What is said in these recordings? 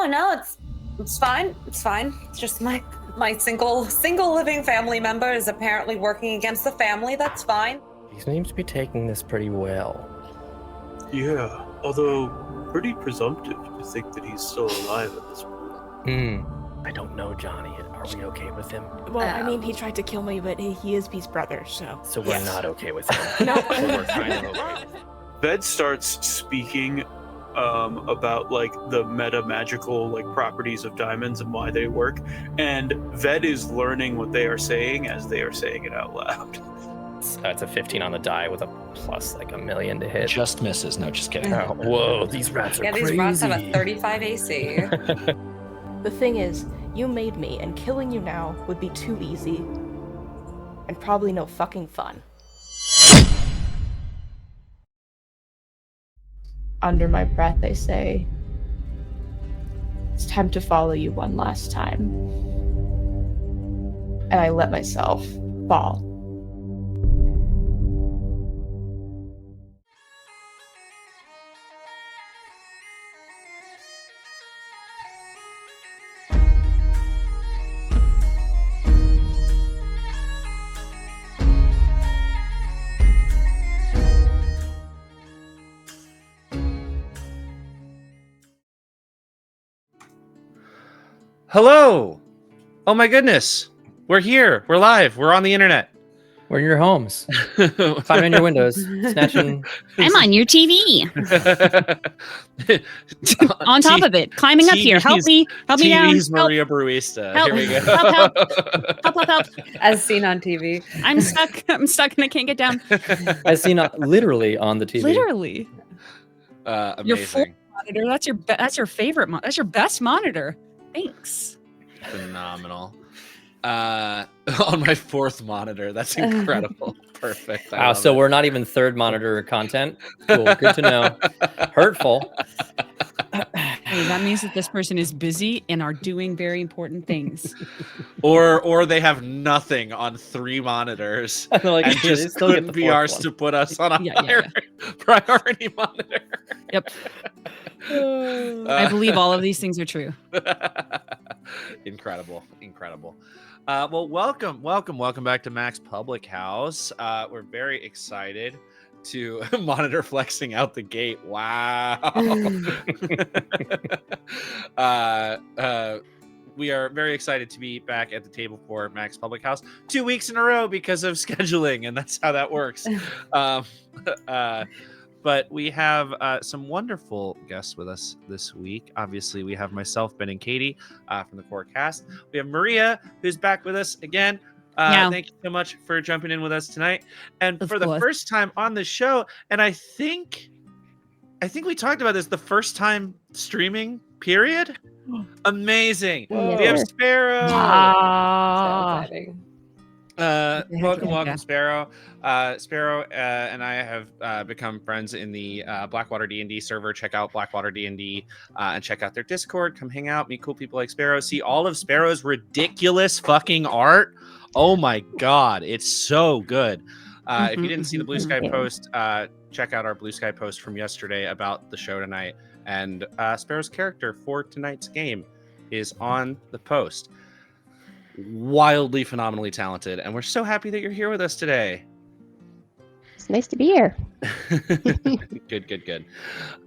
no, it's fine. It's fine. It's just my single living family member is apparently working against the family. That's fine. He seems to be taking this pretty well. Yeah, although pretty presumptive to think that he's still alive at this point. I don't know, Johnny. Are we okay with him? Well, I mean, he tried to kill me, but he is Pete's brother, so... So we're not okay with him. No. So we're kind of okay. Ved starts speaking about like the meta magical like properties of diamonds and why they work, and Ved is learning what they are saying as they are saying it out loud. It's a 15 on the die with a plus like 1,000,000 to hit. Just misses. No, just kidding. Oh, whoa, these rats are crazy. These rats have a 35 AC. The thing is, you made me, and killing you now would be too easy. And probably no fucking fun. Under my breath, I say, it's time to follow you one last time. And I let myself fall. Hello! Oh my goodness! We're here. We're live. We're on the internet. We're in your homes. Climbing in your windows. Snatching. I'm on your TV. On top of it. Climbing up here. Help me. Help me down. TV's Maria Bruista. Help. Here we go. Help. As seen on TV. I'm stuck and I can't get down. As seen literally on the TV. Literally. Amazing. Your full monitor. That's your favorite that's your best monitor. Thanks. Phenomenal. On my fourth monitor. That's incredible. Perfect. Wow, so we're not even third monitor content. Cool. Good to know. Hurtful. Hey, that means that this person is busy and are doing very important things. Or they have nothing on 3 monitors Like, and just couldn't be ours to put us on a higher priority monitor. Yep. I believe all of these things are true. Incredible. Well, welcome back to Mack's Public House. We're very excited to monitor flexing out the gate. Wow. We are very excited to be back at the table for Mack's Public House 2 weeks in a row because of scheduling, and that's how that works. But we have some wonderful guests with us this week. Obviously, we have myself, Ben, and Katie from the core cast. We have Maria, who's back with us again. Thank you so much for jumping in with us tonight. And for the first time on the show, and I think we talked about this, the first time streaming, period. Amazing. Whoa. We have Sparrow. So exciting. Welcome, Sparrow. Sparrow and I have become friends in the Blackwater D&D server. Check out Blackwater D&D and check out their Discord. Come hang out, meet cool people like Sparrow. See all of Sparrow's ridiculous fucking art. Oh my god, it's so good. If you didn't see the Blue Sky post, check out our Blue Sky post from yesterday about the show tonight. And Sparrow's character for tonight's game is on the post. Wildly, phenomenally talented, and we're so happy that you're here with us today. It's nice to be here. Good.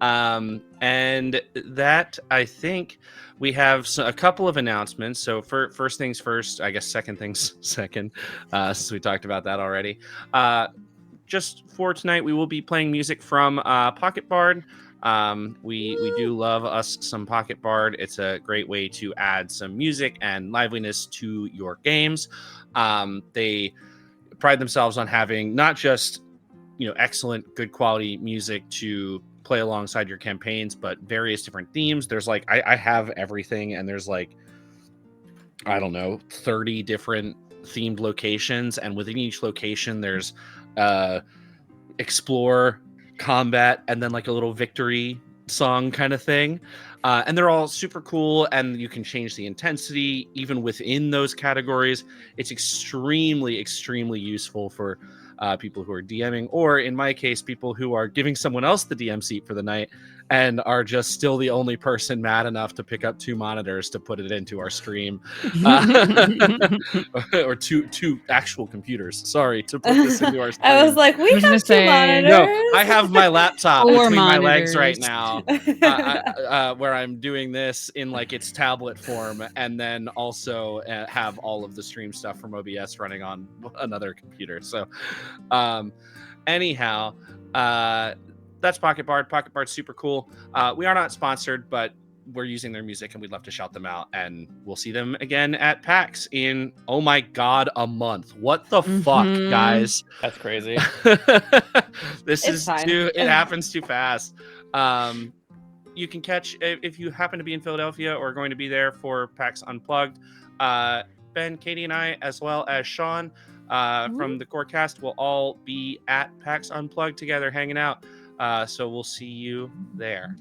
And that, I think we have a couple of announcements. So first things first, I guess second things second, since we talked about that already. Just for tonight, we will be playing music from Pocket Bard. We do love us some Pocket Bard. It's a great way to add some music and liveliness to your games. They pride themselves on having not just excellent, good quality music to play alongside your campaigns, but various different themes. There's like I have everything, and there's like I don't know 30 different themed locations, and within each location there's explore, combat, and then like a little victory song kind of thing, and they're all super cool, and you can change the intensity even within those categories. It's extremely useful for people who are DMing, or in my case, people who are giving someone else the DM seat for the night and are just still the only person mad enough to pick up 2 monitors to put it into our stream, or two actual computers. Sorry, to put this into our stream. I was like, we I was gonna have 2 say, monitors. No, I have my laptop 4 between my legs right monitors. now, where I'm doing this in like its tablet form, and then also have all of the stream stuff from OBS running on another computer. So, anyhow, that's Pocket Bard. Pocket Bard's super cool. We are not sponsored, but we're using their music and we'd love to shout them out, and we'll see them again at PAX in, oh my god, a month. What the fuck, guys? That's crazy. This It's is fine. it happens too fast. You can catch, if you happen to be in Philadelphia or going to be there for PAX Unplugged, Ben, Katie, and I, as well as Sean from the core cast, will all be at PAX Unplugged together hanging out. So we'll see you there.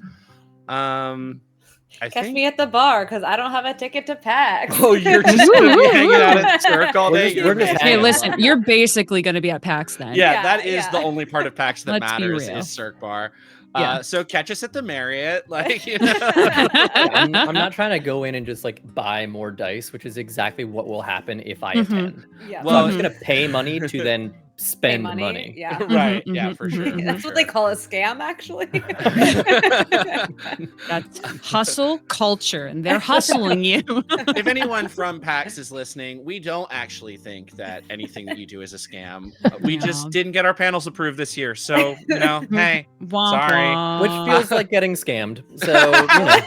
I Catch think... me at the bar because I don't have a ticket to PAX. Oh, you're just gonna be hanging out at Cirque all We're day. just- we're just Hey, hanging listen, out. you're basically going to be at PAX then. Yeah, Yeah, that is yeah. the only part of PAX that Let's be matters real. is Cirque Bar. Yeah. So catch us at the Marriott. Like, you know. I'm not trying to go in and just like buy more dice, which is exactly what will happen if I Mhm. attend. Yeah. Well, I'm just gonna pay money to then spend Pay money. Yeah. Right. Mhm, Yeah, mhm, for sure. mhm. That's what they call a scam, actually. That's hustle culture, and they're hustling you. If anyone from PAX is listening, we don't actually think that anything that you do is a scam. We Yeah. just didn't get our panels approved this year. So, you know, hey, Womp Sorry. womp. Which feels like getting scammed. So, you know,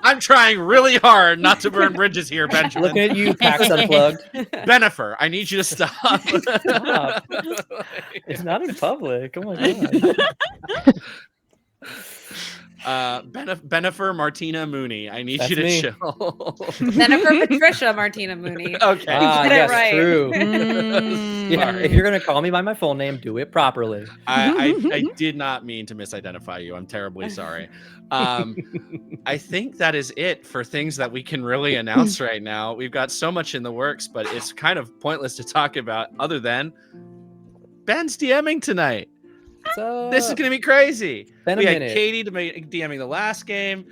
I'm trying really hard not to burn bridges here, Benjamin. looking at you, PAX Unplugged. Benifer, I need you to stop. Stop. It's not in public. Oh my god. Benifer Martina Mooney, I need That's you to me. chill. Jennifer Patricia Martina Mooney. Okay. Ah, Get it yes, right. true. Mm. Yeah, if you're gonna call me by my full name, do it properly. I did not mean to misidentify you. I'm terribly sorry. I think that is it for things that we can really announce right now. We've got so much in the works, but it's kind of pointless to talk about other than Ben's DMing tonight. This is going to be crazy. Been a We had minute. Katie DMing the last game.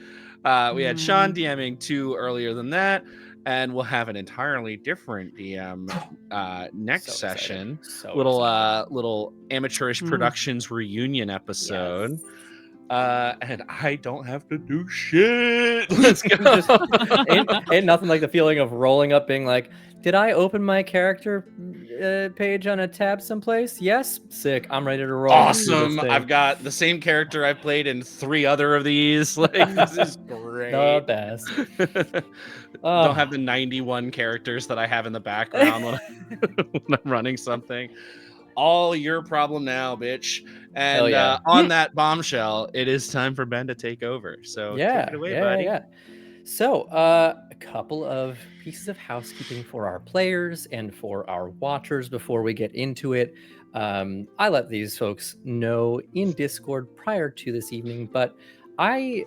We had Sean DMing 2 earlier than that. And we'll have an entirely different DM next So session. excited. So Little excited. little amateurish productions reunion episode. And I don't have to do shit. Let's go. Just ain't nothing like the feeling of rolling up, being like, "Did I open my character page on a tab someplace? Yes, sick. I'm ready to roll." Awesome. I've got the same character I played in 3 other of these. Like, this is great. the best. Don't have the 91 characters that I have in the background when I'm running something. All your problem now, bitch. And Hell yeah. on that bombshell, it is time for Ben to take over. So Yeah, take it away, yeah, buddy. yeah. So, a couple of pieces of housekeeping for our players and for our watchers before we get into it. I let these folks know in Discord prior to this evening, but I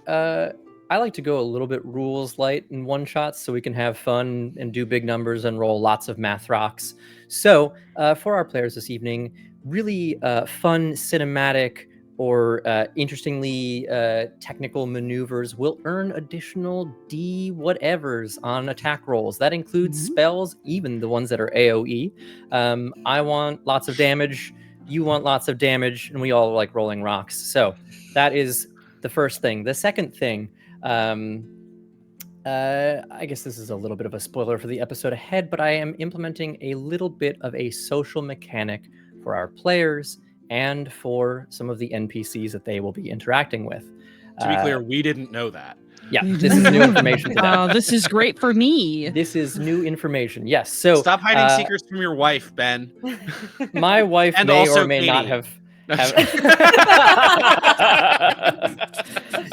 like to go a little bit rules light in one shots so we can have fun and do big numbers and roll lots of math rocks. So, for our players this evening, really fun cinematic or interestingly technical maneuvers will earn additional D whatevers on attack rolls. That includes spells, even the ones that are AoE. I want lots of damage, you want lots of damage, and we all like rolling rocks. So that is the first thing. The second thing, I guess this is a little bit of a spoiler for the episode ahead, but I am implementing a little bit of a social mechanic for our players and for some of the NPCs that they will be interacting with. To be clear, we didn't know that. Yeah, this is new information to them. Oh, this is great for me. This is new information. Yes. So Stop hiding secrets from your wife, Ben. my wife And may also or may not Katie. have.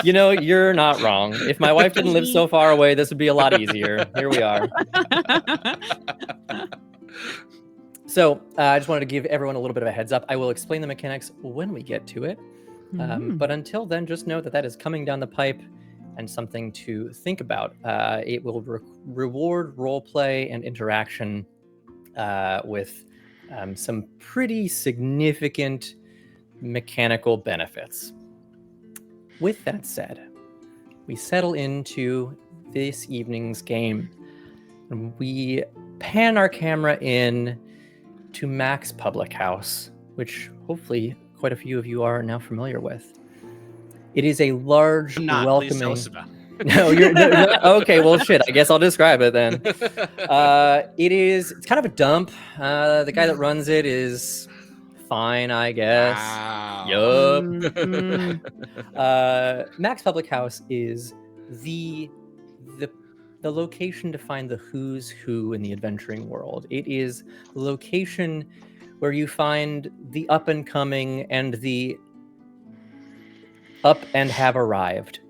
You know, you're not wrong. If my wife didn't live so far away, this would be a lot easier. Here we are. So I just wanted to give everyone a little bit of a heads up. I will explain the mechanics when we get to it. But until then, just know that that is coming down the pipe and something to think about. It will reward roleplay and interaction with some pretty significant mechanical benefits. with that said, we settle into this evening's game. We pan our camera in to Mack's public house, which hopefully quite a few of you are now familiar with. It is a large, I'm not. welcoming. Please tell us about. No, you're okay. Well, shit. I guess I'll describe it then. It's kind of a dump. The guy that runs it is fine, I guess. Wow. Yup. Mhm. Mack's Public House is the location to find the who's who in the adventuring world. It is the location where you find the up and coming and the up and have arrived.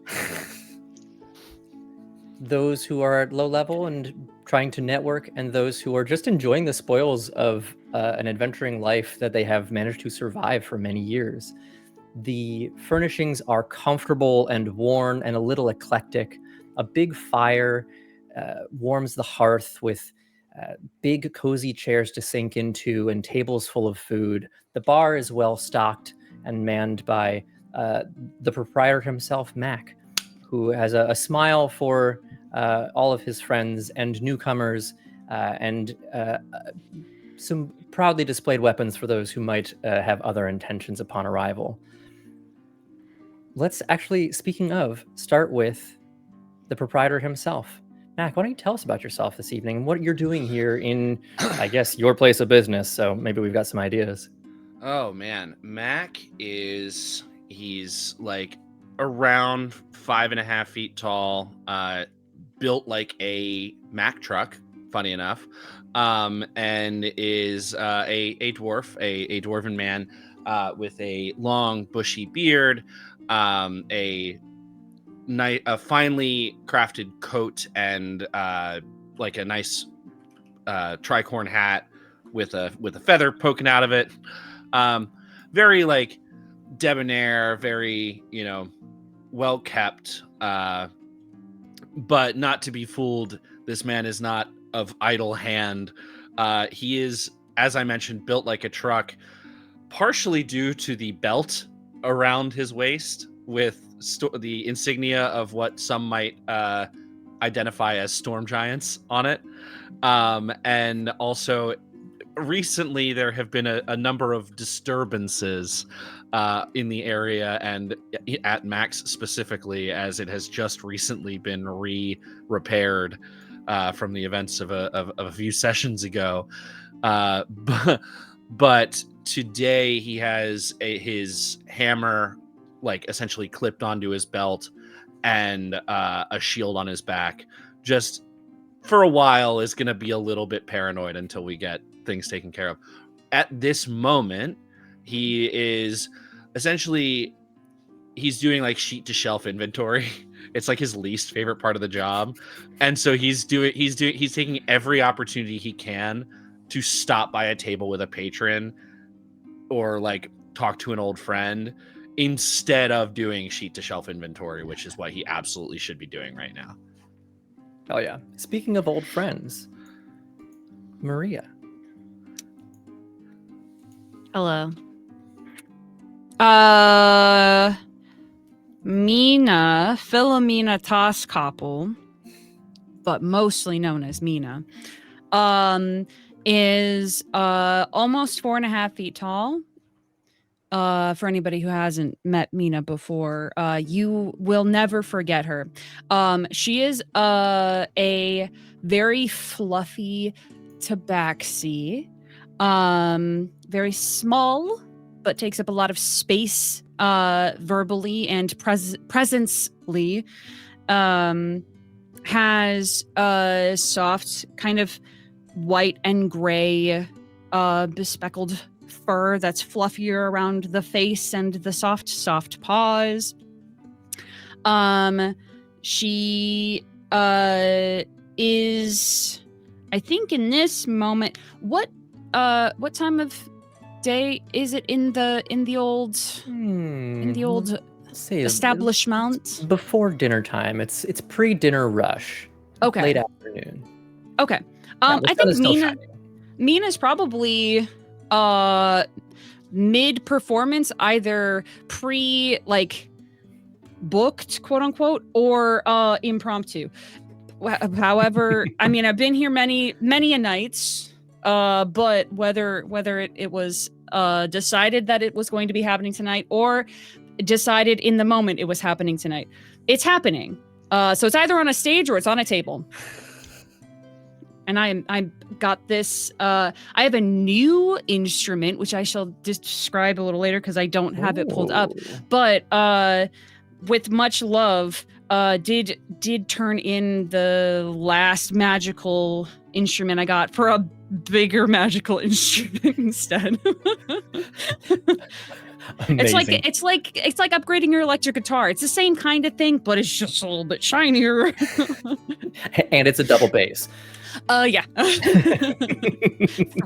Those who are at low level and trying to network, and those who are just enjoying the spoils of an adventuring life that they have managed to survive for many years. The furnishings are comfortable and worn and a little eclectic. A big fire warms the hearth with big cozy chairs to sink into and tables full of food. The bar is well stocked and manned by the proprietor himself, Mack, who has a smile for all of his friends and newcomers, and some proudly displayed weapons for those who might have other intentions upon arrival. Let's actually, speaking of, start with the proprietor himself. Mack, why don't you tell us about yourself this evening and what you're doing here in, I guess, your place of business? So maybe we've got some ideas. Oh man, Mack he's like around 5.5 feet tall, built like a Mack truck, funny enough, and is a dwarf, a dwarven man with a long bushy beard, a finely crafted coat, and like a nice tricorn hat with a feather poking out of it. Very like debonair, very, well kept, but not to be fooled. This man is not of idle hand. He is, as I mentioned, built like a truck, partially due to the belt around his waist with the insignia of what some might identify as storm giants on it. And also, recently there have been a number of disturbances in the area and at Mack's specifically, as it has just recently been repaired from the events of a few sessions ago. But today he has his hammer like essentially clipped onto his belt and a shield on his back. Just for a while is going to be a little bit paranoid until we get things taken care of. At this moment, he is essentially, he's doing like sheet to shelf inventory. It's like his least favorite part of the job. And so he's taking every opportunity he can to stop by a table with a patron or like talk to an old friend instead of doing sheet to shelf inventory, which is what he absolutely should be doing right now. Oh yeah. Speaking of old friends, Maria. Hello. Mina, Philomena Toskoppel, but mostly known as Mina, is almost 4.5 feet tall. For anybody who hasn't met Mina before, you will never forget her. She is a very fluffy tabaxi, very small, but takes up a lot of space verbally and presencely. Has a soft kind of white and gray bespeckled fur that's fluffier around the face and the soft paws. She is, I think in this moment, what time of day is it in the old Say establishment? before dinner time. It's pre-dinner rush. Okay. Late afternoon. Okay. Yeah, the I sun think is still shining. Mina's probably mid performance, either pre like booked, quote unquote, or impromptu. However, I mean, I've been here many a nights, but whether it was decided that it was going to be happening tonight or decided in the moment it was happening tonight, it's happening. So it's either on a stage or it's on a table. And I got this. I have a new instrument, which I shall describe a little later because I don't have it pulled up. But with much love, did turn in the last magical instrument I got for a bigger magical instrument instead. Amazing. It's like upgrading your electric guitar. It's the same kind of thing, but it's just a little bit shinier. And it's a double bass. Yeah.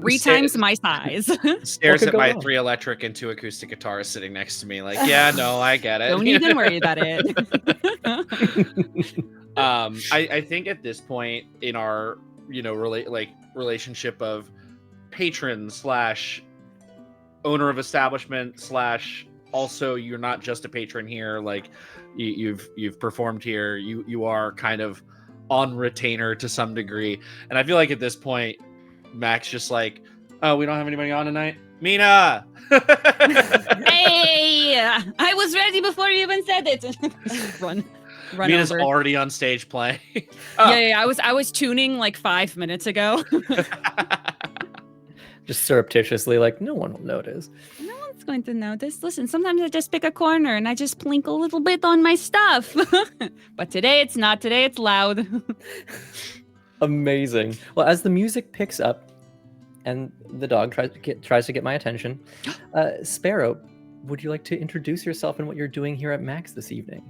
3 times my size. Stares could at go my wrong? 3 electric and 2 acoustic guitars sitting next to me, like, yeah, no, I get it. Don't even worry about it. I think at this point in our relationship of patron / owner of establishment / also you're not just a patron here, like you've performed here, you are kind of on retainer to some degree, and I feel like at this point Mack's just like, oh, we don't have anybody on tonight, Mina. Hey, I was ready before you even said it. run Mina's over. already on stage playing. Yeah, I was tuning like 5 minutes ago. Just surreptitiously, like, no one will notice. No one's going to notice. Listen, sometimes I just pick a corner and I just plink a little bit on my stuff. But today it's not. Today it's loud. Amazing. Well, as the music picks up and the dog tries to get my attention, Sparrow, would you like to introduce yourself and what you're doing here at Max this evening?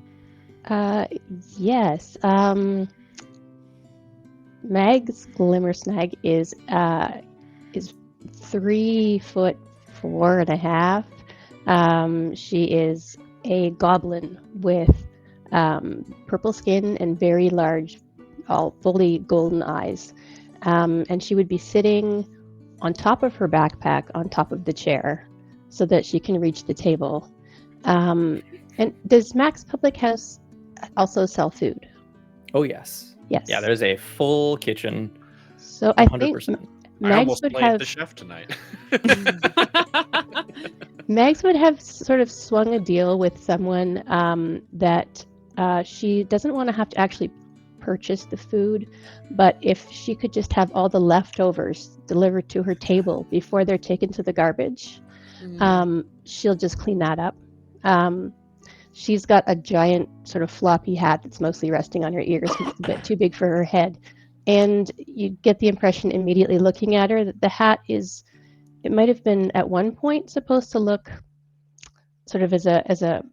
Yes. Meg's Glimmer Snag is 3'4.5". She is a goblin with purple skin and very large, all fully golden eyes. And she would be sitting on top of her backpack, on top of the chair, so that she can reach the table. And does Max Public House also sell food? Oh, yes. Yes. Yeah, there's a full kitchen. So I think 100%. I Megs almost would played have the chef tonight. Megs would have sort of swung a deal with someone that she doesn't want to have to actually purchase the food, but if she could just have all the leftovers delivered to her table before they're taken to the garbage, she'll just clean that up. She's got a giant sort of floppy hat that's mostly resting on her ears. It's a bit too big for her head. And you get the impression immediately looking at her that the hat it might have been at one point supposed to look sort of as a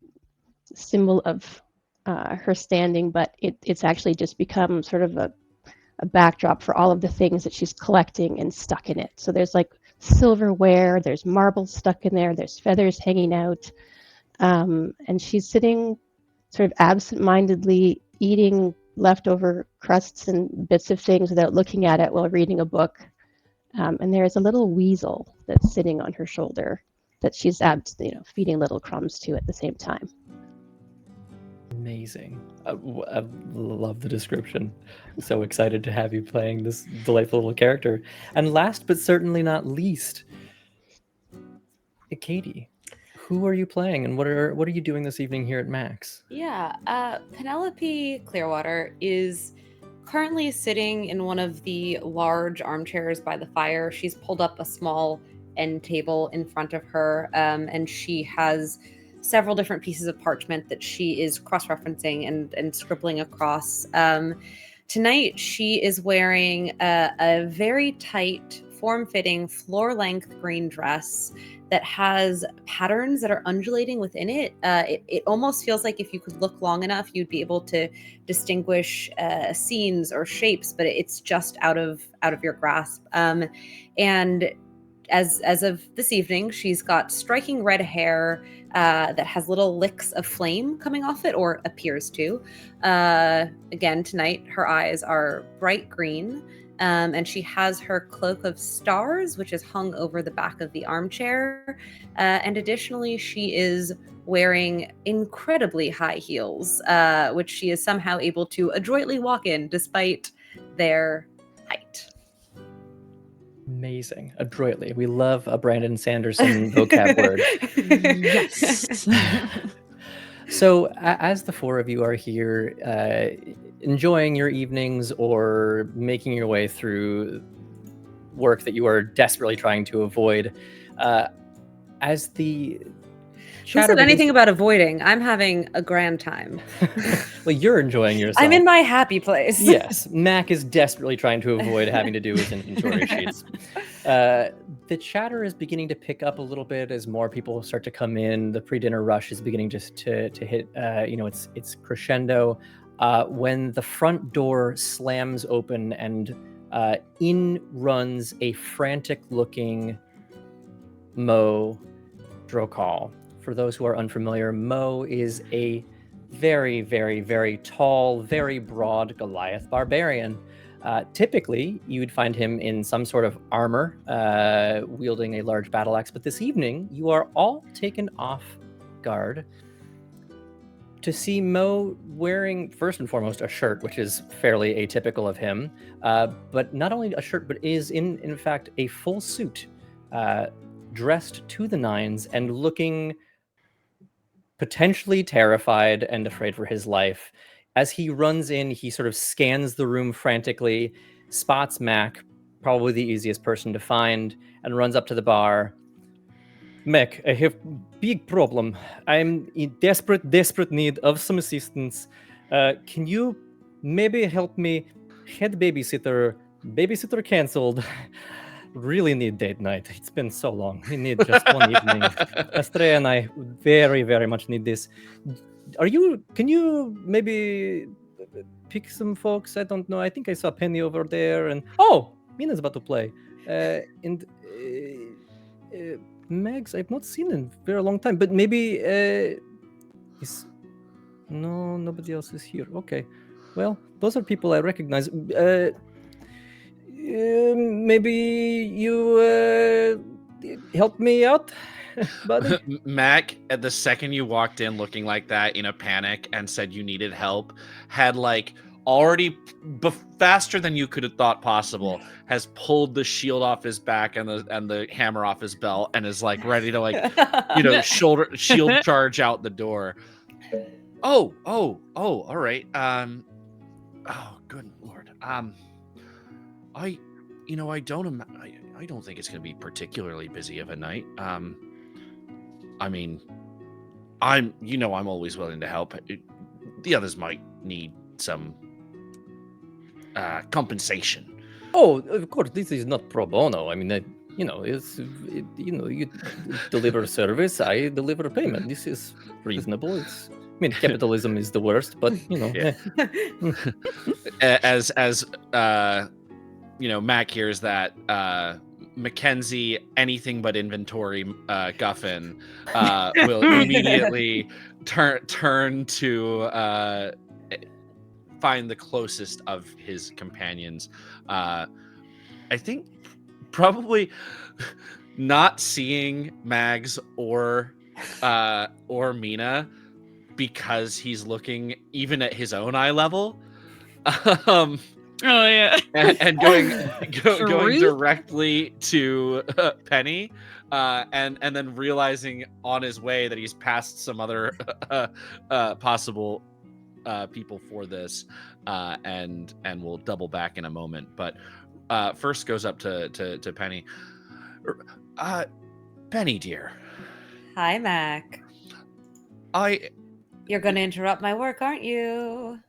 symbol of her standing, but it's actually just become sort of a backdrop for all of the things that she's collecting and stuck in it. So there's like silverware, there's marbles stuck in there, there's feathers hanging out. And she's sitting sort of absent-mindedly eating leftover crusts and bits of things without looking at it while reading a book. And there's a little weasel that's sitting on her shoulder that she's feeding little crumbs to at the same time. Amazing. I love the description. So excited to have you playing this delightful little character. And last but certainly not least, Katie, who are you playing and what are you doing this evening here at Max? Yeah, Penelope Clearwater is currently sitting in one of the large armchairs by the fire. She's pulled up a small end table in front of her, and she has several different pieces of parchment that she is cross-referencing and scribbling across. Tonight, she is wearing a very tight, form-fitting, floor-length green dress that has patterns that are undulating within it. It almost feels like if you could look long enough, you'd be able to distinguish scenes or shapes, but it's just out of your grasp. And as of this evening, she's got striking red hair that has little licks of flame coming off it, or appears to. Again, tonight, her eyes are bright green. and she has her cloak of stars, which is hung over the back of the armchair. And additionally, she is wearing incredibly high heels, which she is somehow able to adroitly walk in despite their height. Amazing. Adroitly. We love a Brandon Sanderson vocab word. Yes. So, as the four of you are here, enjoying your evenings or making your way through work that you are desperately trying to avoid, as the Who said anything about avoiding? I'm having a grand time. Well, you're enjoying yourself. I'm in my happy place. Yes, Mack is desperately trying to avoid having to do his inventory sheets. The chatter is beginning to pick up a little bit as more people start to come in. The pre-dinner rush is beginning just to hit, it's crescendo. When the front door slams open and in runs a frantic-looking Mo Drokal. For those who are unfamiliar, Mo is a very, very, very tall, very broad Goliath barbarian. Typically, you'd find him in some sort of armor, wielding a large battle axe. But this evening, you are all taken off guard to see Mo wearing, first and foremost, a shirt, which is fairly atypical of him. But not only a shirt, but is in fact a full suit, dressed to the nines and looking potentially terrified and afraid for his life. As he runs in, he sort of scans the room frantically, spots Mack, probably the easiest person to find, and runs up to the bar. Mack, I have big problem. I'm in desperate need of some assistance. Can you maybe help me? Head babysitter canceled. Really need date night. It's been so long. We need just one evening. Astrea and I very, very much need this. Can you maybe pick some folks? I don't know. I think I saw Penny over there. And Mina's about to play. Megs, I've not seen in a very long time. But maybe nobody else is here. Okay. Well, those are people I recognize. Maybe you help me out, buddy? Mac, at the second you walked in looking like that in a panic and said you needed help, had already faster than you could have thought possible, has pulled the shield off his back and the hammer off his belt and is ready to shield charge out the door. Oh, all right. Oh, good Lord. I don't think it's going to be particularly busy of a night. I mean, I'm always willing to help. The others might need some compensation. Oh, of course, this is not pro bono. I mean, you deliver service, I deliver payment. This is reasonable. Capitalism is the worst, but Yeah. as Mac hears that, Mackenzie, anything but inventory guffin, will immediately turn to find the closest of his companions. I think probably not seeing Mags or Mina, because he's looking even at his own eye level. Oh yeah, and going directly to Penny, and then realizing on his way that he's passed some other possible people for this, and we'll double back in a moment. But first goes up to Penny. Penny, dear. Hi, Mac. You're going to interrupt my work, aren't you?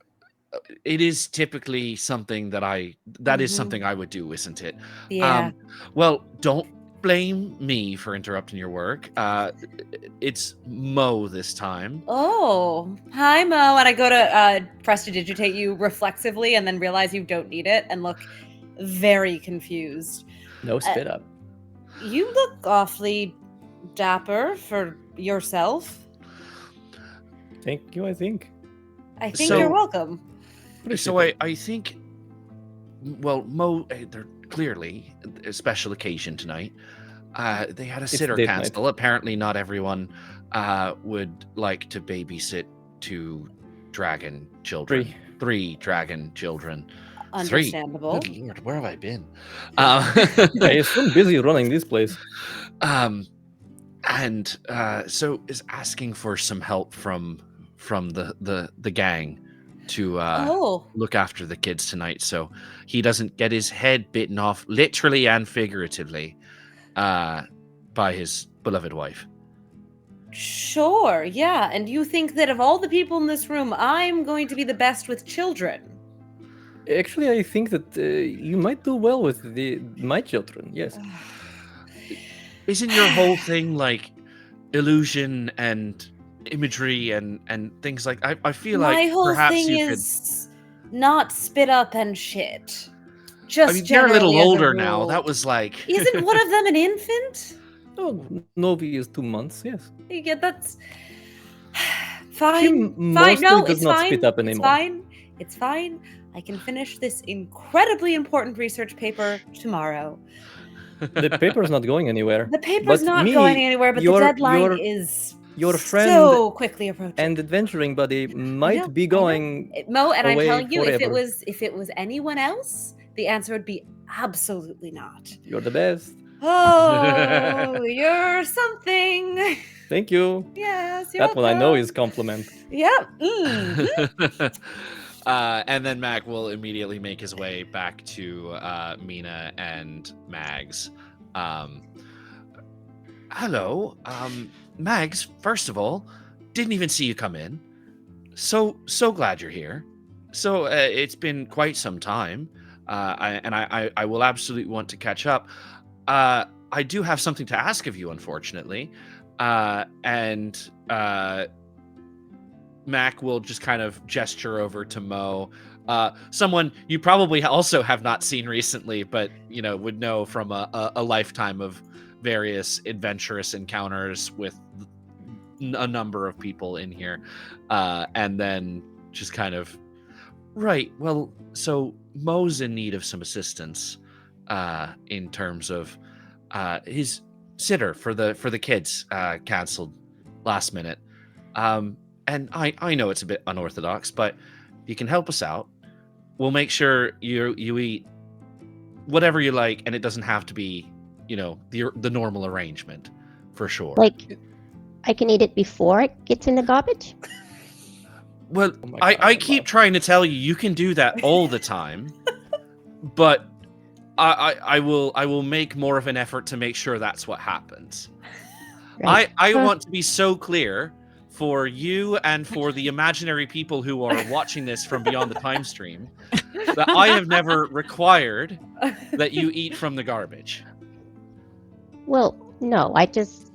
It is typically something that is something I would do, isn't it? Yeah. Well, don't blame me for interrupting your work. It's Mo this time. Oh, hi, Mo. And I go to prestidigitate you reflexively and then realize you don't need it and look very confused. No spit up. You look awfully dapper for yourself. Thank you, I think. I think you're welcome. So I think Well, they're clearly a special occasion tonight. They had a sitter date cancel. Apparently, not everyone would like to babysit 2 dragon children. 3 dragon children. 3. Understandable. Good lord, where have I been? I assume busy running this place. And so is asking for some help from the gang to look after the kids tonight, so he doesn't get his head bitten off, literally and figuratively, by his beloved wife. Sure, yeah. And you think that of all the people in this room, I'm going to be the best with children? Actually, I think that you might do well with my children. Yes. Isn't your whole thing like illusion and imagery and things like I feel My like whole perhaps thing you is not spit up and shit. Just could. I mean, they're a little generally as older now. rule. That was like. Isn't one of them an infant? Oh, Novi is 2 months. Yes. Yeah, that's She fine. Fine. mostly No, does it's not fine. spit up It's anymore. fine. It's fine. I can finish this incredibly important research paper tomorrow. The paper's not going anywhere. The paper's But not me, going anywhere, but your- the deadline your- is your friend so quickly approaching. and adventuring buddy might know, be I know. going. Mo, and I'm away telling you, if forever. it was anyone else, the answer would be absolutely not. You're the best. Oh, you're something. Thank you. Yes, you're That one I know welcome. is compliment. Yep. Mhm. And then Mac will immediately make his way back to Mina and Mags. Hello, Mags. First of all, didn't even see you come in. So glad you're here. So it's been quite some time, I will absolutely want to catch up. I do have something to ask of you, unfortunately, and Mac will just kind of gesture over to Mo, someone you probably also have not seen recently, but would know from a lifetime of various adventurous encounters with a number of people in here, and then just kind of, right, well, so Mo's in need of some assistance in terms of his sitter for the kids canceled last minute. And I know it's a bit unorthodox, but you can help us out. We'll make sure you eat whatever you like, and it doesn't have to be, the normal arrangement, for sure. Like, I can eat it before it gets in the garbage? Well, Oh my God, I keep love. trying to tell you can do that all the time, but I will make more of an effort to make sure that's what happens. Right. I want to be so clear for you and for the imaginary people who are watching this from beyond the time stream that I have never required that you eat from the garbage. Well, no, it's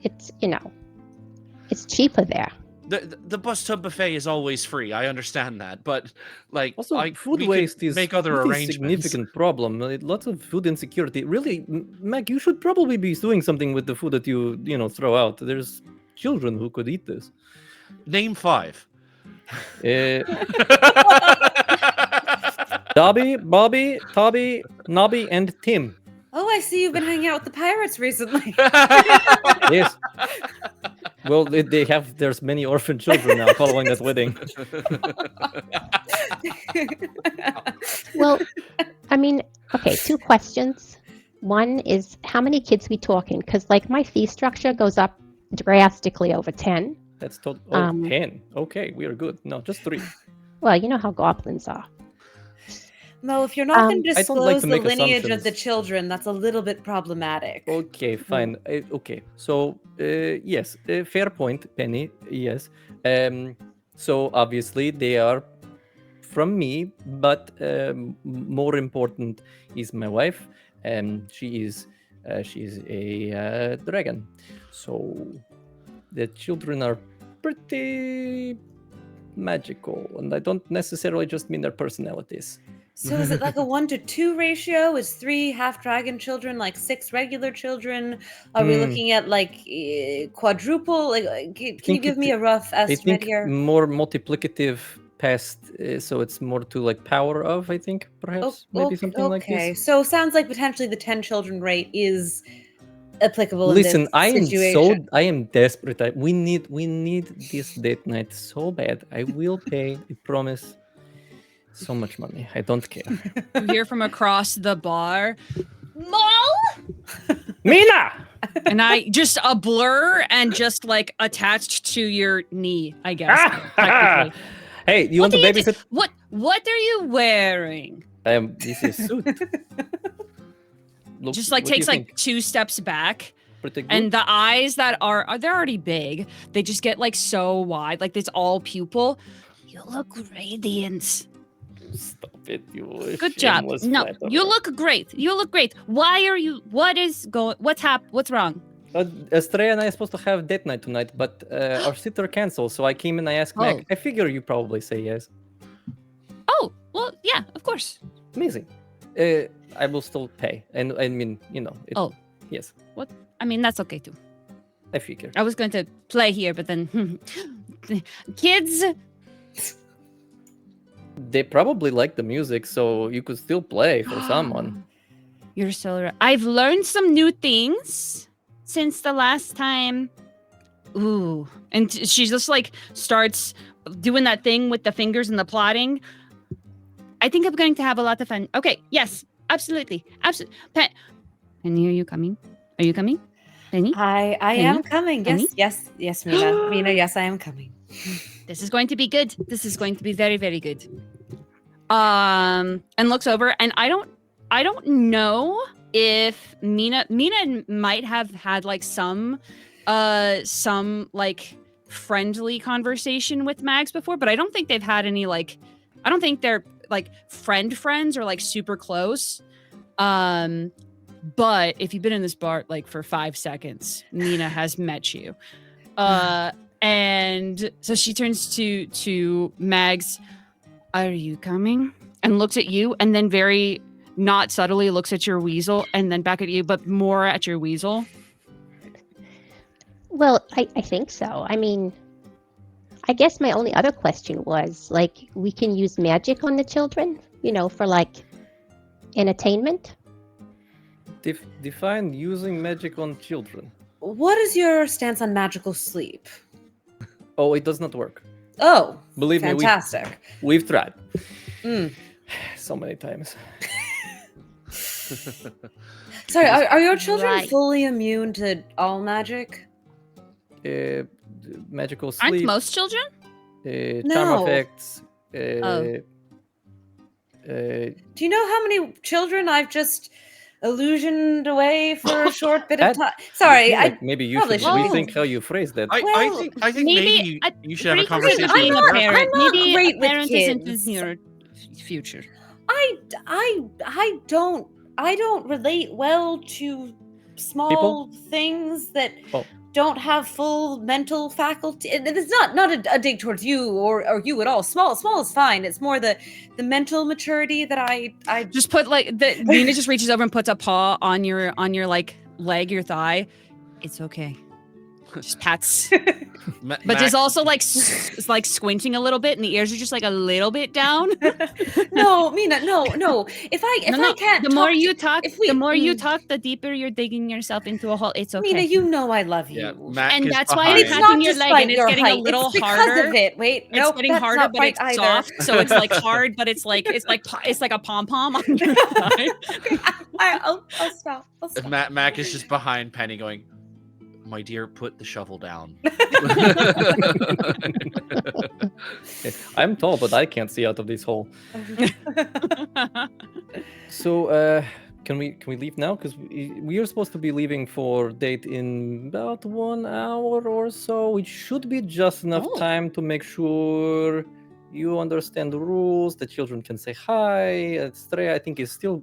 cheaper there. The bus tub buffet is always free. I understand that, but Also, we food could waste is make other pretty arrangements. significant problem. Lots of food insecurity. Really, Mac, you should probably be doing something with the food that you throw out. There's children who could eat this. Name 5. Uh, Dobby, Bobby, Tobby, Nobby, and Tim. Oh, I see you've been hanging out with the pirates recently. Yes. Well, there's many orphan children now following that wedding. Well, I mean, okay, 2 questions. One is, how many kids we talking? Because, my fee structure goes up drastically over 10. That's 10. Okay, we are good. No, just 3. Well, you know how goblins are. Mo, if you're not going to I don't like disclose to the make lineage of the assumptions. children, that's a little bit problematic. Okay, fine. Okay, so yes, fair point, Penny. Yes. So obviously they are from me, but more important is my wife. She's a dragon. So the children are pretty magical, and I don't necessarily just mean their personalities. So is it like a 1-to-2 ratio? Is 3 half dragon children like 6 regular children? Are we looking at quadruple? Can you think give me it- a rough I estimate think here? more multiplicative past, so it's more to like power of, I think, perhaps, maybe something like Okay, this. so sounds like potentially the 10 children rate is applicable Listen, in this situation. I am desperate. We need this date night so bad. I will pay, I promise. So much money. I don't care. You hear from across the bar, Mall? Mina! And I just a blur and just like attached to your knee, I guess. Technically. Hey, you want to babysit? What are you wearing? This is suit. Look, Just like what do you takes like think? 2 steps back. Pretty good. And the eyes that are they're already big. They just get like so wide, like it's all pupil. You look radiant. Stop it, you Good job. shameless No, flatterer. you look great. You look great. Why are you? What's wrong? Estrella and I are supposed to have date night tonight, but our sitter canceled, so I came and I asked Mack. Oh. I figure you probably say yes. Oh, well, yeah, of course. Amazing. I will still pay, and I mean, you know. Oh. Yes, I mean, that's okay too. I figure. I was going to play here, but then kids. They probably like the music, so you could still play for someone. You're so right. I've learned some new things since the last time. Ooh. And she just like starts doing that thing with the fingers and the plotting. I think I'm going to have a lot of fun. Okay, yes, absolutely. Absolutely. Penny, are you coming? Are you coming? Penny? I am coming. Penny? Yes, Mina. Mina, yes, I am coming. This is going to be good. This is going to be very, very good. And looks over, and I don't know if Mina might have had like some like friendly conversation with Mags before, but I don't think they've had any like I don't think they're like friends or like super close. But if you've been in this bar like for 5 seconds, Mina has met you. And so she turns to Mags, are you coming? And looks at you, and then very not subtly looks at your weasel, and then back at you, but more at your weasel. Well, I think so. I mean, I guess my only other question was, like, we can use magic on the children, you know, for, like, entertainment? Define using magic on children. What is your stance on magical sleep? Oh, it does not work. Oh, Believe me, fantastic. we've tried. Mm. So many times. Sorry, are your children Right. fully immune to all magic? Magical Aren't sleep, most children? charm No. effects. Oh. Do you know how many children I've just illusioned away for a short bit of That- time? Sorry, feel I like maybe you probably should shouldn't. rethink how you phrase that. I Well, think maybe I- you should have a Frequency conversation of with being the a therapist. parent. I'm not Maybe great a with parent isn't in kids. your future. I don't relate well to small things that Oh. don't have full mental faculty. And it's not a dig towards you or you at all. Small is fine. It's more the mental maturity that I Just put like Nina just reaches over and puts a paw on your like leg, your thigh. It's okay. Just pats. But there's also like like squinting a little bit, and the ears are just like a little bit down. No, Mina, no. If I can't the more talk to- you talk, if we- the more you talk, the deeper you're digging yourself into a hole. It's okay. Mina, you know I love you. Yeah, Mack And is that's why behind. it's It's not not your despite leg, and it's your getting a height. little it's because harder. of it. Wait, It's nope, getting that's harder, not but right it's either. soft, so it's like hard, but it's like a pom pom on your thigh. Okay, I'll stop. I'll stop. Mac is just behind Penny going, my dear, put the shovel down. I'm tall, but I can't see out of this hole. So, can we leave now? Because we are supposed to be leaving for date in about 1 hour or so. It should be just enough Oh. time to make sure you understand the rules. The children can say hi. Estrella, I think, is still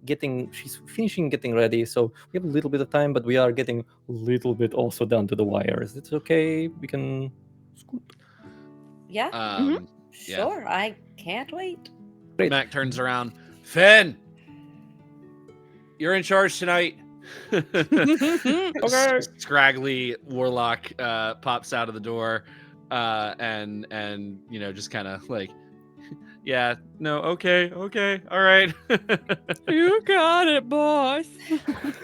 she's finishing getting ready. So we have a little bit of time, but we are getting a little bit also down to the wire. Is it okay? We can scoot. Yeah, Yeah. sure. I can't wait. Great. Mac turns around. Finn, you're in charge tonight. Okay. Scraggly warlock pops out of the door, and just kind of like, Yeah, no, okay, all right. You got it, boss.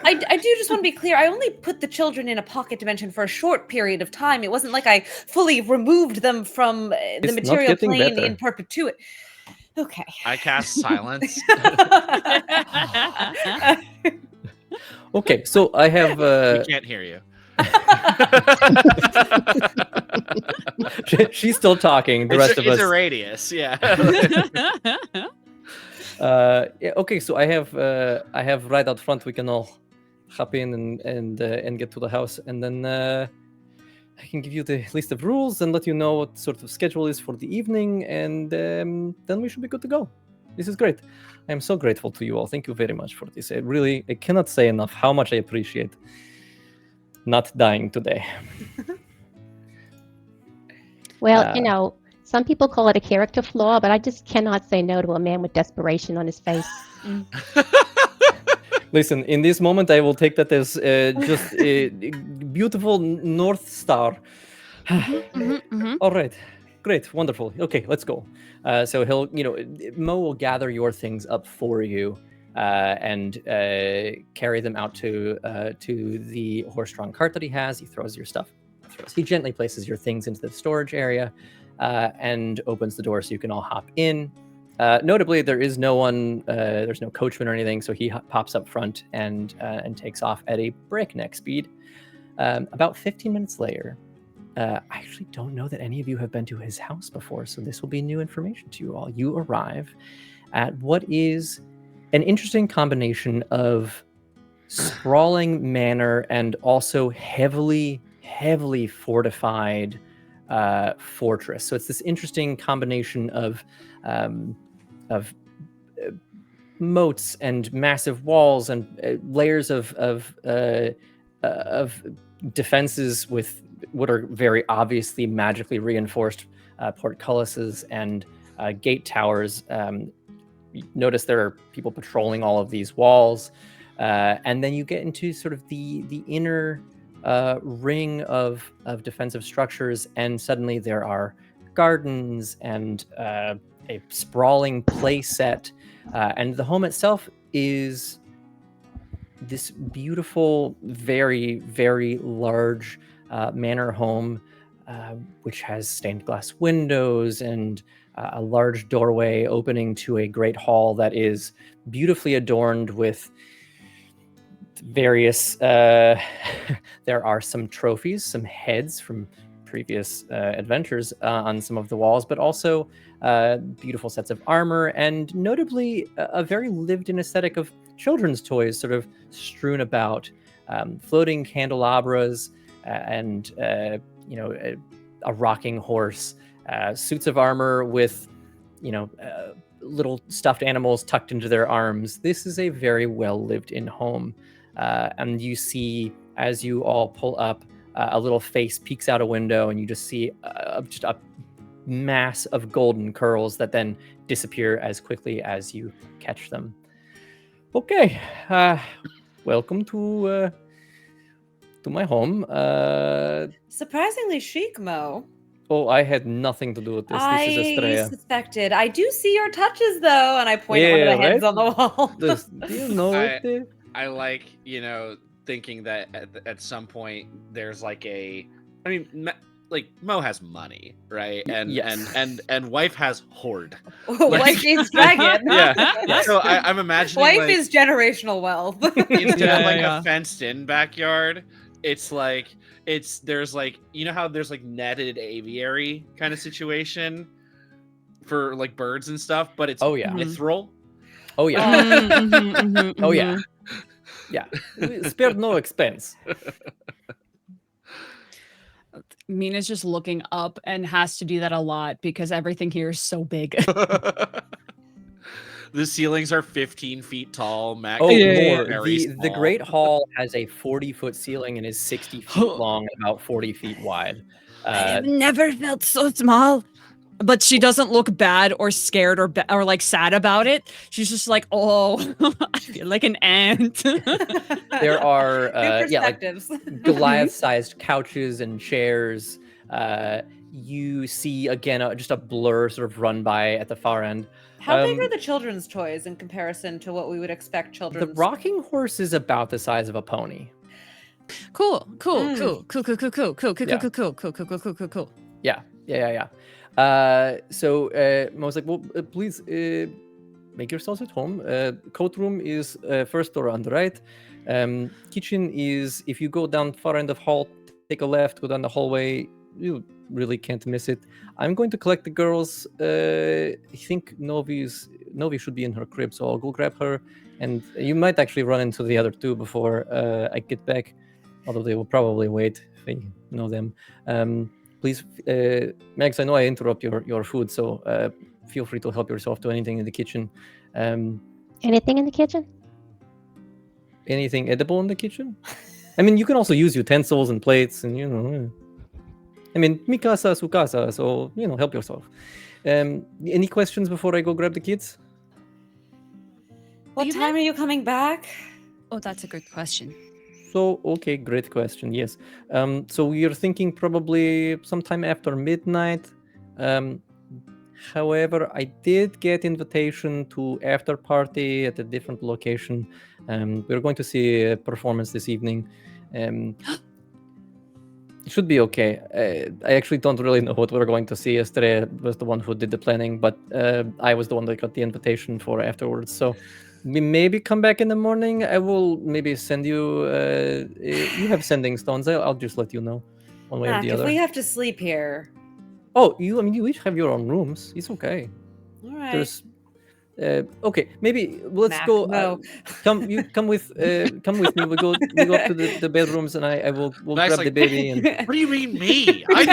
I do just want to be clear. I only put the children in a pocket dimension for a short period of time. It wasn't like I fully removed them from the It's not material getting plane better. in perpetuity. Okay. I cast silence. Okay, so I have. We can't hear you. She's still talking. The rest of us. It's a radius, yeah. Yeah, okay, so I have right out front. We can all hop in and get to the house, and then I can give you the list of rules and let you know what sort of schedule is for the evening, and then we should be good to go. This is great. I am so grateful to you all. Thank you very much for this. I cannot say enough how much I appreciate not dying today. Well, some people call it a character flaw, but I just cannot say no to a man with desperation on his face. Listen, in this moment, I will take that as just a beautiful North Star. All right. Great. Wonderful. Okay, let's go. So he'll, Mo will gather your things up for you and carry them out to the horse-drawn cart that he has. He throws your stuff. He gently places your things into the storage area and opens the door so you can all hop in. Notably, there is no one, there's no coachman or anything, so he pops up front and takes off at a breakneck speed. About 15 minutes later, I actually don't know that any of you have been to his house before, so this will be new information to you all. You arrive at what is an interesting combination of sprawling manor and also heavily fortified fortress. So it's this interesting combination of moats and massive walls and layers of defenses with what are very obviously magically reinforced portcullises and gate towers. Notice there are people patrolling all of these walls, and then you get into sort of the inner ring of defensive structures, and suddenly there are gardens and a sprawling play set, and the home itself is this beautiful, very, very large manor home, which has stained glass windows and a large doorway opening to a great hall that is beautifully adorned with various there are some trophies, some heads from previous adventures on some of the walls, but also beautiful sets of armor, and notably a very lived-in aesthetic of children's toys sort of strewn about, floating candelabras and a rocking horse, suits of armor with little stuffed animals tucked into their arms. This is a very well lived-in home. And you see, as you all pull up, a little face peeks out a window, and you just see just a mass of golden curls that then disappear as quickly as you catch them. Okay, welcome to my home. Surprisingly chic, Mo. Oh, I had nothing to do with this. This is I Estrella. suspected. I do see your touches, though, and I point at one of the heads right? on the wall. Do you know it? I like, thinking that at some point there's like Mo has money, right? And Yes. and wife has hoard. Wife is dragon. Yeah. So I'm imagining Wife is generational wealth. instead of like Yeah. a fenced-in backyard, it's like there's like how there's like netted aviary kind of situation for like birds and stuff, but it's mithril. Oh yeah. Mm-hmm. Oh yeah. Yeah. Spared no expense. Mina's just looking up and has to do that a lot because everything here is so big. The ceilings are 15 feet tall. Max Oh, Yeah. more. The Great Hall has a 40-foot ceiling and is 60 feet long and about 40 feet wide. I've never felt so small. But she doesn't look bad or scared or like sad about it. She's just like, oh, I feel like an ant. There are New like perspectives. Goliath-sized couches and chairs. you see again just a blur sort of run by at the far end. How big are the children's toys in comparison to what we would expect The children's? rocking horse is about the size of a pony. Cool. Yeah. So Mo was like, well, please make yourselves at home. Coat room is first door on the right. Kitchen is, if you go down far end of hall, take a left, go down the hallway. You really can't miss it. I'm going to collect the girls. I think Novi should be in her crib, so I'll go grab her. And you might actually run into the other two before I get back, although they will probably wait if they know them. Please, Max, I know I interrupt your food, so feel free to help yourself to anything in the kitchen. Anything in the kitchen? Anything edible in the kitchen? I mean, you can also use utensils and plates, and I mean, mi casa, su casa, so help yourself. Any questions before I go grab the kids? What time are you coming back? Oh, that's a good question. So, okay, great question. Yes. So we are thinking probably sometime after midnight. However, I did get invitation to after party at a different location. We're going to see a performance this evening. It should be okay. I actually don't really know what we're going to see. Yesterday was the one who did the planning, but I was the one that got the invitation for afterwards. So we maybe come back in the morning. I will maybe send you. You have sending stones. I'll just let you know one way or Mack, the if other. we have to sleep here. Oh, you each have your own rooms. It's okay. All right. There's. Okay, maybe let's Mack, go. no. Come with me. We go up to the bedrooms, and we'll Mack's grab like, the baby. And What do you mean me? I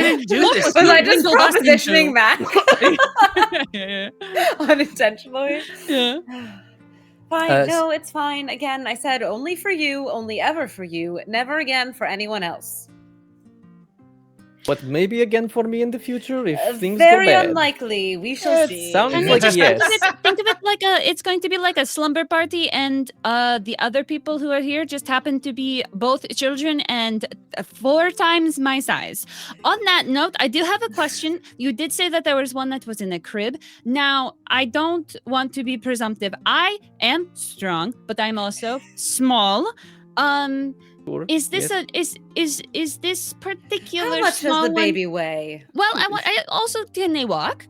didn't do What this. was Was you I just wrinkled us propositioning into? Mac Yeah. unintentionally? Yeah. Fine. No, it's fine. Again, I said only for you, only ever for you, never again for anyone else. but maybe again for me in the future if things Very go bad. unlikely. We shall It see. sounds Can we like just yes. think of it like it's going to be like a slumber party, and the other people who are here just happen to be both children and 4 times my size. On that note, I do have a question. You did say that there was one that was in a crib. Now, I don't want to be presumptive. I am strong, but I'm also small. Sure, Is this yes. is this particular How much small does the one- baby weigh? Well, I also can they walk?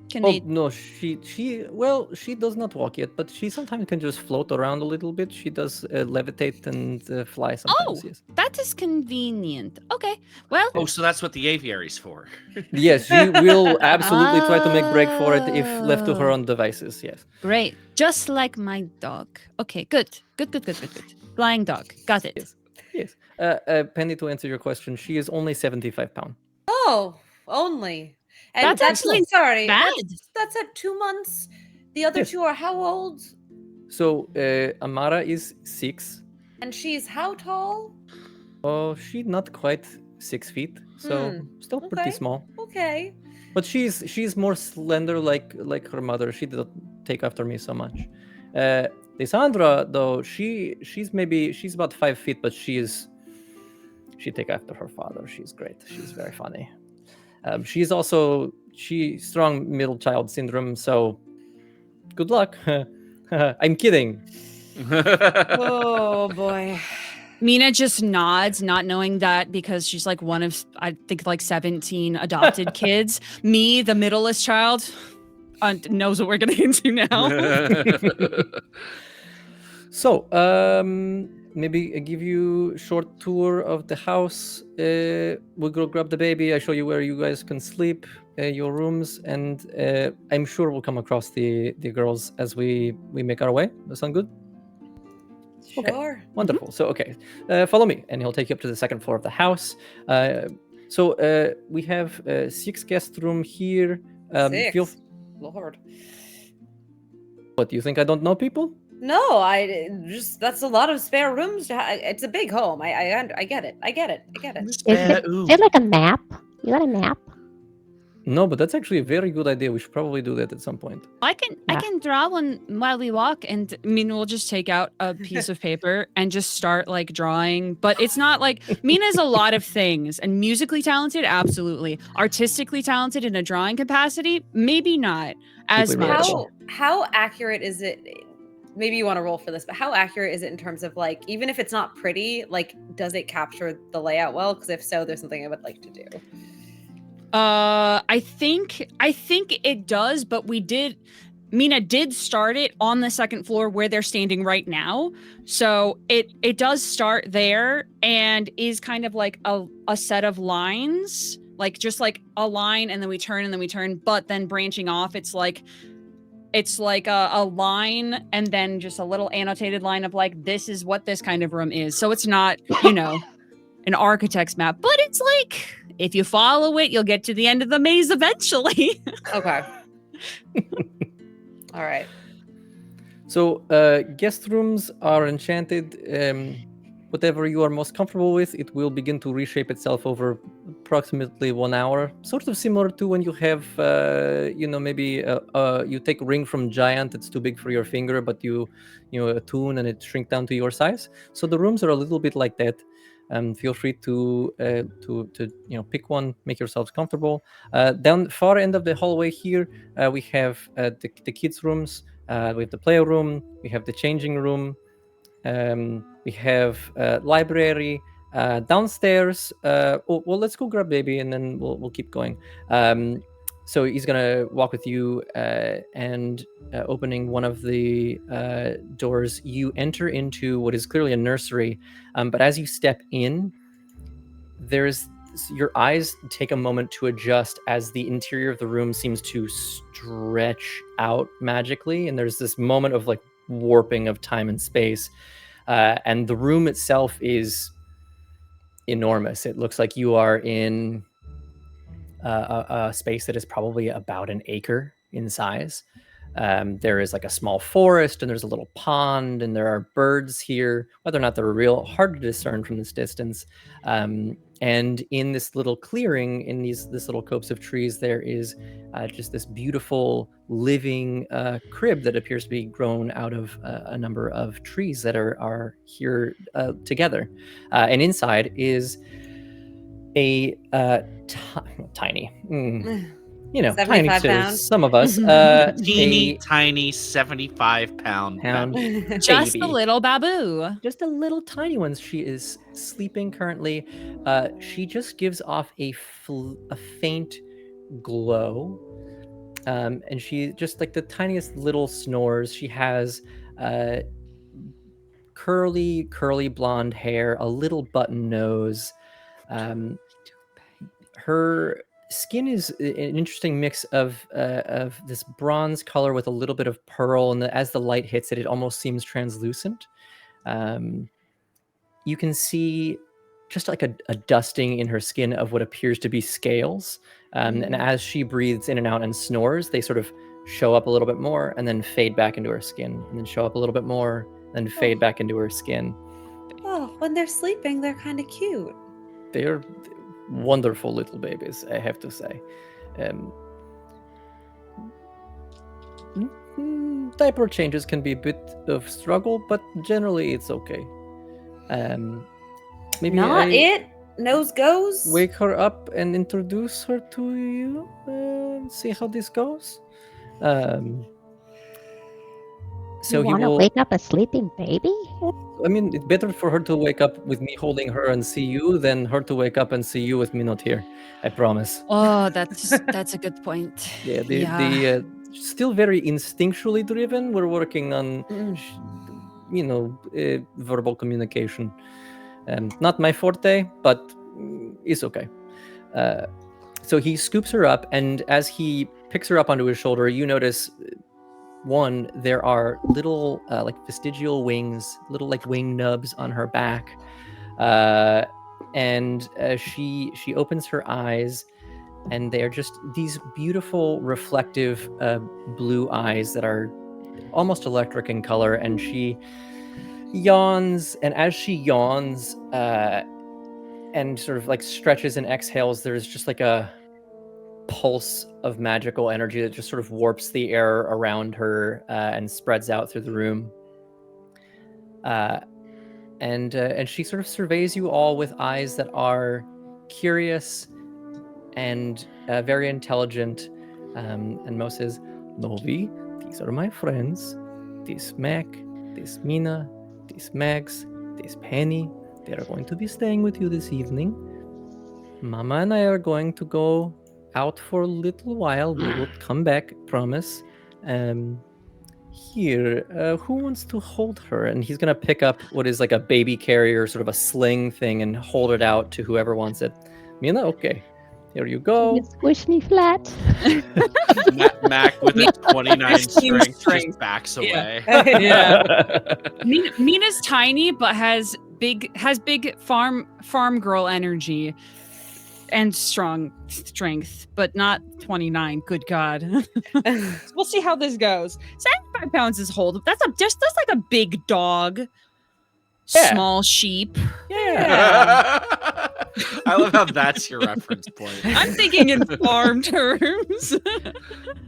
Can Oh they? no, she does not walk yet, but she sometimes can just float around a little bit. She does levitate and fly sometimes. Oh. Yes. That is convenient. Okay. Well, Oh, so that's what the aviary's for. Yes, she will absolutely try to make break for it if left to her Oh. own devices. Yes. great. Just like my dog. Okay, good. Good. Flying dog. Got it. Yes. Penny, to answer your question, she is only 75 pounds. Oh, only. And That's actually sorry. bad. That's at 2 months. The other Yes. two are how old? So Amara is 6. And she's how tall? Oh, she's not quite 6 feet, so still pretty okay. small. Okay. But she's more slender, like her mother. She didn't take after me so much. Lysandra, though, she's about 5 feet, but she take after her father. She's great. She's very funny. She's strong middle child syndrome. So good luck. I'm kidding. Oh boy. Mina just nods, not knowing that because she's like one of, I think, like 17 adopted kids. Me, the middlest child, knows what we're getting into now. So, maybe I give you a short tour of the house. We'll go grab the baby. I show you where you guys can sleep, your rooms, and I'm sure we'll come across the girls as we make our way. That sound good? Okay. Sure. Wonderful. So, okay, follow me, and he'll take you up to the second floor of the house. So we have 6 guest room here. 6. Lord. What, do you think I don't know people? No, that's a lot of spare rooms. It's a big home. I get it. Is there like a map? You got a map? No, but that's actually a very good idea. We should probably do that at some point. I Yeah. can draw one while we walk, and I mean we'll just take out a piece of paper and just start like drawing. But it's not like Mina's a lot of things, and musically talented, absolutely. Artistically talented in a drawing capacity, maybe not as Deeply much. relatable. How accurate is it? Maybe you want to roll for this, but how accurate is it in terms of like, even if it's not pretty, like, does it capture the layout well? Because if so, there's something I would like to do. I think it does, but Mina did start it on the second floor where they're standing right now. So it does start there and is kind of like a set of lines, like just like a line, and then we turn, but then branching off, it's like a line and then just a little annotated line of like, this is what this kind of room is. So it's not, an architect's map, but it's like, if you follow it, you'll get to the end of the maze eventually. Okay. All right. So, guest rooms are enchanted. Whatever you are most comfortable with, it will begin to reshape itself over approximately 1 hour. Sort of similar to when you have, maybe you take a ring from Giant that's too big for your finger, but you attune and it shrink down to your size. So the rooms are a little bit like that. Feel free to pick one, make yourselves comfortable. Down far end of the hallway here, we have the kids' rooms. We have the playroom. We have the changing room. We have library. Downstairs. Let's go grab baby, and then we'll keep going. So he's gonna walk with you, and opening one of the doors, you enter into what is clearly a nursery. But as you step in, your eyes take a moment to adjust as the interior of the room seems to stretch out magically, and there's this moment of like warping of time and space. And the room itself is enormous. It looks like you are in a space that is probably about an acre in size. There is like a small forest, and there's a little pond, and there are birds here. Whether or not they're real, hard to discern from this distance. And in this little clearing, in this little copse of trees, there is just this beautiful living crib that appears to be grown out of a number of trees that are here together. And inside is a tiny, tiny 75 to pounds. some of us, Teeny tiny 75-pound pound Just baby. a little babu. Just a little tiny one. She is sleeping currently. She just gives off a faint glow, and she just like the tiniest little snores. She has curly blonde hair, a little button nose. Her skin is an interesting mix of this bronze color with a little bit of pearl, and as the light hits it, it almost seems translucent. You can see just like a dusting in her skin of what appears to be scales. And as she breathes in and out and snores, they sort of show up a little bit more and then fade back into her skin, and then show up a little bit more, then fade back into her skin. Oh, when they're sleeping, they're kind of cute. They're wonderful little babies, I have to say. Diaper changes can be a bit of struggle, but generally it's okay. Maybe Nose goes. wake her up and introduce her to you, and see how this goes. So you he want to will. wake up a sleeping baby? I mean, it's better for her to wake up with me holding her and see you than her to wake up and see you with me not here. I promise. Oh, that's a good point. Yeah, the still very instinctually driven. We're working on, verbal communication. Not my forte, but it's okay. So he scoops her up, and as he picks her up onto his shoulder, you notice. One, there are little like vestigial wings, little like wing nubs on her back, and she opens her eyes, and they are just these beautiful, reflective blue eyes that are almost electric in color. And she yawns, and as she yawns and sort of like stretches and exhales, there's just like a pulse of magical energy that just sort of warps the air around her and spreads out through the room. And she sort of surveys you all with eyes that are curious and very intelligent. And Mo says, Novi, these are my friends. This Mac, this Mina, this Max, this Penny. They are going to be staying with you this evening. Mama and I are going to go out for a little while. We will come back, promise. Here, who wants to hold her? And he's going to pick up what is like a baby carrier, sort of a sling thing, and hold it out to whoever wants it. Mina, okay. Here you go. You squish me flat. Mac with his 29 strength just backs away. Yeah. Mina's tiny, but has big farm girl energy and strong strength, but not 29. Good God. We'll see how this goes. 75 pounds is hold. That's like a big dog. Yeah. Small sheep. Yeah. I love how that's your reference point. I'm thinking in farm terms.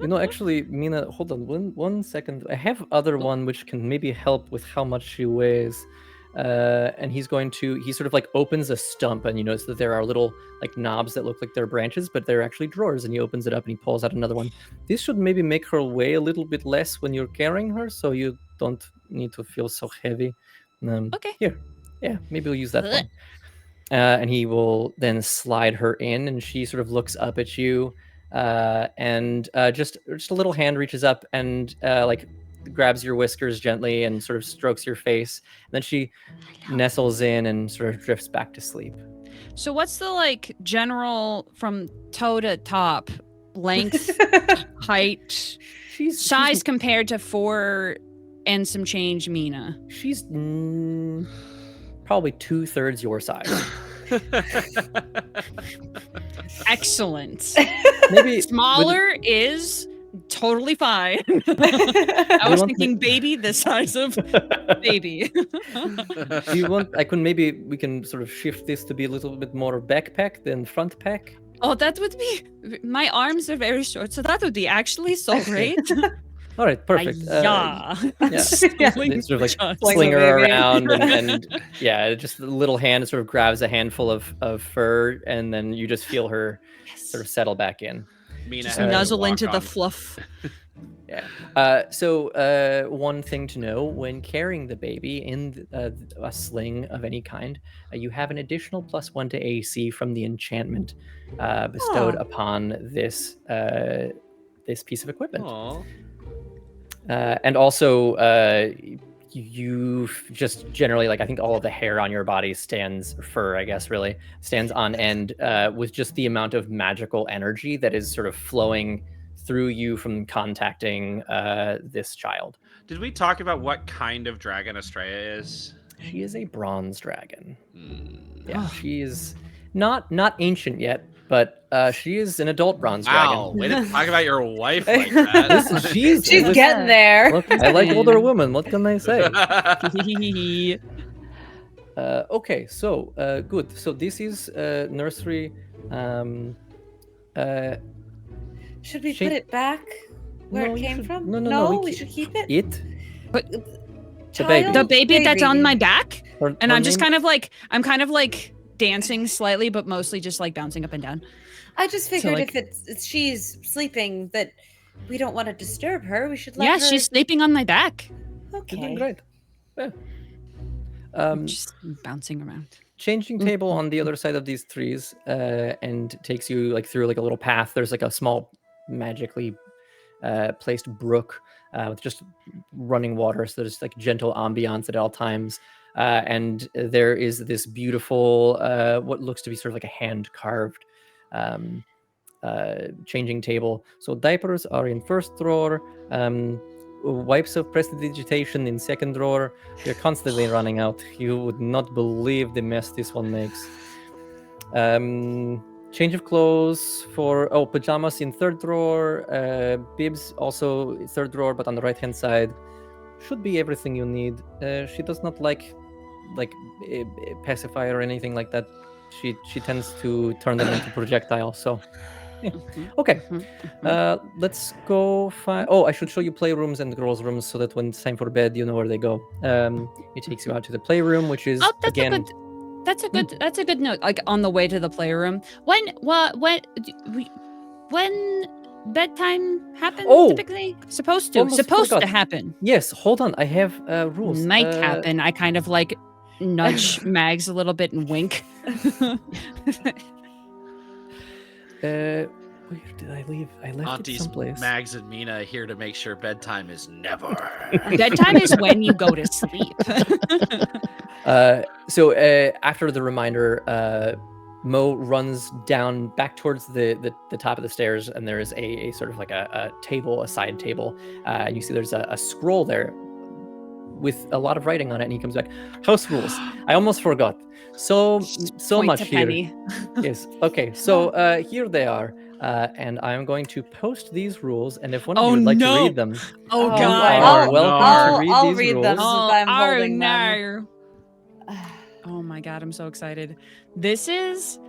Actually, Mina, hold on one second. I have other one which can maybe help with how much she weighs. And he sort of like opens a stump, and you notice that there are little like knobs that look like they're branches, but they're actually drawers, and he opens it up and he pulls out another one. This should maybe make her weigh a little bit less when you're carrying her, so you don't need to feel so heavy. Okay. Here. Yeah, maybe we'll use that one. And he will then slide her in, and she sort of looks up at you, and just a little hand reaches up and like grabs your whiskers gently and sort of strokes your face. And then she nestles in and sort of drifts back to sleep. So what's the like general from toe to top length, height, size compared to 4 and some change Mina? She's probably 2/3 your size. Excellent. Maybe smaller is totally fine. I was thinking baby the size of baby. Do you want? We can sort of shift this to be a little bit more backpack than front pack. Oh, that would be. My arms are very short, so that would be actually so great. All right, perfect. Yeah. Sort of like sling her around, and yeah, just the little hand sort of grabs a handful of fur, and then you just feel her sort of settle back in. Mina Just has to nuzzle walk into the on. fluff. Yeah. So one thing to know when carrying the baby in a sling of any kind, you have an additional +1 to AC from the enchantment bestowed upon this piece of equipment. Aw. And also, you just generally, like, I think all of the hair on your body stands on end with just the amount of magical energy that is sort of flowing through you from contacting this child. Did we talk about what kind of dragon Estrella is? She is a bronze dragon. Mm. Yeah, she is not ancient yet, but she is an adult bronze Wow, dragon. way to talk about your wife like that. She's getting there. Look, I like older women. What can I say? Should Okay, so good. So this is nursery. Should we She- put it back where No, it you came should- from? no, we should keep it. It. Child, the baby that's on my back, and her I'm just name- I'm kind of like dancing slightly, but mostly just like bouncing up and down. I just figured like- if it's she's sleeping that we don't want to disturb her. We should let Yeah, her. she's sleeping on my back. You're doing okay. great. Yeah. Just bouncing around. Changing table on the other side of these trees, and takes you like through like a little path. There's like a small, magically placed brook with just running water, so there's like gentle ambiance at all times. And there is this beautiful, what looks to be sort of like a hand carved changing table. So diapers are in first drawer. Wipes of prestidigitation in second drawer. They're constantly running out. You would not believe the mess this one makes. Change of clothes for pajamas in third drawer. Bibs also third drawer, but on the right hand side. Should be everything you need. She does not like pacifier or anything like that. She tends to turn them into projectiles. So Okay. Mhm. Let's go find. Oh, I should show you playrooms and girls' rooms so that when it's time for bed, you know where they go. It takes you out to the playroom, which is Oh, again. that's a good note. Like on the way to the playroom. When bedtime happens Oh! typically? Supposed Almost to forgot. happen. Yes, hold on. I have rules. Might happen. I kind of like nudge Mags a little bit and wink. Where did I leave? I left it Aunties, someplace. Mags, and Mina here to make sure bedtime is never. Bedtime is when you go to sleep. So after the reminder, Mo runs down back towards the top of the stairs, and there is a sort of like a table, a side table. And you see there's a scroll there with a lot of writing on it, and he comes back. House rules. I almost forgot. So Point much to here. Penny. Yes. Okay. So here they are. And I'm going to post these rules, and if one of you Oh, would like no. to read them, Oh, Oh, you God. are Oh, welcome no. to read I'll these read rules. them. Oh, I'm holding them. no. Oh my God, I'm so excited. This is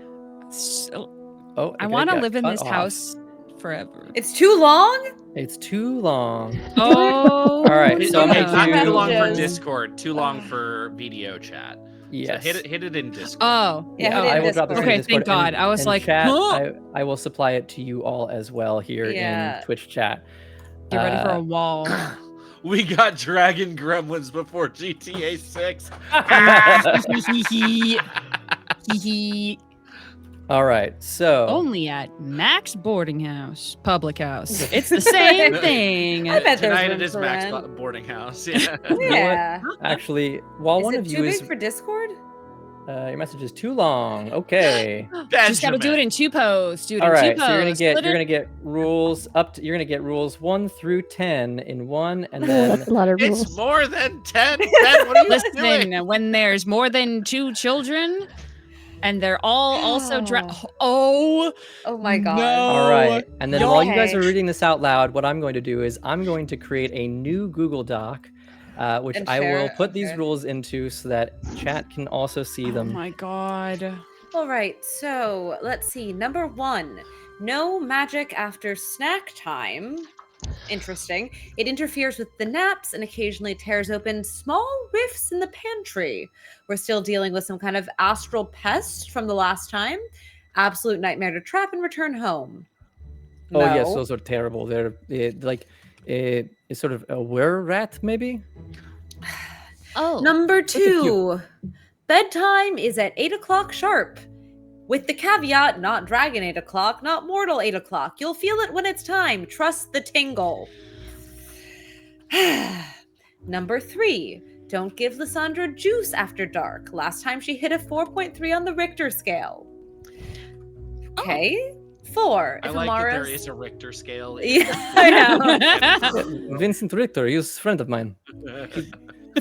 so, Oh, I it want to got live in cut this off. house forever. It's too long? It's too long. Oh, All right, so I'm okay, gonna not do- too long for Messages. Discord, too long for video chat. Yes. So hit it in Discord. Oh, Yeah, oh, hit it I in will drop this in Okay, Discord. thank God. I was and like, chat, huh? I will supply it to you all as well here Yeah. in Twitch chat. Get ready for a wall. We got Dragon Gremlins before GTA 6. All right, so Only at Max Boarding House, public house. It's the same thing. I bet there's Tonight room it is for Max rent. boarding house. Yeah. you know what? Yeah. Actually, while Is one it of too you big is for Discord? your message is too long. Okay. Just gotta do it in two posts. Do it All in right, two so posts. you're gonna get rules you're gonna get rules 1 through 10 in one, and Oh, then that's a lot of It's rules. more than 10. What are you doing? Listen, when there's more than 2 children, and they're all also oh Oh my god. no. all right, and then while you guys Okay. are reading this out loud, what I'm going to do is I'm going to create a new Google Doc, which And I share will it? put these Okay. rules into so that chat can also see Oh them. my God. All right, so let's see. Number 1, no magic after snack time. Interesting. It interferes with the naps and occasionally tears open small rifts in the pantry. We're still dealing with some kind of astral pest from the last time. Absolute nightmare to trap and return home. Oh yes, No. those are terrible. They're it's sort of a were-rat, maybe. Oh. Number cute. 2, bedtime is at 8 o'clock sharp. With the caveat, not dragon 8 o'clock, not mortal 8 o'clock. You'll feel it when it's time. Trust the tingle. Number 3, don't give Lysandra juice after dark. Last time she hit a 4.3 on the Richter scale. Okay. 4, I if like that there Amara's... is a Richter scale. Yeah, I know. Vincent Richter, he's a friend of mine.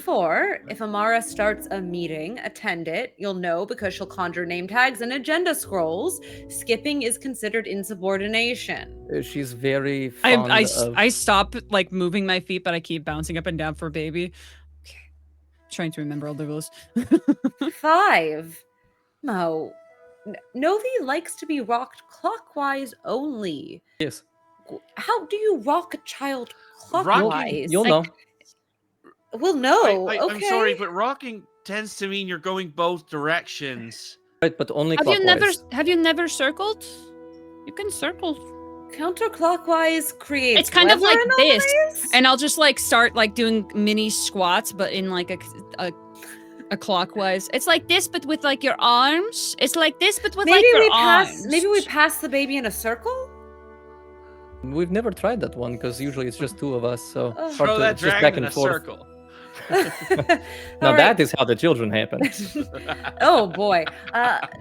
4, if Amara starts a meeting, attend it. You'll know because she'll conjure name tags and agenda scrolls. Skipping is considered insubordination. She's very fond of. I stop like moving my feet, but I keep bouncing up and down for baby. Okay. Trying to remember all the rules. 5, Mo, Novi likes to be rocked clockwise only. Yes. How do you rock a child clockwise? You'll know. We'll know. I'm Okay. sorry, but rocking tends to mean you're going both directions. Right, but only Have you clockwise. never circled? You can circle. Counterclockwise creates. It's kind of like weather this, anomalies? and I'll just like start like doing mini squats, but in like a clockwise. It's like this, but with like your arms. It's like this, but with like your arms. Maybe we pass the baby in a circle. We've never tried that one because usually it's just two of us, so Ugh. it's hard Throw to- that it's just dragon back in and a forth. circle. Now All that is how the children happen. Oh boy.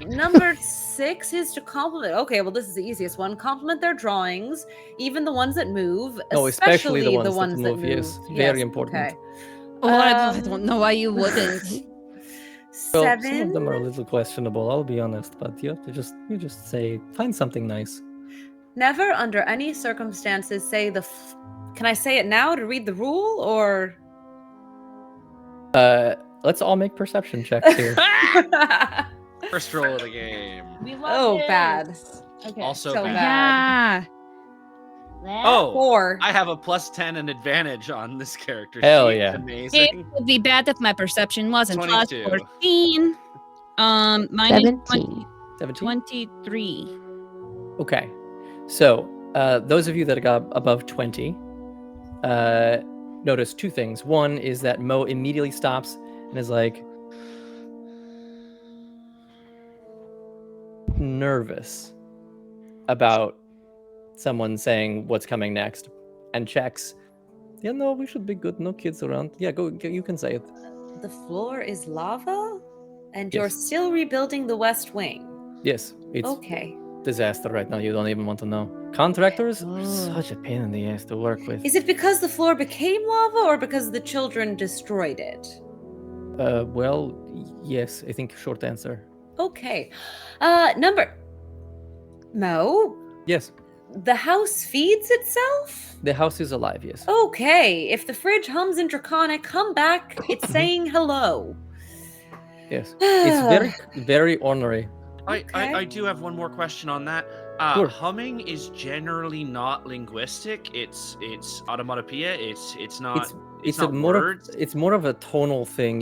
Number 6 is to compliment. Okay, well this is the easiest one. Compliment their drawings, even the ones that move. No, especially the the ones that move, yes, very important. Okay. Oh, I don't know why you wouldn't. Well, 7. some of them are a little questionable, I'll be honest, but you have to you just say find something nice. Never under any circumstances say Can I say it now to read the rule or? Let's all make perception checks here. First roll of the game. We love Oh, this. bad. Okay. Also So bad. Yeah. Oh, 4. I have a +10 and advantage on this character Hell sheet. yeah. It Amazing. would be bad if my perception wasn't 22. plus 14. Mine is 17. 17? 23. Okay. So, those of you that got above 20, notice 2 things. One is that Mo immediately stops and is like nervous about someone saying what's coming next and checks. Yeah, no, we should be good. No kids around. Yeah, go. You can say it. The floor is lava? And you're Yes. still rebuilding the West Wing. Yes, it's Okay. disaster right now. You don't even want to know. Contractors are Oh. such a pain in the ass to work with. Is it because the floor became lava or because the children destroyed it? Well, yes, I think short answer. Okay. Mo, Yes, the house feeds itself? the house is alive. Yes. Okay. If the fridge hums in Draconic, come back. It's saying hello. Yes. It's very, very ornery. I do have one more question on that. Sure. Humming is generally not linguistic. It's automatopoeia. It's not. It's not a more words. of, it's more of a tonal thing.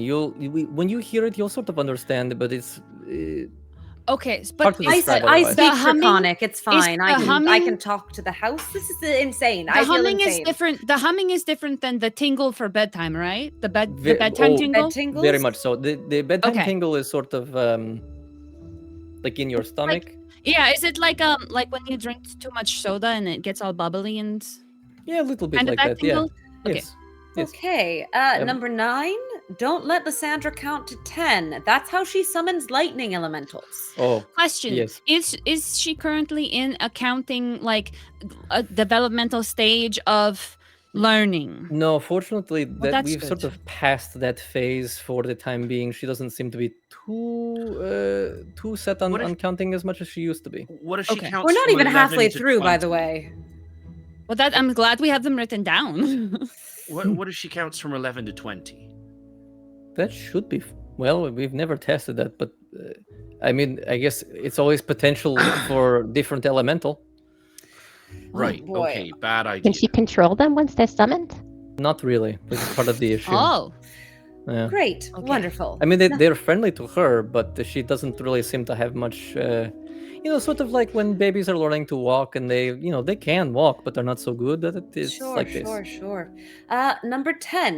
When you hear it, you'll sort of understand, but it's Okay, Hard but to I, describe I otherwise. speak The humming- Draconic. It's fine. the I can humming- talk to the house. This is insane. the I feel humming is insane. different. The humming is different than the tingle for bedtime, right? The Ve- bedtime oh, tingle. Bed tingles? very much so. The bedtime Okay. tingle is sort of like in your stomach. Yeah, is it like when you drink too much soda and it gets all bubbly and Yeah, a little bit kind of like that that. Yeah. tingle? Okay. Yes. Yes. Okay. Number 9. Don't let Lysandra count to 10. That's how she summons lightning elementals. Oh, Question: yes. Is she currently in accounting like a developmental stage of learning? No, fortunately, that that's we've sort good. of passed that phase for the time being. She doesn't seem to be too set What if- on counting as much as she used to be. What if she Okay. counts? We're not from even 11 halfway to through, by the 20? way. Well, that I'm glad we have them written down. What if she counts from 11 to 20? That should be. Well, we've never tested that, but I mean, I guess it's always potential for different elemental. Right. boy. Okay. Bad idea. Can she control them once they're summoned? Not really. This is part of the issue. Oh, Yeah. Great. Okay. Wonderful. I mean, they're friendly to her, but she doesn't really seem to have much. Sort of like when babies are learning to walk, and they can walk, but they're not so good that it's Sure, like this. sure. Number 10.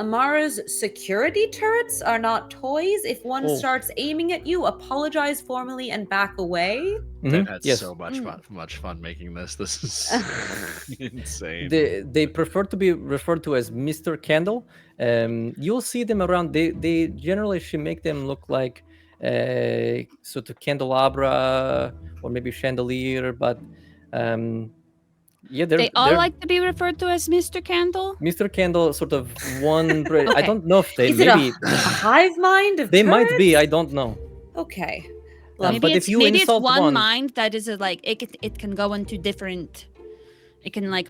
Amara's security turrets are not toys. If one Oh. starts aiming at you, apologize formally and back away. Mhm, I've had yes. so much fun making this. This is insane. They prefer to be referred to as Mr. Candle. You'll see them around. They generally should make them look like sort of candelabra or maybe chandelier, but yeah, they all they're like to be referred to as Mr. Candle. Mr. Candle, sort of one. I Okay. don't know if they Is it maybe a hive mind of they might be. turrets? I don't know. Okay. Maybe but if it's you maybe it's insult one one- mind that is like it can go into different. It can like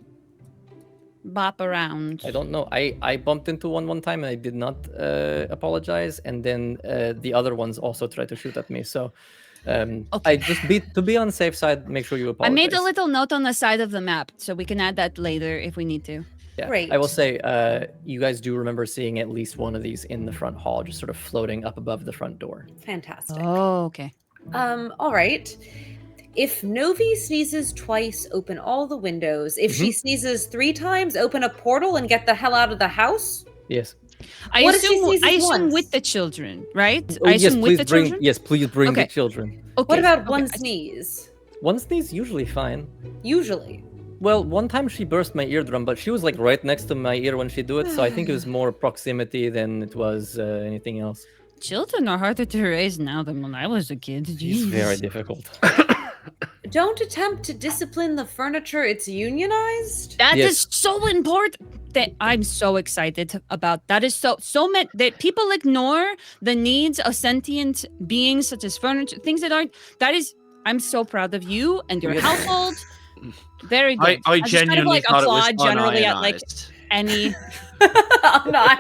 bop around. I don't know. I bumped into one time and I did not apologize, and then the other ones also tried to shoot at me. So I Okay. just to be on the safe side, make sure you I apologize. made a little note on the side of the map, so we can add that later if we need to. Yeah. Great. I will say, you guys do remember seeing at least one of these in the front hall, just sort of floating up above the front door. Fantastic. Oh, okay. All right. If Novi sneezes twice, open all the windows. If she sneezes 3 times, open a portal and get the hell out of the house. Yes. I What if she assume sneezes once? with the children, right? Oh, I yes, assume with please the bring. children. Yes, please bring the Okay. children. Okay. What about okay, one I- sneeze? One sneeze usually fine. Usually. Well, one time she burst my eardrum, but she was like right next to my ear when she do it, so I think it was more proximity than it was anything else. Children are harder to raise now than when I was a kid. It's Jeez. very difficult. Don't attempt to discipline the furniture. It's unionized. That is Yes. so important. That I'm so excited about. That is so many that people ignore the needs of sentient beings such as furniture, things that aren't. That is, I'm so proud of you and your Yes. household. Very good. I just kind of genuinely like thought it was applaud generally at like unionized. any. I'm not.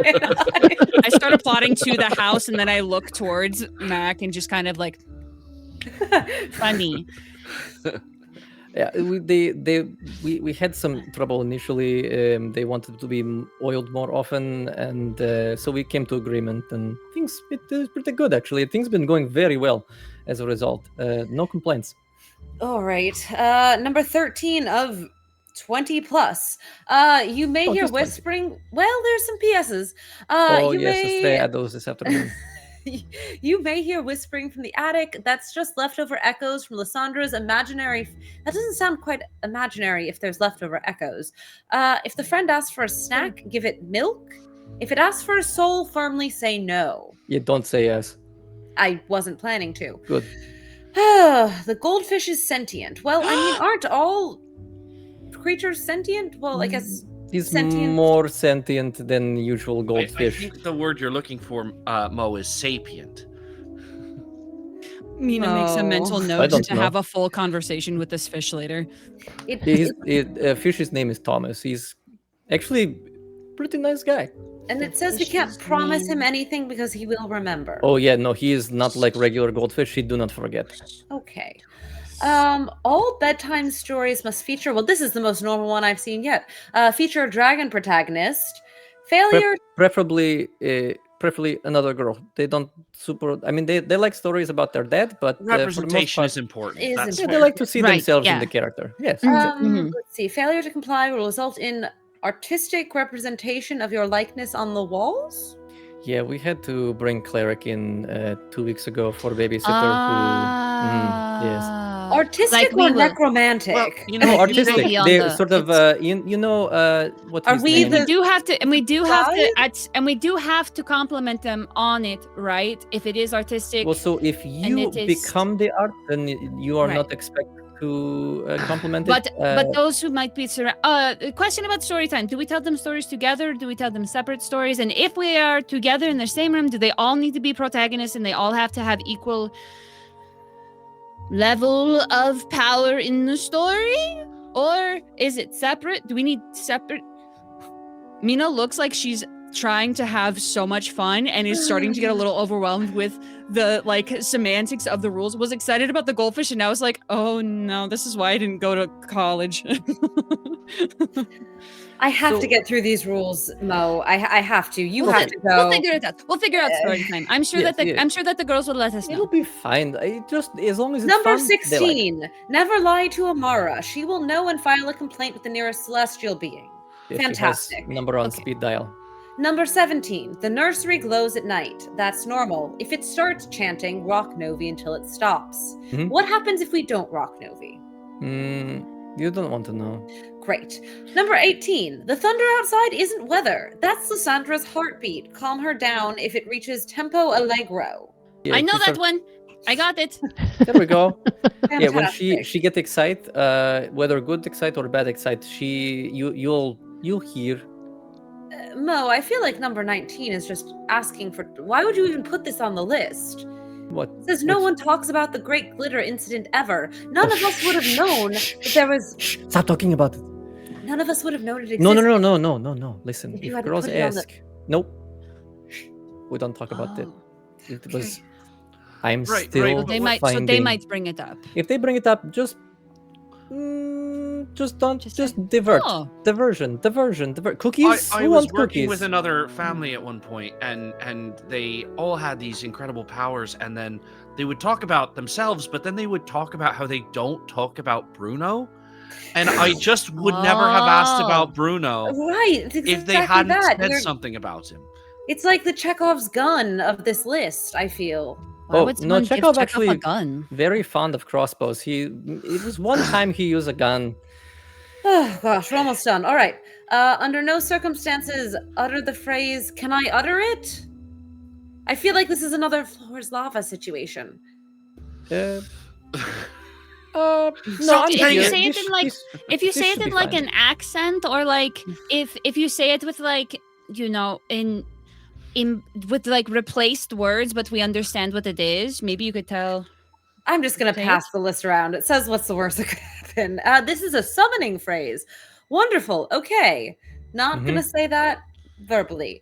I start applauding to the house and then I look towards Mac and just kind of like funny. Yeah, we had some trouble initially. They wanted to be oiled more often, and so we came to agreement. And it is pretty good actually. Things been going very well as a result. No complaints. All right. Number 13 of 20 plus. You may Oh, hear just 20. whispering. Well, there's some PSs. Oh You yes, let's may add those this afternoon. you may hear whispering from the attic. That's just leftover echoes from Lyssandra's imaginary. That doesn't sound quite imaginary if there's leftover echoes. If the friend asks for a snack, give it milk. If it asks for a soul, firmly say no. You don't say yes. I wasn't planning to. Good. The goldfish is sentient. Well, I mean, aren't all creatures sentient? Well, I guess He's sentient. more sentient than usual I goldfish. think the word you're looking for, Mo, is sapient. Mina makes a No. mental I note don't to know. have a full conversation with this fish later. Fish's name is Thomas. He's actually pretty nice guy. And it says we can't promise him anything because he will remember. Oh yeah, no, he is not like regular goldfish. He do not forget. Okay. All bedtime stories must feature. Well, this is the most normal one I've seen yet. Feature a dragon protagonist. Failure. Preferably another girl. They don't I mean, they like stories about their dad, but for the most Representation part, is important. Is That's yeah, important. they like to see Right, themselves in yeah. the character. Yes. Mhm. Let's see. Failure to comply will result in artistic representation of your likeness on the walls. Yeah, we had to bring Cleric in 2 weeks ago for Babysitter. Yes. Artistic we or will- necromantic? Well, you No, know, artistic. be on They the- sort of, it's- what Are his we name We is. do have to, and we do have to, Guys? and we do have to compliment them on it, right? If it is artistic. Well, so if you it is- become the art, then you are Right. not expected to compliment But it. but those who might be a question about story time. Do we tell them stories together? Do we tell them separate stories? And if we are together in the same room, do they all need to be protagonists and they all have to have equal level of power in the story? Or is it separate? Do we need separate? Mina looks like she's trying to have so much fun and is starting to get a little overwhelmed with the semantics of the rules. Was excited about the goldfish and now it's like, oh no, this is why I didn't go to college. I have So- to get through these rules, Mo. I have to. You We'll have fi- to go. We'll figure it out. We'll figure out story time. I'm sure Yes, that the yeah. I'm sure that the girls will let us It'll know. be fine. Just as long as it's Number fun, they like it. 16. Never lie to Amara. She will know and file a complaint with the nearest celestial being. If she has Fantastic. number on Okay. speed dial. Number 17. The nursery glows at night. That's normal. If it starts chanting, rock Novi until it stops. Mhm. What happens if we don't rock Novi? You don't want to know. Great. Number 18. The thunder outside isn't weather. That's Lyssandra's heartbeat. Calm her down if it reaches tempo allegro. Yeah, I know she that start- one. I got it. There we go. Yeah, when Fantastic. she get excited, whether good excite or bad excite, you'll hear. Mo, I feel like number 19 is just asking for. Why would you even put this on the list? What? It says no one talks about the great glitter incident ever. None of us would have known that there was. Stop talking about it. None of us would have known it existed. No. Listen, If you if hadn't girls put it on the- ask, nope. We don't talk about it. Oh, It was. I'm Right, still right, So they might. finding. So they might bring it up. If they bring it up, just don't. Just Just say, divert. "Oh." Diversion. Cookies. I Who was wants working cookies? with another family at one point, and they all had these incredible powers, and then they would talk about themselves, but then they would talk about how they don't talk about Bruno, and I just would never have asked Oh. about Bruno Right. It's if they exactly hadn't that. said You're- something about him. It's like the Chekhov's gun of this list, I feel. Why Oh, would no, someone give Chekhov Chekhov actually- a gun. Very fond of crossbows. It was one time he used a gun. Oh, gosh, we're almost done. All right. Under no circumstances utter the phrase, can I utter it? I feel like this is another Floor's Lava situation. No, So I'm if you here. say it This- in, like- this- If you this say it should in be like fine. an accent, or like if you say it with like in with like replaced words, but we understand what it is, maybe you could tell. I'm just going to Say pass the list around. It says what's the worst that could happen. This is a summoning phrase. Wonderful. Okay. Not going to say that verbally.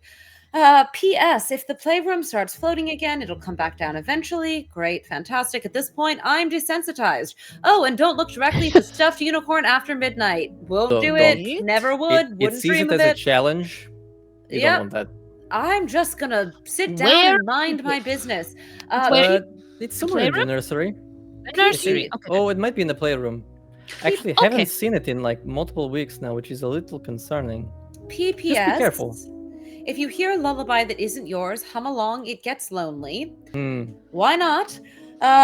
P.S. If the playroom starts floating again, it'll come back down eventually. Great, fantastic. At this point, I'm desensitized. Oh, and don't look directly at the stuffed unicorn after midnight. Won't do Don't. it. Never It, would. it Wouldn't sees dream it of as a it. challenge. You Yep. don't want that. I'm just gonna sit down Where and mind my business. It's somewhere in the playroom? nursery. The nursery. Okay. Oh, it might be in the playroom. Actually, Okay. haven't seen it in like multiple weeks now, which is a little concerning. P.P.S. Just be careful. If you hear a lullaby that isn't yours, hum along. It gets lonely. Hmm. Why not?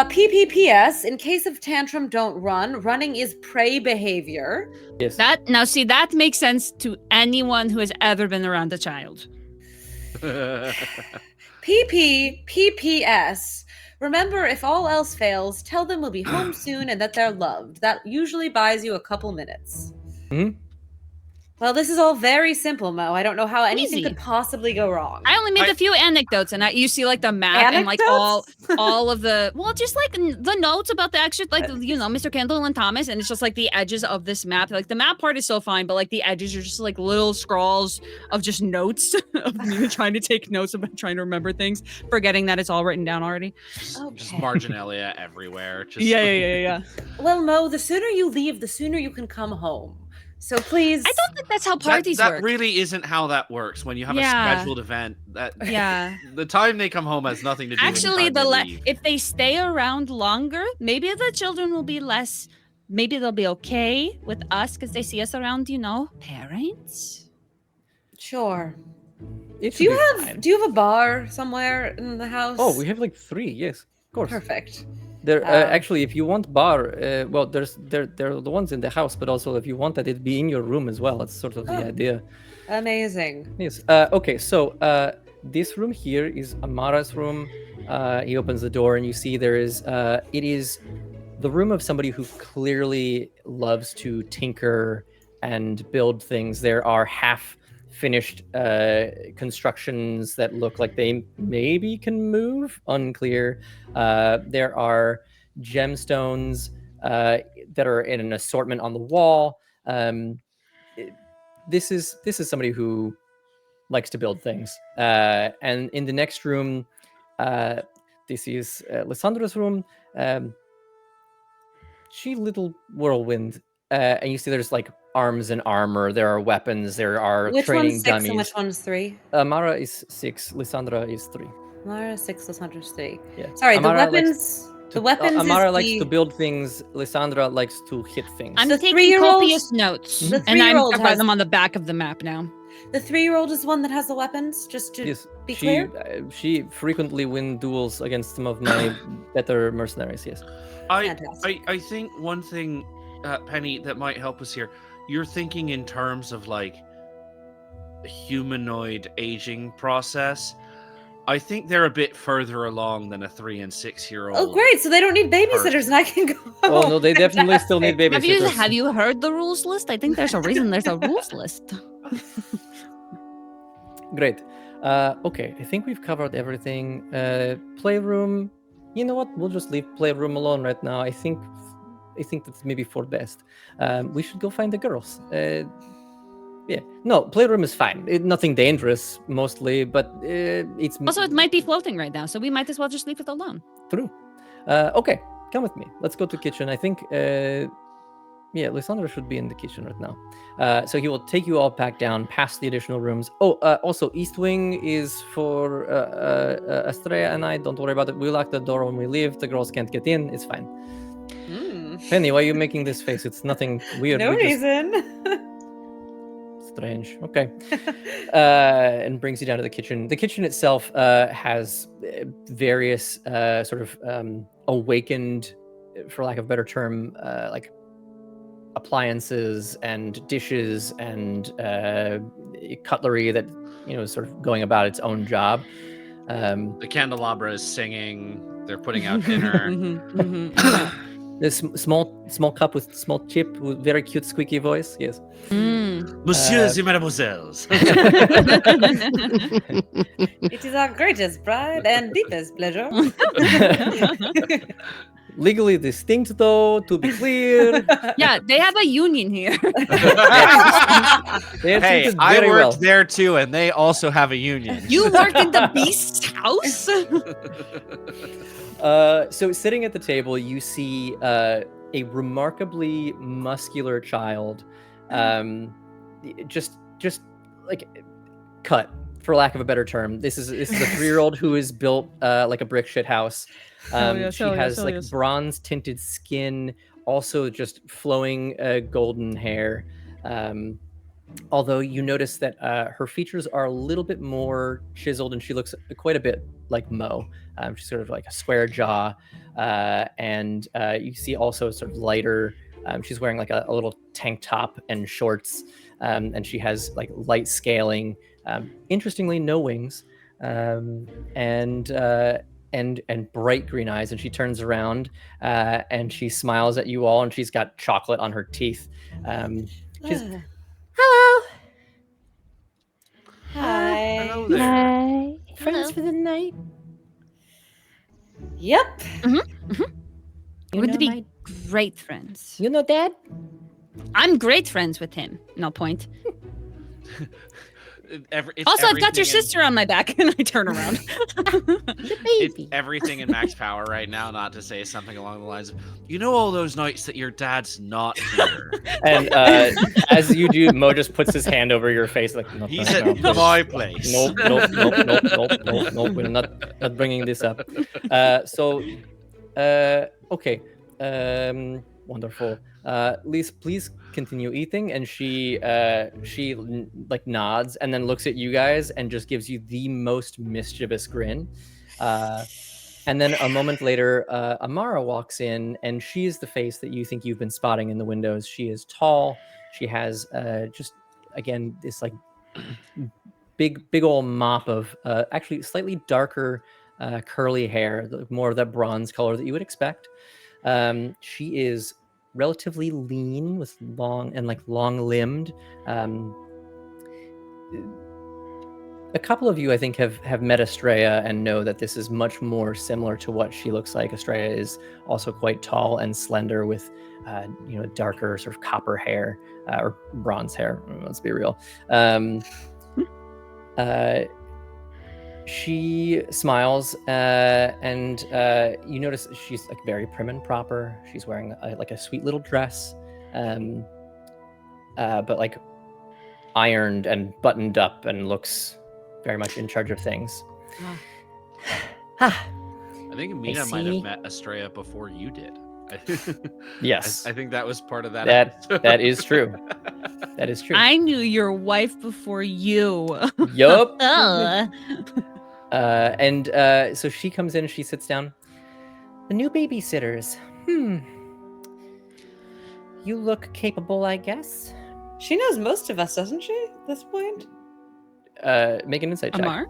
P.P.P.S. In case of tantrum, don't run. Running is prey behavior. Yes. That makes sense to anyone who has ever been around a child. P.P.P.S. Remember, if all else fails, tell them we'll be home soon and that they're loved. That usually buys you a couple minutes. Mhm. Well, this is all very simple, Mo. I don't know how anything Easy. could possibly go wrong. I only made a few anecdotes, and you see like the map and like all of the just like the notes about the extra, like Mr. Kendall and Thomas, and it's just like the edges of this map. Like the map part is so fine, but like the edges are just like little scrawls of just notes of me trying to take notes about trying to remember things, forgetting that it's all written down already. Just Okay. marginalia everywhere. Just Yeah. Well, Mo, the sooner you leave, the sooner you can come home. So please. I don't think that's how parties that work. really isn't how that works. When you have Yeah. a scheduled event, that Yeah. the time they come home has nothing to do Actually, with the time they leave. if they stay around longer, maybe the children will be less. Maybe they'll be okay with us because they see us around, parents. Sure. It Do you should be have fine. Do you have a bar somewhere in the house? Oh, we have like 3. Yes, of course. Perfect. There, actually, if you want bar, well, there are the ones in the house, but also if you want that, it'd be in your room as well. That's sort of the idea. Amazing. Yes. Okay. So this room here is Amara's room. He opens the door, and you see there is. It is the room of somebody who clearly loves to tinker and build things. There are half-finished constructions that look like they maybe can move. Unclear. There are gemstones that are in an assortment on the wall. This is somebody who likes to build things. And in the next room, this is Lissandra's room. She little whirlwind. And you see there's like arms and armor. There are weapons. There are Which training one's 6 dummies. and which one's 3? Mara is 6. Lissandra is 3. Mara 6, Lissandra's 3. Yeah. Sorry, Amara the weapons. The weapons. Amara is likes the... to build things. Lissandra likes to hit things. I'm The taking 3-year-old copious notes, The and I'm 3-year-old putting has them on the back of the map now. The 3-year-old is the one that has the weapons. Just to Yes, be clear. she frequently win duels against some of my better mercenaries. Yes. Fantastic. I think one thing, Penny, that might help us here. You're thinking in terms of like humanoid aging process. I think they're a bit further along than a 3 and 6-year-old. Oh, great! So they don't need babysitters, and I can go. Oh no, they definitely still need babysitters. Have you heard the rules list? I think there's a reason there's a rules list. Great. Okay, I think we've covered everything. Playroom. You know what? We'll just leave playroom alone right now. I think that's maybe for best. We should go find the girls. Yeah. No, playroom is fine. Nothing dangerous, mostly, but it's Also, it might be floating right now, so we might as well just leave it alone. true. Okay, come with me. Let's go to kitchen. I think. Lysandra should be in the kitchen right now. So he will take you all back down past the additional rooms. Oh, also, East Wing is for Estrella and I. Don't worry about it. We lock the door when we leave. The girls can't get in. It's fine. Penny, why are you making this face? It's nothing weird. No reason. Strange. Okay. And brings you down to the kitchen. The kitchen itself has various sort of awakened, for lack of a better term, like appliances and dishes and cutlery that is sort of going about its own job. The candelabra is singing. They're putting out dinner. This small cup with small chip with very cute squeaky voice. Yes. Messieurs et mademoiselles. It is our greatest pride and deepest pleasure. legally distinct, though, to be clear. Yeah, they have a union here. They are Hey, treated I very worked well. there too, and they also have a union. You work in the beast's house? So sitting at the table, you see a remarkably muscular child, just like cut, for lack of a better term. This is a 3-year-old who is built like a brick shit house. She has like bronze tinted skin, also just flowing golden hair. Although you notice that her features are a little bit more chiseled, and she looks quite a bit like Mo. She's sort of like a square jaw, and you see also sort of lighter. She's wearing like a little tank top and shorts, and she has like light scaling. Interestingly, no wings, and bright green eyes. And she turns around and she smiles at you all, and she's got chocolate on her teeth. She's hello. Hi. Hello there. Hi. Friends for the night. Yep. We're going to be great friends. You know Dad? I'm great friends with him. No point. It's Also, I've got your everything in- sister on my back, and I turn around. It's everything in Mack's power right now, not to say something along the lines of, you know, all those nights that your dad's not here. And as you do, Mo just puts his hand over your face like, no, He's no, at no, my place. Nope, we're not bringing this up. Okay. Wonderful. Lise, please continue eating. And she like nods and then looks at you guys and just gives you the most mischievous grin. And then a moment later, Amara walks in, and she is the face that you think you've been spotting in the windows. She is tall. She has just, again, this like big old mop of actually slightly darker curly hair, more of that bronze color that you would expect. She is relatively lean with long-limbed. A couple of you, I think, have met Estrella and know that this is much more similar to what she looks like. Estrella is also quite tall and slender with, darker sort of copper hair or bronze hair. Let's be real. She smiles, and you notice she's like very prim and proper. She's wearing like a sweet little dress, but like ironed and buttoned up, and looks very much in charge of things. I think Mina might have met Estrella before you did. Yes, I think that was part of that. That is true. That is true. I knew your wife before you. Yup. Ugh. So she comes in, she sits down. The new babysitters. You look capable, I guess. She knows most of us, doesn't she, at this point? Make an insight check. Amar?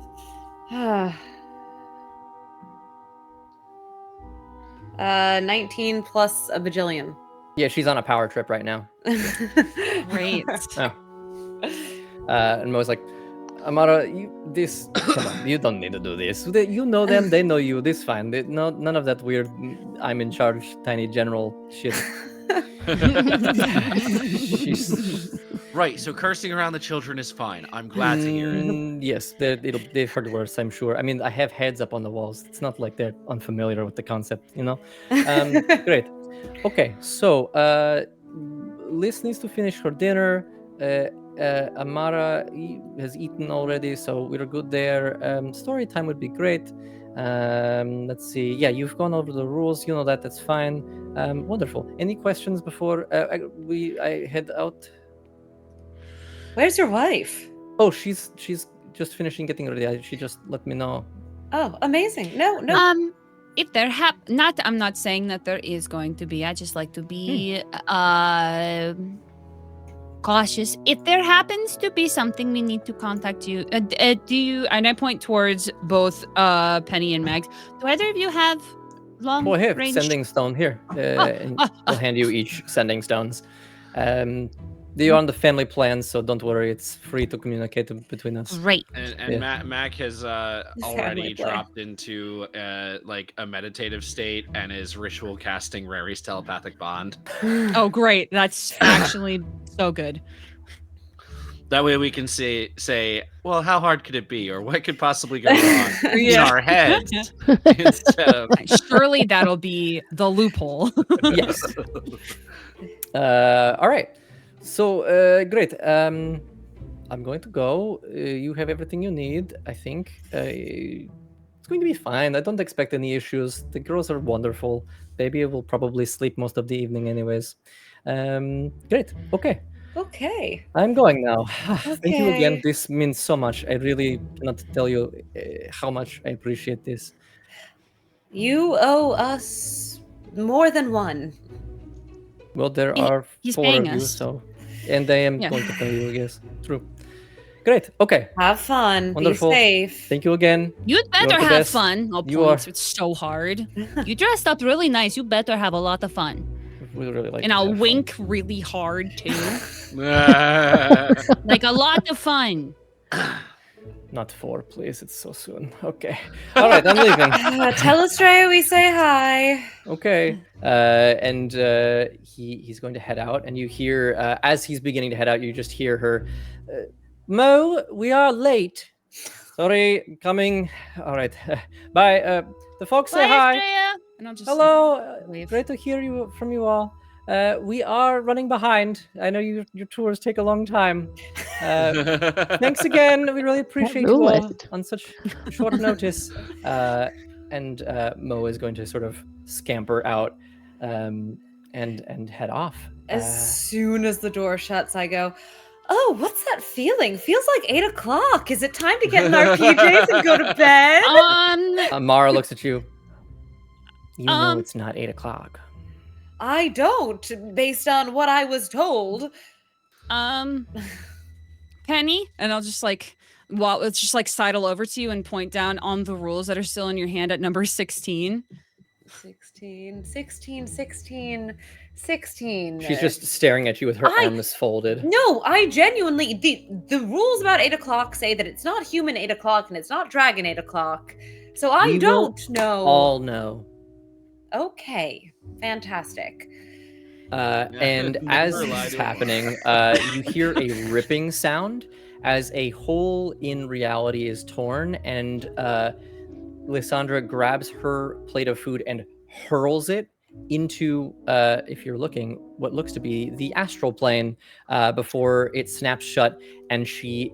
19 plus a bajillion. Yeah, she's on a power trip right now. Great. And Mo's like, Amara, come on, you don't need to do this. You know them, they know you. This fine. None of that weird I'm in charge, tiny general shit. Right, so cursing around the children is fine. I'm glad to hear it. Yes, they've heard worse, I'm sure. I mean, I have heads up on the walls. It's not like they're unfamiliar with the concept, you know? Great. Okay, so Liz needs to finish her dinner. Amara has eaten already, so we're good there. Story time would be great. Let's see. Yeah, you've gone over the rules. You know that. That's fine. Wonderful. Any questions before I head out? Where's your wife? Oh, she's just finishing getting ready. She just let me know. Oh, amazing. No. If there I'm not saying that there is going to be. I just like to be cautious. If there happens to be something, we need to contact you. Do you? And I point towards both Penny and Max. Do either of you have long Oh, here, range? sending stone here. And I'll hand you each sending stones. They are on the family plan, so don't worry. It's free to communicate between us. Great. And Yeah. Mac has Family already play. dropped into like a meditative state and is ritual casting Rary's telepathic bond. Oh, great. That's actually so good. That way we can say, well, how hard could it be, or what could possibly go wrong in Yeah. our heads instead of. Surely that'll be the loophole. Yes. All right. So great. I'm going to go. You have everything you need. I think it's going to be fine. I don't expect any issues. The girls are wonderful. Baby will probably sleep most of the evening, anyways. Great. Okay. Okay. I'm going now. Thank you again. Okay. This means so much. I really cannot tell you how much I appreciate this. You owe us more than one. Well, there He- are he's 4 paying of you, us. so, and I am Yeah. going to pay you. Yes, true. Great. Okay. Have fun. Wonderful. Be safe. Thank you again. You'd are better the have best. fun. Oh, You points. are- It's so hard. You dressed up really nice. You better have a lot of fun. We really like. And to I'll have fun. wink really hard too. Yeah. Like a lot of fun. Not 4, please. It's so soon. Okay. All right. I'm leaving. Tell Estrella we say hi. Okay. And he's going to head out, and you hear as he's beginning to head out, you just hear her. Mo, we are late. Sorry, coming. All right. Bye. The folks say Bye, hi. Estrella. And I'll just Hello. wave. Great to hear from you all. We are running behind. I know your tours take a long time. Thanks again. We really appreciate you all rulist. on such short notice. And Mo is going to sort of scamper out and head off. As soon as the door shuts, I go, "Oh, what's that feeling? Feels like 8 o'clock. Is it time to get in our PJs and go to bed?" Mara looks at you. You know Um, it's not 8 o'clock. I don't, based on what I was told. Penny, and I'll just like, well, it's just like sidle over to you and point down on the rules that are still in your hand at number 16. 16, 16, 16, 16. She's just staring at you with her arms folded. No, I genuinely, the rules about 8 o'clock say that it's not human 8 o'clock and it's not dragon 8 o'clock. So I We will don't know. All know. Okay, fantastic. And as Never lie this is to a happening, you hear a ripping sound as a hole in reality is torn, and Lysandra grabs her plate of food and hurls it into, if you're looking, what looks to be the astral plane before it snaps shut, and she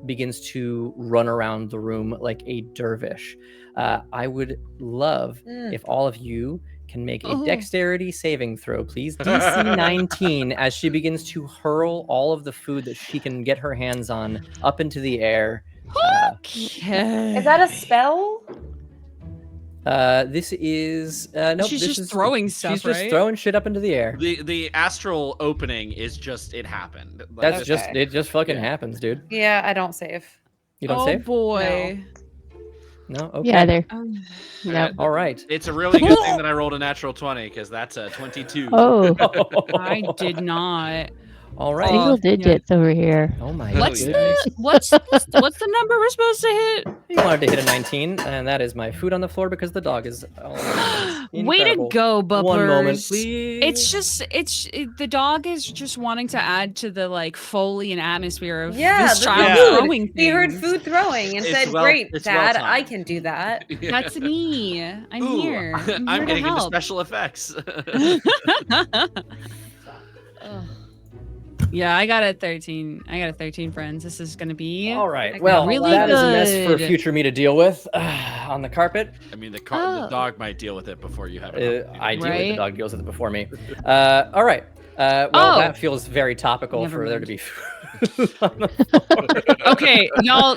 begins to run around the room like a dervish. I would love if all of you can make a Oh. dexterity saving throw, please. DC 19, as she begins to hurl all of the food that she can get her hands on up into the air. Okay. Is that a spell? This is nope, She's this just is, throwing stuff, She's just right? throwing shit up into the air. The astral opening is just it happened. Like, That's Okay. just it. Just fucking Yeah. happens, dude. Yeah, I don't save. You don't Oh save? boy. No. Okay. Yeah, there. Um, No. All right. It's a really good thing that I rolled a natural 20 because that's a 22. Oh, I did not. All right. single yeah. digits over here. Oh my What's goodness. what's the number we're supposed to hit? You wanted to hit a 19, and that is my food on the floor because the dog is. All Way to incredible. go, Buppers. One moment, please. It's just the dog is just wanting to add to the like Foley and atmosphere of Yeah, this the child food. throwing He heard things. food throwing and It's said, well- "Great, it's Dad, well I timed. can do that." That's me. I'm Ooh, here. I'm, I'm here getting to into help. special effects. Yeah, I got a 13. I got a 13, friends. This is gonna be All right. Okay. Well, Really that is a mess for good. future me to deal with on the carpet. I mean, the Oh. dog might deal with it before you have it. I deal with the Right. dog deals with it before me. All right. Well, Oh. that feels very topical Never for there to mind. be food on the floor. Okay, y'all.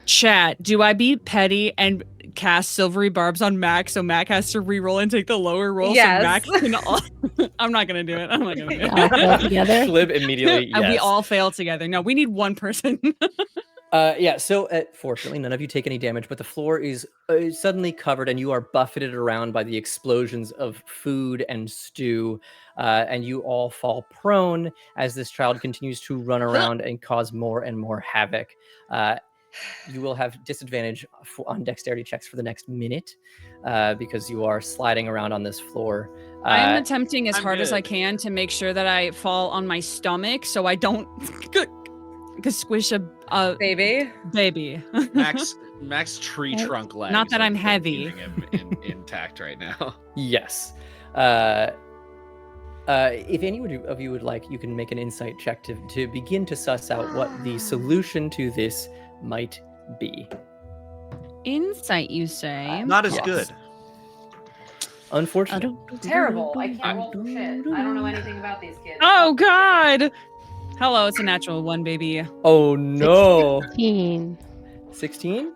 Chat. Do I be petty and cast silvery barbs on Mac so Mac has to re-roll and take the lower roll? Yes. So Mac can. I'm not gonna do it. I'm not gonna do All it. fail together. Flip immediately. And we Yes. all fail together. No, we need one person. Yeah, so fortunately, none of you take any damage, but the floor is suddenly covered, and you are buffeted around by the explosions of food and stew, and you all fall prone as this child continues to run around and cause more and more havoc. You will have disadvantage on dexterity checks for the next minute because you are sliding around on this floor. I'm attempting as I'm hard as I good. can to make sure that I fall on my stomach so I don't squish a Baby. baby. Max tree Right. trunk legs. Not that are I'm heavy. keeping him intact right now. Yes. If any of you would like, you can make an insight check to begin to suss out what the solution to this might be. Insight, you say? Not as Yes. good. Unfortunately. Terrible. I can't roll for shit. I don't know anything about these kids. Oh God! Hello, it's a natural one, baby. Oh no. 16. 16?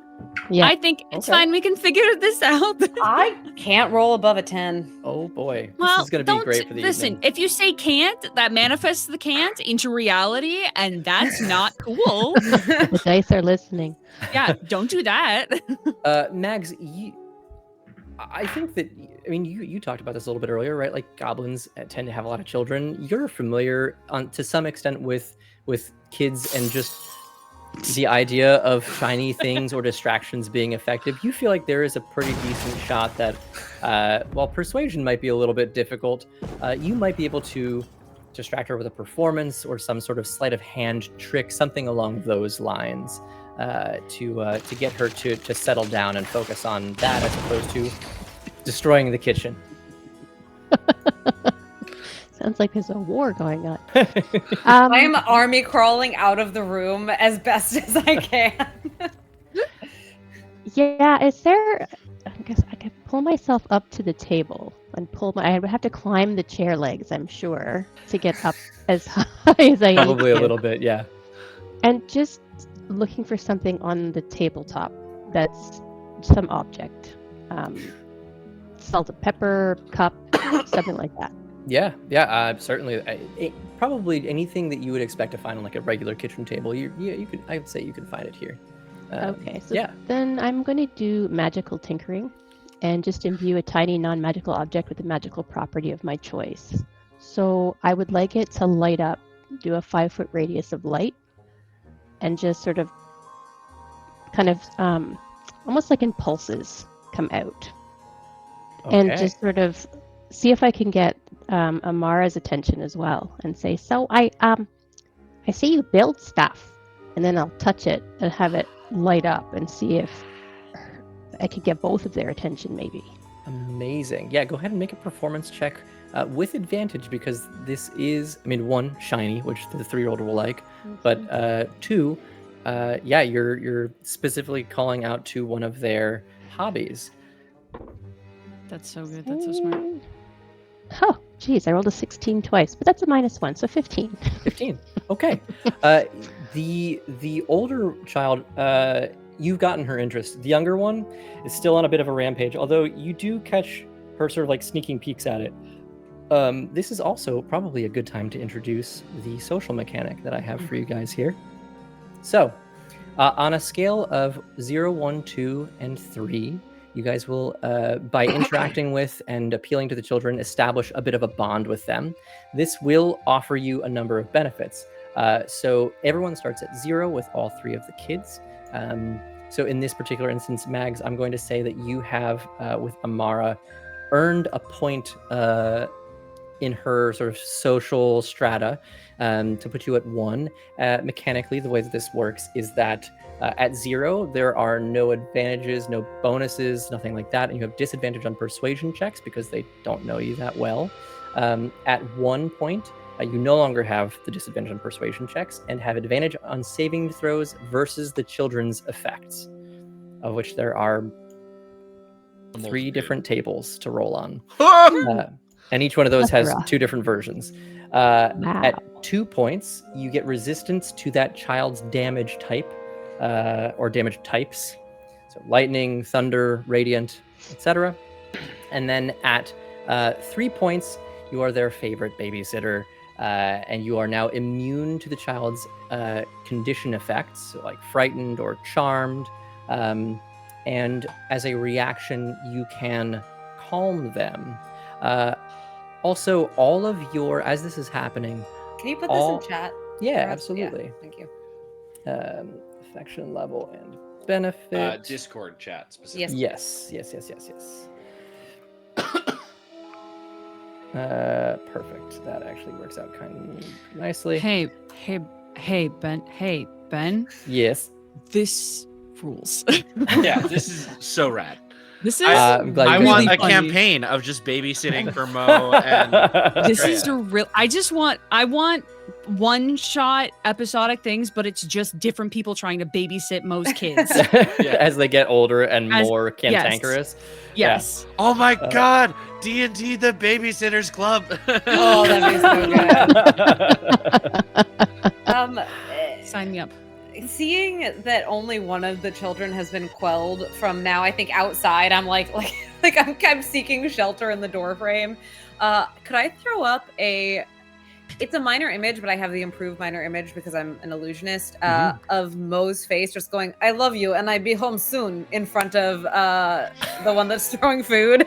Yeah. I think it's Okay. fine. We can figure this out. I can't roll above a 10. Oh boy. Well, This is going to be don't great for the listen. evening. If you say can't, that manifests the can't into reality, and that's not cool. The dice are listening. Yeah, don't do that. Mags, I think that, I mean, you talked about this a little bit earlier, right? Like goblins tend to have a lot of children. You're familiar to some extent with kids and just the idea of shiny things or distractions being effective. You feel like there is a pretty decent shot that while persuasion might be a little bit difficult, you might be able to distract her with a performance or some sort of sleight of hand trick, something along those lines, to get her to settle down and focus on that as opposed to destroying the kitchen. Sounds like there's a war going on. I am army crawling out of the room as best as I can. Yeah, is there? I guess I could pull myself up to the table and I would have to climb the chair legs, I'm sure, to get up as high as I Probably need a to. little bit, yeah. And just looking for something on the tabletop that's some object. Salt and pepper, cup, something like that. Yeah, certainly. Probably anything that you would expect to find on like a regular kitchen table. You could. I would say you could find it here. Okay, so yeah. then I'm going to do magical tinkering and just imbue a tiny non-magical object with a magical property of my choice. So I would like it to light up, do a 5-foot radius of light, and just sort of kind of almost like in pulses come out. And Okay. just sort of see if I can get Amara's attention as well and say, so I see you build stuff, and then I'll touch it and have it light up and see if I could get both of their attention maybe. Amazing. Yeah, go ahead and make a performance check with advantage because this is, I mean, 1, shiny, which the 3-year-old will like, but 2, yeah, you're specifically calling out to one of their hobbies. That's so good. That's so smart. Oh, geez, I rolled a 16 twice, but that's a -1, so 15. 15. Okay. The older child, you've gotten her interest. The younger one is still on a bit of a rampage, although you do catch her sort of like sneaking peeks at it. This is also probably a good time to introduce the social mechanic that I have for you guys here. So, on a scale of 0, 1, 2, and 3, you guys will, by interacting with and appealing to the children, establish a bit of a bond with them. This will offer you a number of benefits. So everyone starts at 0 with all 3 of the kids. So in this particular instance, Mags, I'm going to say that you have, with Amara, earned a point in her sort of social strata to put you at 1. Mechanically, the way that this works is that at 0, there are no advantages, no bonuses, nothing like that, and you have disadvantage on persuasion checks because they don't know you that well. At 1 point, you no longer have the disadvantage on persuasion checks and have advantage on saving throws versus the children's effects, of which there are 3 different tables to roll on. And each one of those has 2 different versions. Wow. At 2 points, you get resistance to that child's damage type or damage types. So lightning, thunder, radiant, etc. And then at 3 points, you are their favorite babysitter. and you are now immune to the child's condition effects, so like frightened or charmed. And as a reaction, you can calm them. Also, all of your, as this is happening, Can you put this in chat? yeah, for us? absolutely. Yeah, thank you. Affection level and benefit. Discord chat specifically. Yes. Yes. Perfect. That actually works out kind of nicely. Hey, Ben. Hey, Ben. Yes. This rules. Yeah, this is so rad. This is. I'm glad you I guys want like a it. campaign of just babysitting for Mo and This Freya. is a real. I want one shot episodic things, but it's just different people trying to babysit Mo's kids. As they get older and more cantankerous. Yes. Oh my god, D&D the Babysitters Club. Oh, that'd be so good. Sign me up. Seeing that only one of the children has been quelled from now, I think outside, I'm like I'm seeking shelter in the doorframe. Could I throw up it's a minor image, but I have the improved minor image because I'm an illusionist, of Mo's face just going, "I love you, and I'd be home soon," in front of the one that's throwing food.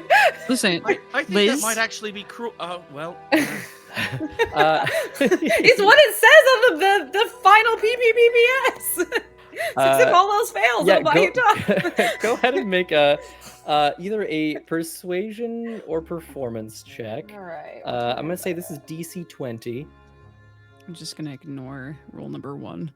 Listen, I think Liz? that might actually be cruel. Well, It's what it says on the final PPPPS. Since if all else fails, I'll buy you time. Go ahead and make either a persuasion or performance check. All right. I'm gonna say this is DC 20. I'm just gonna ignore rule number 1,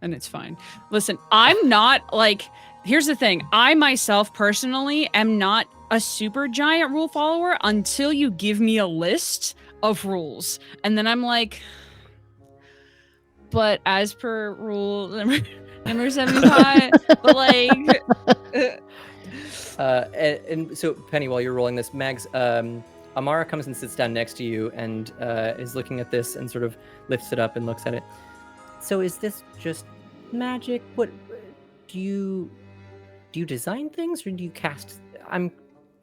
and it's fine. Listen, I'm not like. Here's the thing. I myself personally am not a super giant rule follower until you give me a list of rules, and then I'm like, but as per rule number 75, but like. And so Penny, while you're rolling this, Mags, Amara comes and sits down next to you and is looking at this and sort of lifts it up and looks at it. So is this just magic? What do you design things or do you cast?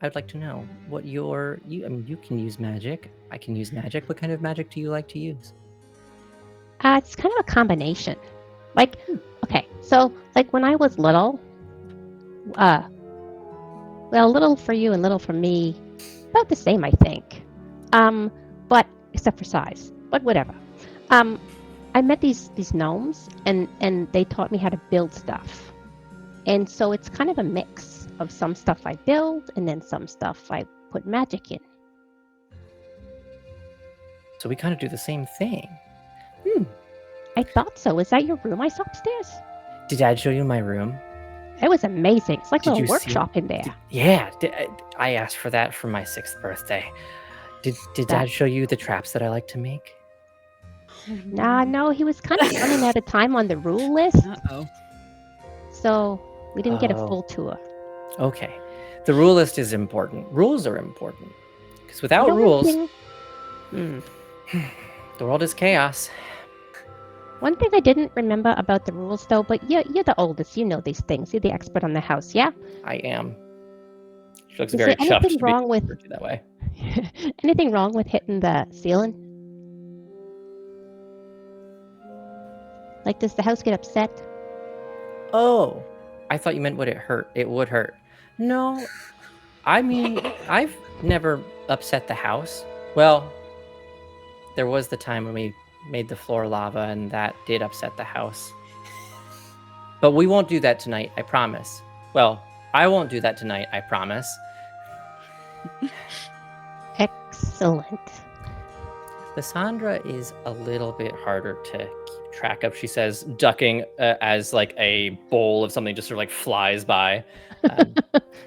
I'd like to know what I mean, you can use magic. I can use magic. What kind of magic do you like to use? It's kind of a combination. Like, okay, so like when I was little, well, little for you and little for me, about the same, I think. But except for size, but whatever. I met these gnomes, and they taught me how to build stuff. And so it's kind of a mix of some stuff I build, and then some stuff I put magic in. So we kind of do the same thing. I thought so. Is that your room I saw upstairs? Did Dad show you my room? It was amazing. It's like Did a you little see- workshop in there. I asked for that for my 6th birthday. Did That- Dad show you the traps that I like to make? No, he was kind of running out of time on the rule list, Uh-oh. so we didn't get a Oh. full tour. Okay. The rule list is important. Rules are important. Because without You know rules, one thing- the world is chaos. One thing I didn't remember about the rules, though, but you're the oldest. You know these things. You're the expert on the house, yeah? I am. She looks Is very there chuffed anything to be wrong with referred to that way. anything wrong with hitting the ceiling? Like, does the house get upset? Oh, I thought you meant would it hurt? It would hurt. No, I mean, I've never upset the house. Well, there was the time when we made the floor lava and that did upset the house. But we won't do that tonight, I promise. Well, I won't do that tonight, I promise. Excellent. Lysandra is a little bit harder to keep track of, she says, ducking as like a bowl of something just sort of like flies by.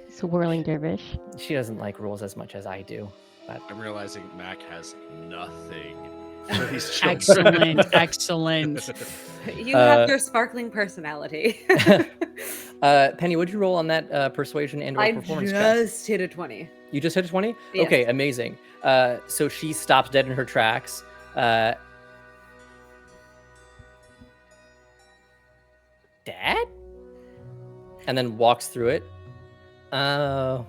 Swirling dervish. She doesn't like rules as much as I do. I'm realizing Mac has nothing for these children. Excellent. You have your sparkling personality. Penny, what'd you roll on that persuasion and or I performance check? just hit a 20. You just hit a 20? Yes. Okay, amazing. So she stops dead in her tracks. Dad? And then walks through it. Oh.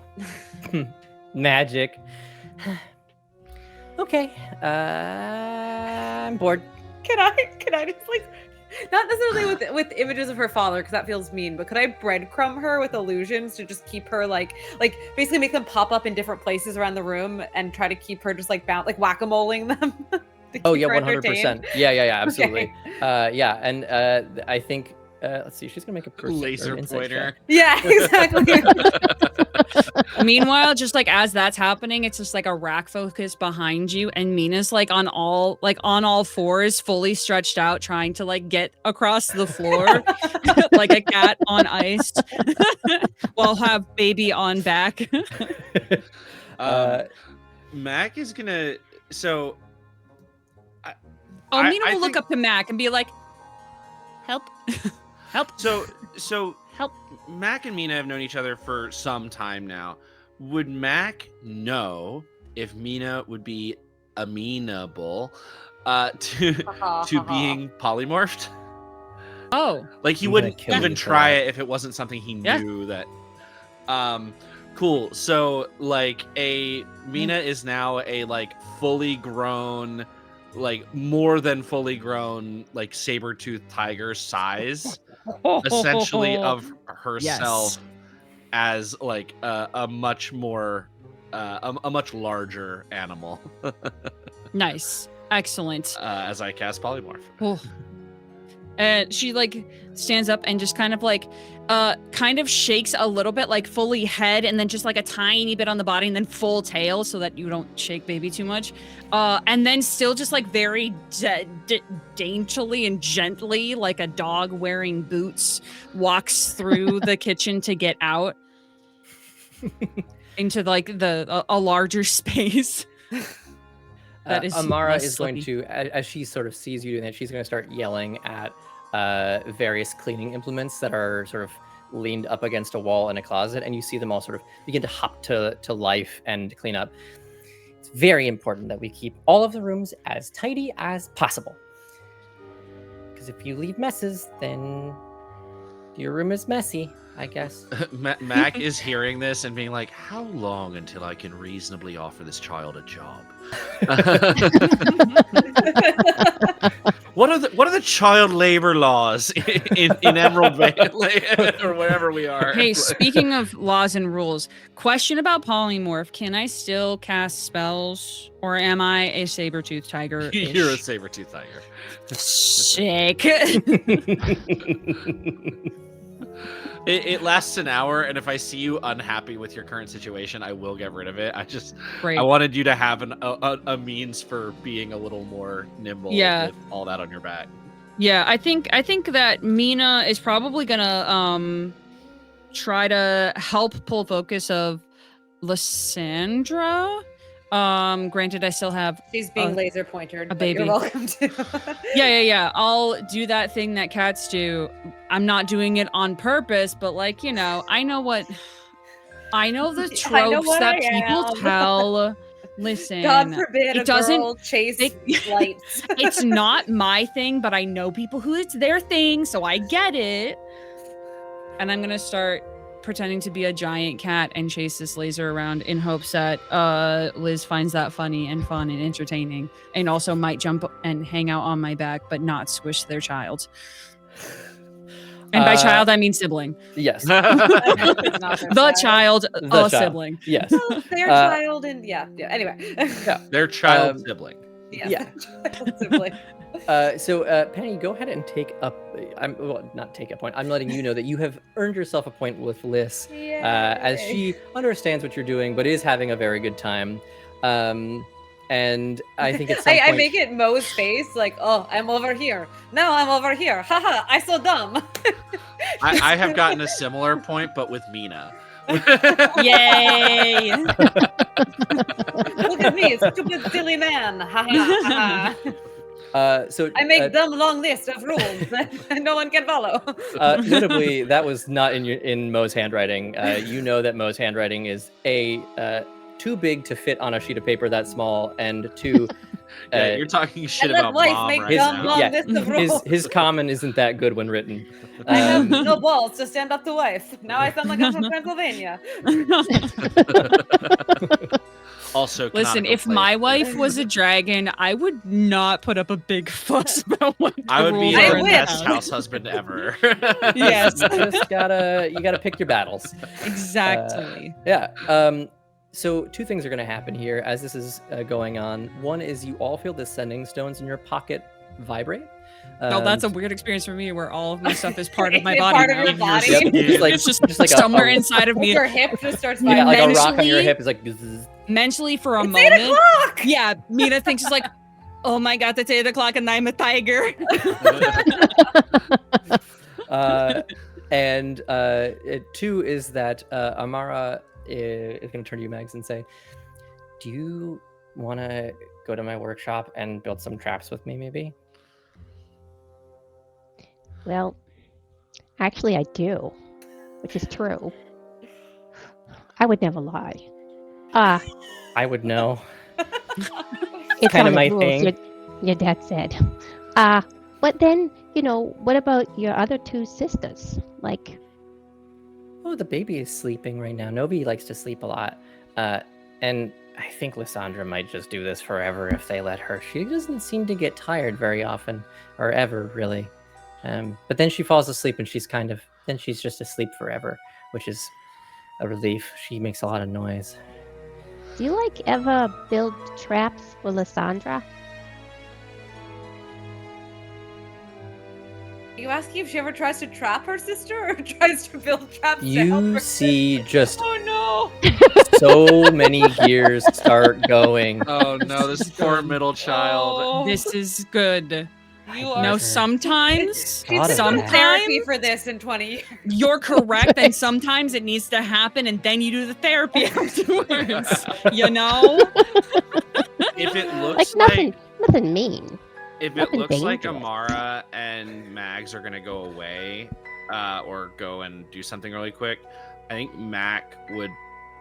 Magic. Okay. I'm bored. Can I just like, not necessarily with images of her father because that feels mean, but could I breadcrumb her with illusions to just keep her like basically make them pop up in different places around the room and try to keep her just like whack-a-moling them? Oh yeah, 100%. Yeah, absolutely. Okay. Yeah, and I think let's see, she's gonna make a Laser insight pointer. check. Yeah, exactly. Meanwhile, just like as that's happening, it's just like a rack focus behind you, and Mina's like on all fours, fully stretched out, trying to like get across the floor like a cat on ice, while have baby on back. Mac is gonna so. Mina I will look think- up to Mac and be like, "Help, help." So Help. Mac and Mina have known each other for some time now. Would Mac know if Mina would be amenable to being polymorphed? Oh, Like he I'm gonna wouldn't kill even you for try that. it if it wasn't something he Yeah. knew that. Cool. So like Mina is now a like fully grown, like more than fully grown, like saber-toothed tiger size, essentially of herself as like a much more a much larger animal nice, excellent. as I cast polymorph. Oh. And she like stands up and just kind of shakes a little bit, like fully head, and then just like a tiny bit on the body, and then full tail, so that you don't shake baby too much. And then still just like very daintily and gently, like a dog wearing boots, walks through the kitchen to get out into like a larger space. That is Amara less is going slippy. to, as she sort of sees you doing that, she's going to start yelling at various cleaning implements that are sort of leaned up against a wall in a closet, and you see them all sort of begin to hop to life and clean up. It's very important that we keep all of the rooms as tidy as possible. Because if you leave messes, then your room is messy, I guess. Mac is hearing this and being like, "How long until I can reasonably offer this child a job?" What are the child labor laws in Emerald Bay or wherever we are? Hey, speaking of laws and rules, question about polymorph. Can I still cast spells, or am I a saber-toothed tiger? You're a saber-toothed tiger. Sick. It lasts an hour, and if I see you unhappy with your current situation, I will get rid of it. Great. I wanted you to have a means for being a little more nimble with all that on your back. Yeah, I think that Mina is probably gonna try to help pull focus of Lysandra. Granted, I still have She's being laser pointed. a baby. You're welcome to. Yeah. I'll do that thing that cats do. I'm not doing it on purpose, but like, you know, I know the tropes what that I people am. tell. Listen, God forbid it a doesn't girl chase it- lights. it's not my thing, but I know people who it's their thing, so I get it. And I'm gonna start pretending to be a giant cat and chase this laser around in hopes that Liz finds that funny and fun and entertaining, and also might jump and hang out on my back, but not squish their child. And by child, I mean sibling. Yes. The child, The a child. sibling. Yes. Well, their child and yeah. Anyway. Their child sibling. Yeah. Child sibling. So Penny, go ahead and take up. Not take a point. I'm letting you know that you have earned yourself a point with Liz, as she understands what you're doing, but is having a very good time. And I think at some point, I make it Mo's face like, oh, I'm over here. No, I'm over here. Haha, I so dumb. I have gotten a similar point, but with Mina. Yay! Look at me, stupid silly man. Haha. So I make dumb long list of rules that no one can follow. Notably, that was not in Mo's handwriting. You know that Mo's handwriting is too big to fit on a sheet of paper that small, and two, Yeah, you're talking shit let about wife mom make right dumb now. long list of rules. his common isn't that good when written. I have no balls to stand up to wife. Now I sound like I'm from Pennsylvania. Also, Listen, canonical if my place. wife was a dragon, I would not put up a big fuss about what the I would be rules I are the in would. the best house. house husband ever. Yes. You just gotta pick your battles. Exactly. Yeah. So two things are going to happen here as this is going on. One is you all feel the sending stones in your pocket vibrate. That's a weird experience for me where all of my stuff is part of my It's body part of now. your body. Yep, It's just like somewhere a, inside of me. Your hip just starts yeah, like a vibrating. rock on your Mentally- hip is like. Bzzz. Mentally, for a It's 8 moment, o'clock. yeah, Mina thinks it's like, oh my god, it's 8 o'clock and I'm a tiger. And two is that Amara is going to turn to you, Mags, and say, "Do you want to go to my workshop and build some traps with me, maybe?" Well, actually, I do, which is true. I would never lie. I would know. It's kinda on the my rules, thing. Your dad said. But then, what about your other two sisters? Like, Oh, the baby is sleeping right now. Nobi likes to sleep a lot. And I think Lysandra might just do this forever if they let her. She doesn't seem to get tired very often, or ever, really. But then she falls asleep and then she's just asleep forever, which is a relief. She makes a lot of noise. do you ever build traps for Lysandra? Are you asking if she ever tries to trap her sister or tries to build traps to help You her? see just Oh so many gears start going. Oh no, this poor middle child. Oh. This is good. no! You I've are. No, never sometimes, She's thought been of on that. therapy for this in 20 years. you're correct, and sometimes it needs to happen, and then you do the therapy afterwards. You know? If it Like looks nothing mean. if it nothing looks like dangerous. Amara and Mags are gonna go away, or go and do something really quick, I think Mac would.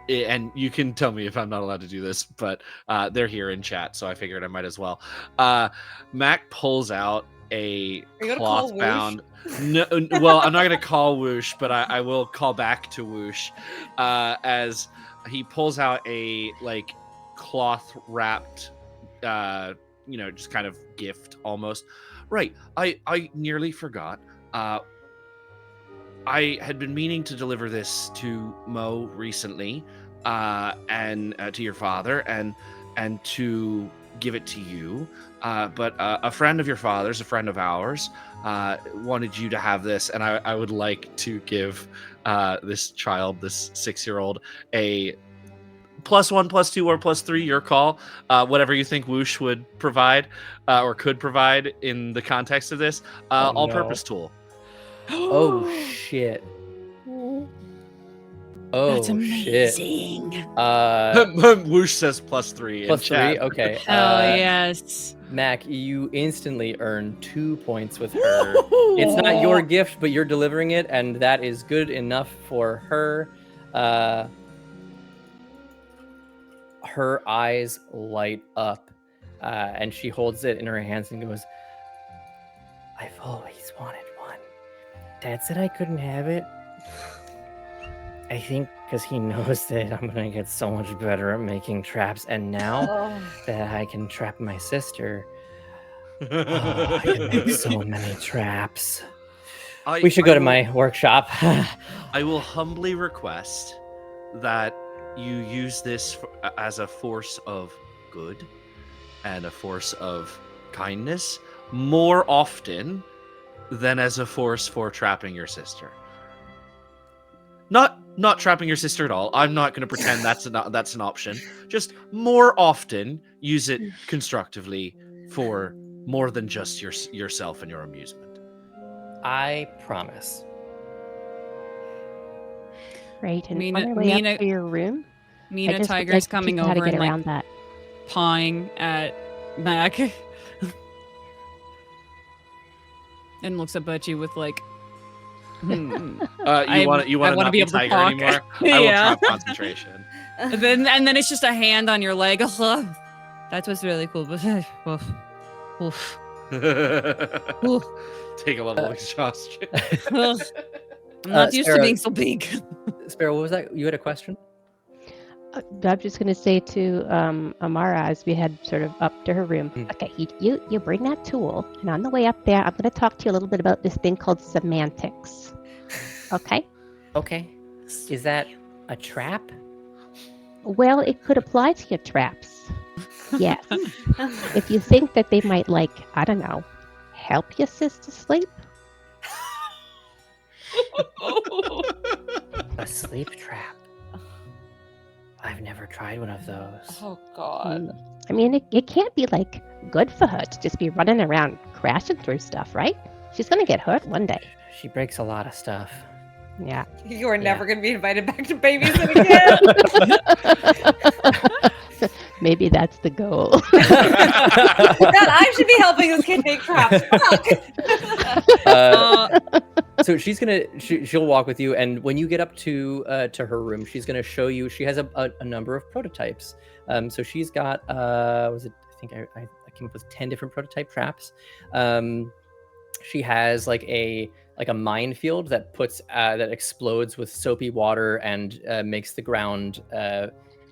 And you can tell me if I'm not allowed to do this, but they're here in chat, so I figured I might as well. Mac pulls out a Are you gonna call cloth bound. No, well, I'm not gonna call Whoosh, but I will call back to Whoosh as he pulls out a cloth wrapped, just kind of gift almost. Right, I nearly forgot. I had been meaning to deliver this to Mo recently, and to your father, and to give it to you. But a friend of your father's, a friend of ours, wanted you to have this, and I would like to give this child, this 6-year-old, a +1, +2, or +3, your call. Whatever you think Whoosh would provide, or could provide in the context of this. Oh, All-purpose tool. Oh shit. Oh That's shit. amazing. Whoosh says +3 in Plus 3. chat. Okay. Hell yes. Mac, you instantly earn 2 points with her. It's not your gift, but you're delivering it, and that is good enough for her. Her eyes light up, and she holds it in her hands and goes, "I've always wanted one. Dad said I couldn't have it. I think because he knows that I'm gonna get so much better at making traps, and now that I can trap my sister, I can make so many traps. We should go to my workshop." I will humbly request that you use this as a force of good and a force of kindness more often than as a force for trapping your sister. Not trapping your sister at all. I'm not going to pretend that's an option. Just more often use it constructively for more than just yourself and your amusement. I promise. Right, and Mina- on our way Mina- up to your room, I Mina just would Tiger's like to coming teach you how to over get and around that. pawing at Mac. And looks up at you with You I want to wanna not be be able to tiger talk. anymore? I will Yeah. drop concentration. and then it's just a hand on your leg. That was really cool. But oof, oof, oof, Take a level of exhaustion. ugh. I'm not used to Sarah- being so big. Sparrow, what was that? You had a question? I'm just going to say to Amara as we head sort of up to her room, okay, you bring that tool, and on the way up there, I'm going to talk to you a little bit about this thing called semantics. Okay? Okay. Is that a trap? Well, it could apply to your traps. Yes. If you think that they might, like, I don't know, help your sister sleep. A sleep trap. I've never tried one of those. Oh God. I mean, it can't be, like, good for her to just be running around crashing through stuff, right? She's going to get hurt one day. She breaks a lot of stuff. Yeah. You are never going to be invited back to Babysitter again. Maybe that's the goal. God, I should be helping this kid make traps. Fuck. So she'll walk with you, and when you get up to her room, she's gonna show you. She has a number of prototypes. So she's got was it? I think I came up with 10 different prototype traps. She has like a minefield that that explodes with soapy water and makes the ground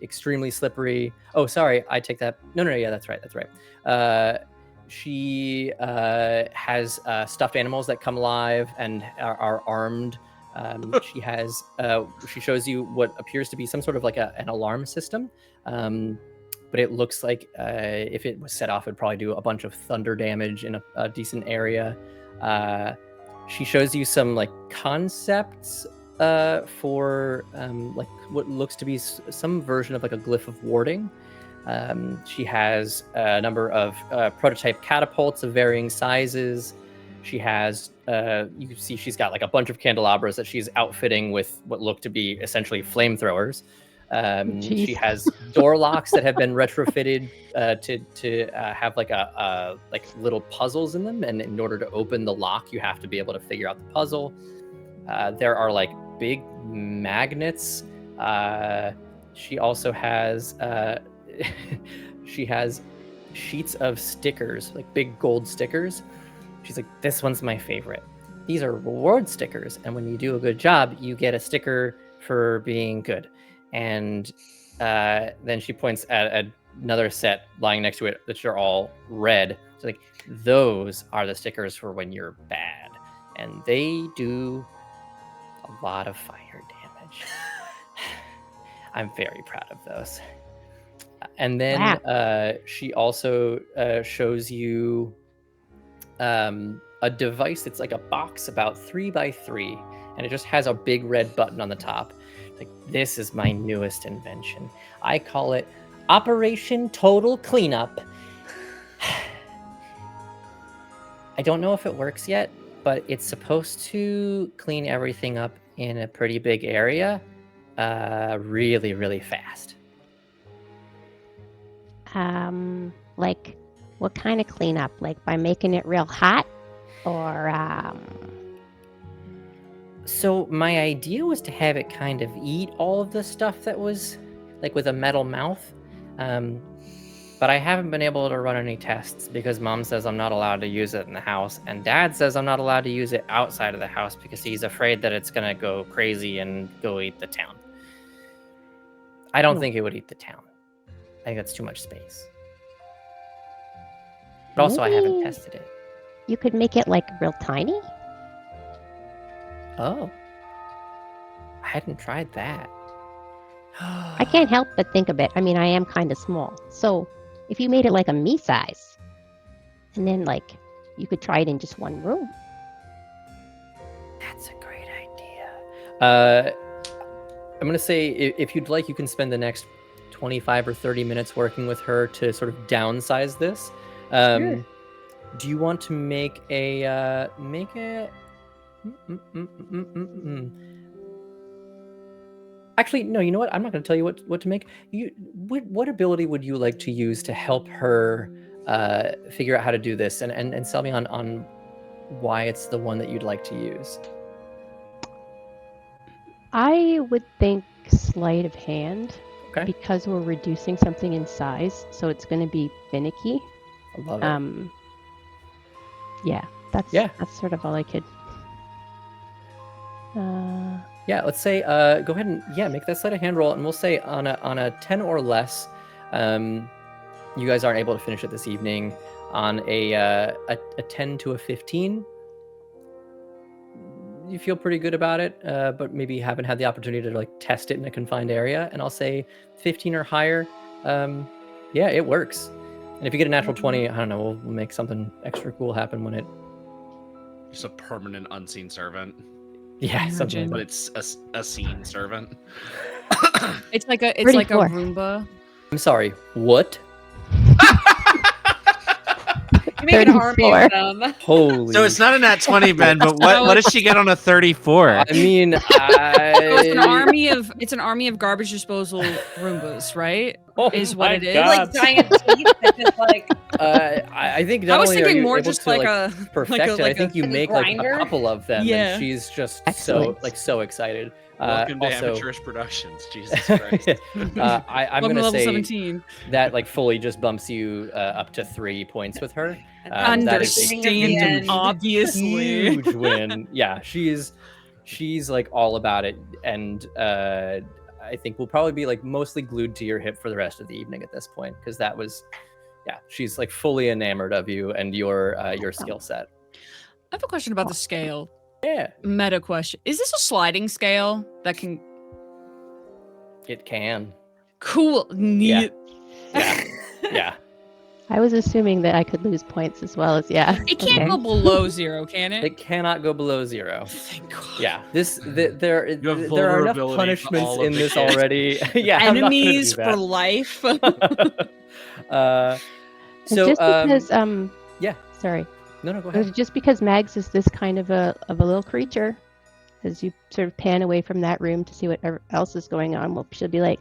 extremely slippery. Oh, sorry, I take that. No, yeah, that's right. She has stuffed animals that come alive and are armed. She shows you what appears to be some sort of like an alarm system. But it looks like if it was set off, it'd probably do a bunch of thunder damage in a decent area. She shows you some like concepts for like what looks to be some version of like a glyph of warding. She has a number of prototype catapults of varying sizes. She has, you can see she's got like a bunch of candelabras that she's outfitting with what look to be essentially flamethrowers. She has door locks that have been retrofitted to have like like little puzzles in them, and in order to open the lock, you have to be able to figure out the puzzle. There are like big magnets. She also has she has sheets of stickers, like big gold stickers. She's like, this one's my favorite. These are reward stickers, and when you do a good job, you get a sticker for being good. And then she points at another set lying next to it that are all red. She's like, those are the stickers for when you're bad, and they do a lot of fire damage. I'm very proud of those. And then she also shows you a device that's like a box about 3x3, and it just has a big red button on the top. Like, this is my newest invention. I call it Operation Total Cleanup. I don't know if it works yet, but it's supposed to clean everything up in a pretty big area really, really fast. Like, what kind of cleanup? Like, by making it real hot? Or, So my idea was to have it kind of eat all of the stuff that was like with a metal mouth. But I haven't been able to run any tests because Mom says I'm not allowed to use it in the house, and Dad says I'm not allowed to use it outside of the house because he's afraid that it's gonna go crazy and go eat the town. I don't think it would eat the town. I think that's too much space. But also I haven't tested it. You could make it like real tiny? Oh. I hadn't tried that. I can't help but think of it. I mean, I am kind of small. So if you made it like a me size, and then like you could try it in just one room. That's a great idea. I'm going to say if you'd like, you can spend the next 25 or 30 minutes working with her to sort of downsize this. Sure. Do you want to make a Actually, no, you know what? I'm not going to tell you what to make. What ability would you like to use to help her figure out how to do this, and sell me on why it's the one that you'd like to use? I would think sleight of hand, Okay. because we're reducing something in size, so it's going to be finicky. I love it. Yeah, that's sort of all I could. Yeah, let's say go ahead and make that sleight of hand roll, and we'll say on a 10 or less, you guys aren't able to finish it this evening. On a 10 to a 15, you feel pretty good about it, but maybe haven't had the opportunity to like test it in a confined area. And I'll say 15 or higher, yeah, it works. And if you get a natural 20, I don't know, we'll make something extra cool happen when it. Just a permanent unseen servant, Yeah, something. but it's a seen servant. It's like a 34. Roomba. I'm sorry. What? You make an army 34. of them. Holy. So it's not a nat 20, Ben, but what does she get on a 34? I mean, So it's an army of garbage disposal Roombas, right? Oh Is what my it is. God. Like giant teeth that just like I think not I was only are thinking you more able just to, like a perfect it, I think you like a make like a grinder? couple of them, Yeah. and she's just Excellent. so excited. Welcome to also, Amateurish Productions. Jesus Christ. I'm Welcome to gonna level say 17. that like fully just bumps you up to 3 points with her. That is a Understand, huge, obviously. huge win. Yeah, she's like all about it, and I think we'll probably be like mostly glued to your hip for the rest of the evening at this point, because that was, yeah, she's like fully enamored of you and your skill set. I have a question about the scale. Yeah, Meta question. Is this a sliding scale that can... it can. Cool. Neat. Yeah. I was assuming that I could lose points as well as It can't go below 0, can it? It cannot go below 0. Thank God. Yeah, there are enough vulnerability to punishments all of in the this kids. already. Yeah, I'm not gonna do Enemies for that. life. So just because yeah. sorry. No, go ahead. Just because Mags is this kind of a little creature, as you sort of pan away from that room to see what else is going on, well, she'll be like,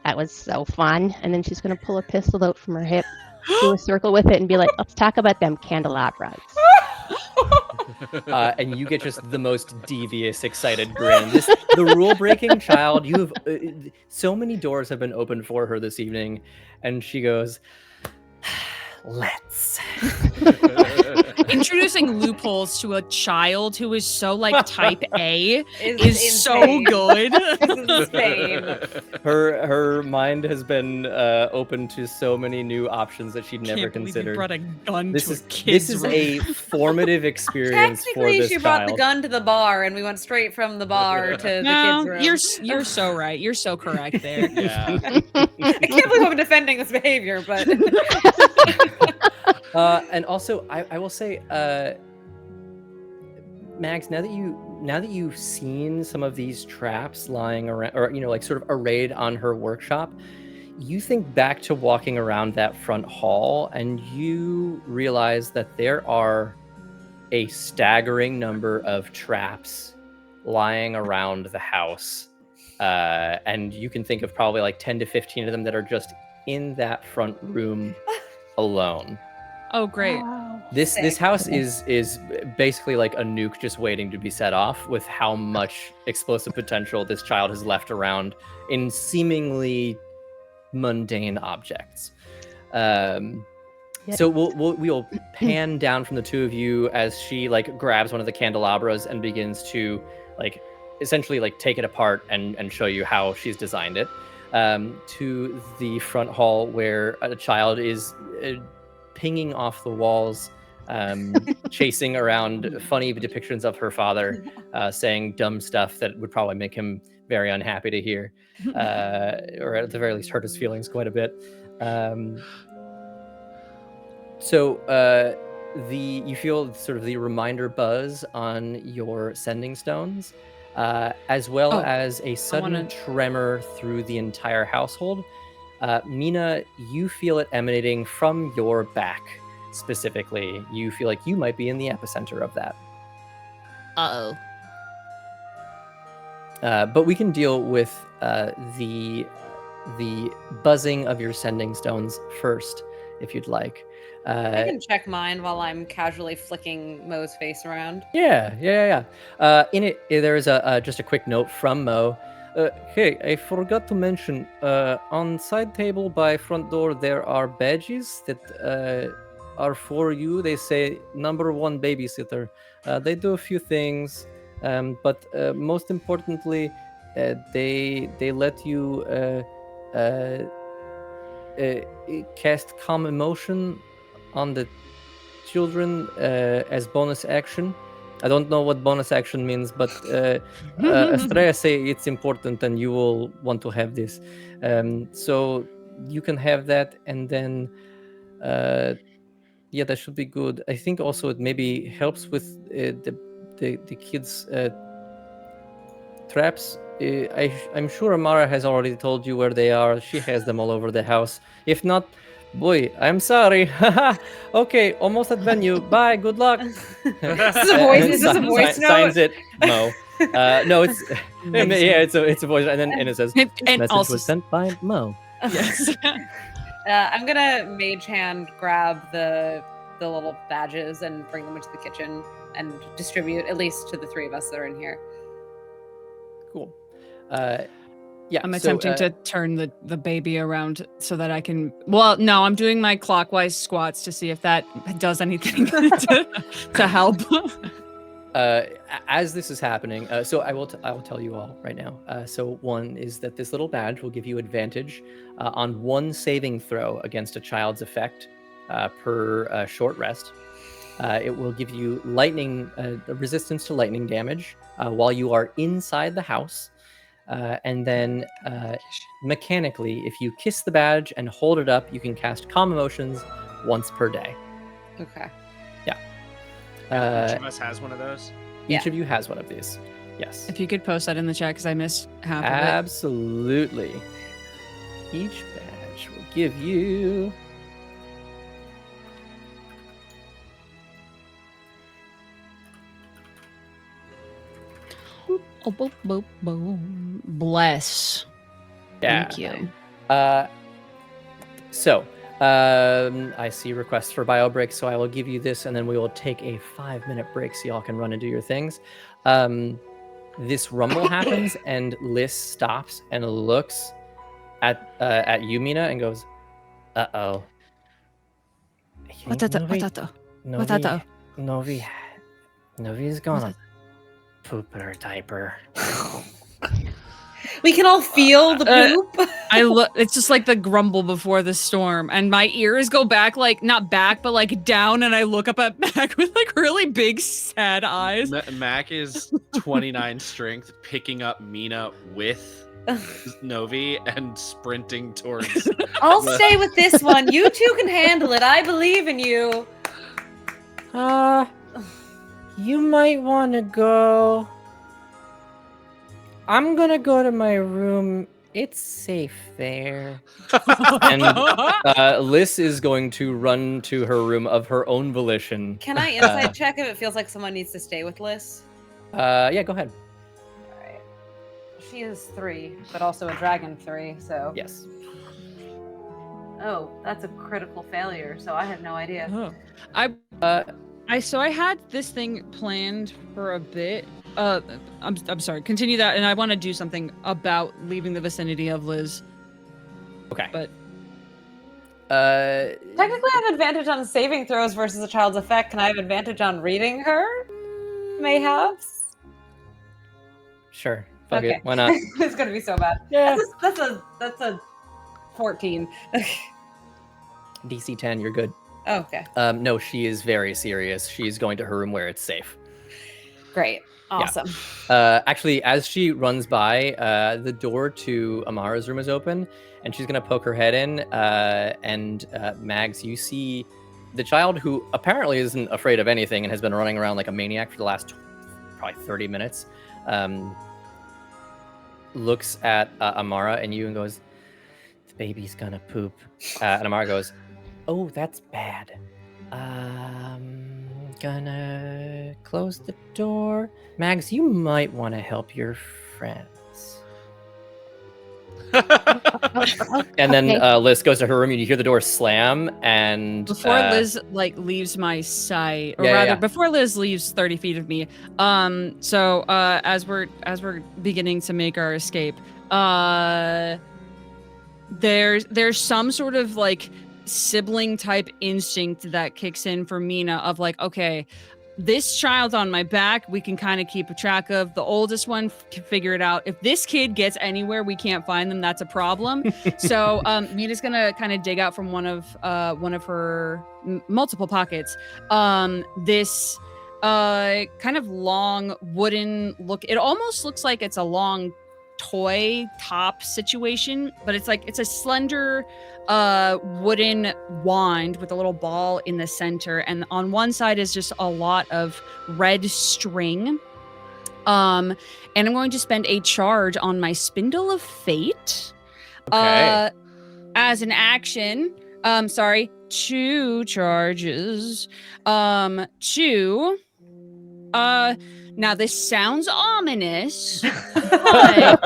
"That was so fun," and then she's gonna pull a pistol out from her hip, do a circle with it, and be like, "Let's talk about them candelabras." And you get just the most devious, excited grin. The rule-breaking child. You have so many doors have been opened for her this evening, and she goes, "Let's." Introducing loopholes to a child who is so like type A is is so insane. good. This is insane. Her mind has been open to so many new options that she'd never Can't believe you considered. brought a gun This to is a kid's this is room. a formative experience for Technically, this she brought the child. gun to the bar, and we went straight from the bar to the No, kids' room. you're so right. You're so correct there. Yeah. I can't believe I'm defending this behavior, but And also, I will say, Max, now that you've seen some of these traps lying around, or like sort of arrayed on her workshop, you think back to walking around that front hall, and you realize that there are a staggering number of traps lying around the house, and you can think of probably like 10 to 15 of them that are just in that front room alone. Oh, great. This house is basically like a nuke just waiting to be set off, with how much explosive potential this child has left around in seemingly mundane objects. So we'll pan down from the two of you as she like grabs one of the candelabras and begins to like essentially like take it apart and show you how she's designed it, to the front hall where a child is pinging off the walls, chasing around funny depictions of her father, saying dumb stuff that would probably make him very unhappy to hear, or at the very least hurt his feelings quite a bit. So you feel sort of the reminder buzz on your sending stones, as well as a sudden tremor through the entire household. Mina, you feel it emanating from your back specifically. You feel like you might be in the epicenter of that. Uh-oh. But we can deal with the buzzing of your sending stones first, if you'd like. I can check mine while I'm casually flicking Mo's face around. Yeah. In it, there is just a quick note from Mo. Hey, I forgot to mention, on side table by front door, there are badges that are for you. They say number 1 babysitter. They do a few things. But most importantly, they let you cast calm emotion on the children as bonus action. I don't know what bonus action means, but Estrella say it's important and you will want to have this. So you can have that, and then yeah, that should be good. I think also it maybe helps with the kids' traps. I'm sure Amara has already told you where they are. She has them all over the house. If not, boy, I'm sorry. Okay, almost at venue. Bye. Good luck. This is a voice. And Is this a voice note? Signs it Mo. No, it's yeah, it's a voice, and then it says And message also- was sent by Mo. Yes. I'm gonna mage hand grab the little badges and bring them into the kitchen and distribute at least to the three of us that are in here. Cool. Yeah, I'm so, attempting to turn the baby around so that I can. Well, no, I'm doing my clockwise squats to see if that does anything to help. As this is happening, so I will tell you all right now. So one is that this little badge will give you advantage on one saving throw against a child's effect per short rest. It will give you lightning resistance to lightning damage while you are inside the house. And then mechanically, if you kiss the badge and hold it up, you can cast Calm Emotions once per day. Okay. Each of us has one of those. Each of you has one of these. Yes. If you could post that in the chat, because I missed half of Absolutely. Each badge will give you. it. Oh, boop, boop, boom. Bless. Yeah. Thank you. So, I see requests for bio breaks, so I will give you this, and then we will take a 5-minute break so y'all can run and do your things. This rumble happens, and Liz stops and looks at you, Mina, and goes, "Uh-oh." I think Novi's gonna poop her diaper. We can all feel the poop. I look. It's just like the grumble before the storm, and my ears go back, like not back, but like down, and I look up at Mac with like really big sad eyes. Mac is 29 strength, picking up Mina with Novi and sprinting towards. I'll stay with this one. You two can handle it. I believe in you. You might want to go. I'm gonna go to my room. It's safe there. And Liz is going to run to her room of her own volition. Can I insight check if it feels like someone needs to stay with Liz? Yeah, go ahead. All right. She is 3, but also a dragon 3, so. Yes. Oh, that's a critical failure, so I had no idea. So I had this thing planned for a bit. I'm sorry. Continue that, and I want to do something about leaving the vicinity of Liz. Okay. But Technically, I have advantage on saving throws versus a child's effect. Can I have advantage on reading her? Mayhaps. Sure. Fuck Okay. it. Why not? It's gonna be so bad. Yeah. That's a 14. DC 10, you're good. Oh, okay. No, she is very serious. She's going to her room where it's safe. Great. Awesome. Actually, as she runs by, the door to Amara's room is open, and she's gonna poke her head in. And Mags, you see the child who apparently isn't afraid of anything and has been running around like a maniac for the last probably 30 minutes. Looks at Amara and you and goes, "The baby's gonna poop." And Amara goes, "Oh, that's bad. Gonna close the door. Mags, you might want to help your friends." And then Liz goes to her room, and you hear the door slam. And before Liz like leaves my sight, or Yeah, rather, yeah. before Liz leaves 30 feet of me, as we're beginning to make our escape, there's some sort of like sibling type instinct that kicks in for Mina of like, okay, this child's on my back. We can kind of keep a track of. The oldest one can figure it out. If this kid gets anywhere we can't find them, that's a problem. So Mina's gonna kind of dig out from one of her multiple pockets this kind of long wooden look. It almost looks like it's a long toy top situation, but it's a slender wooden wand with a little ball in the center, and on one side is just a lot of red string. And I'm going to spend a charge on my Spindle of Fate. Okay. As an action. 2 charges. Now this sounds ominous, but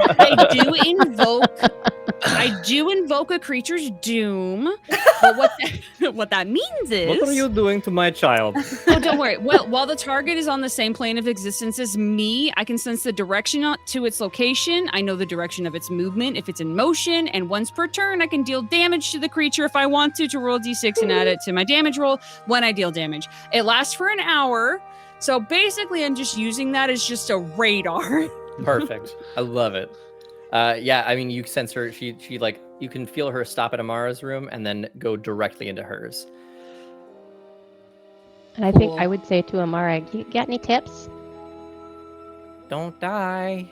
I do invoke a creature's doom. But what that means is, What are you doing to my child? Oh, don't worry. Well, while the target is on the same plane of existence as me, I can sense the direction to its location. I know the direction of its movement if it's in motion, and once per turn, I can deal damage to the creature if I want to roll d6 and add it to my damage roll when I deal damage. It lasts for an hour, so basically I'm just using that as just a radar. Perfect. I love it. Yeah, I mean, you sense her. She like, you can feel her stop at Amara's room and then go directly into hers. And I think I would say to Amara, you got any tips? Don't die.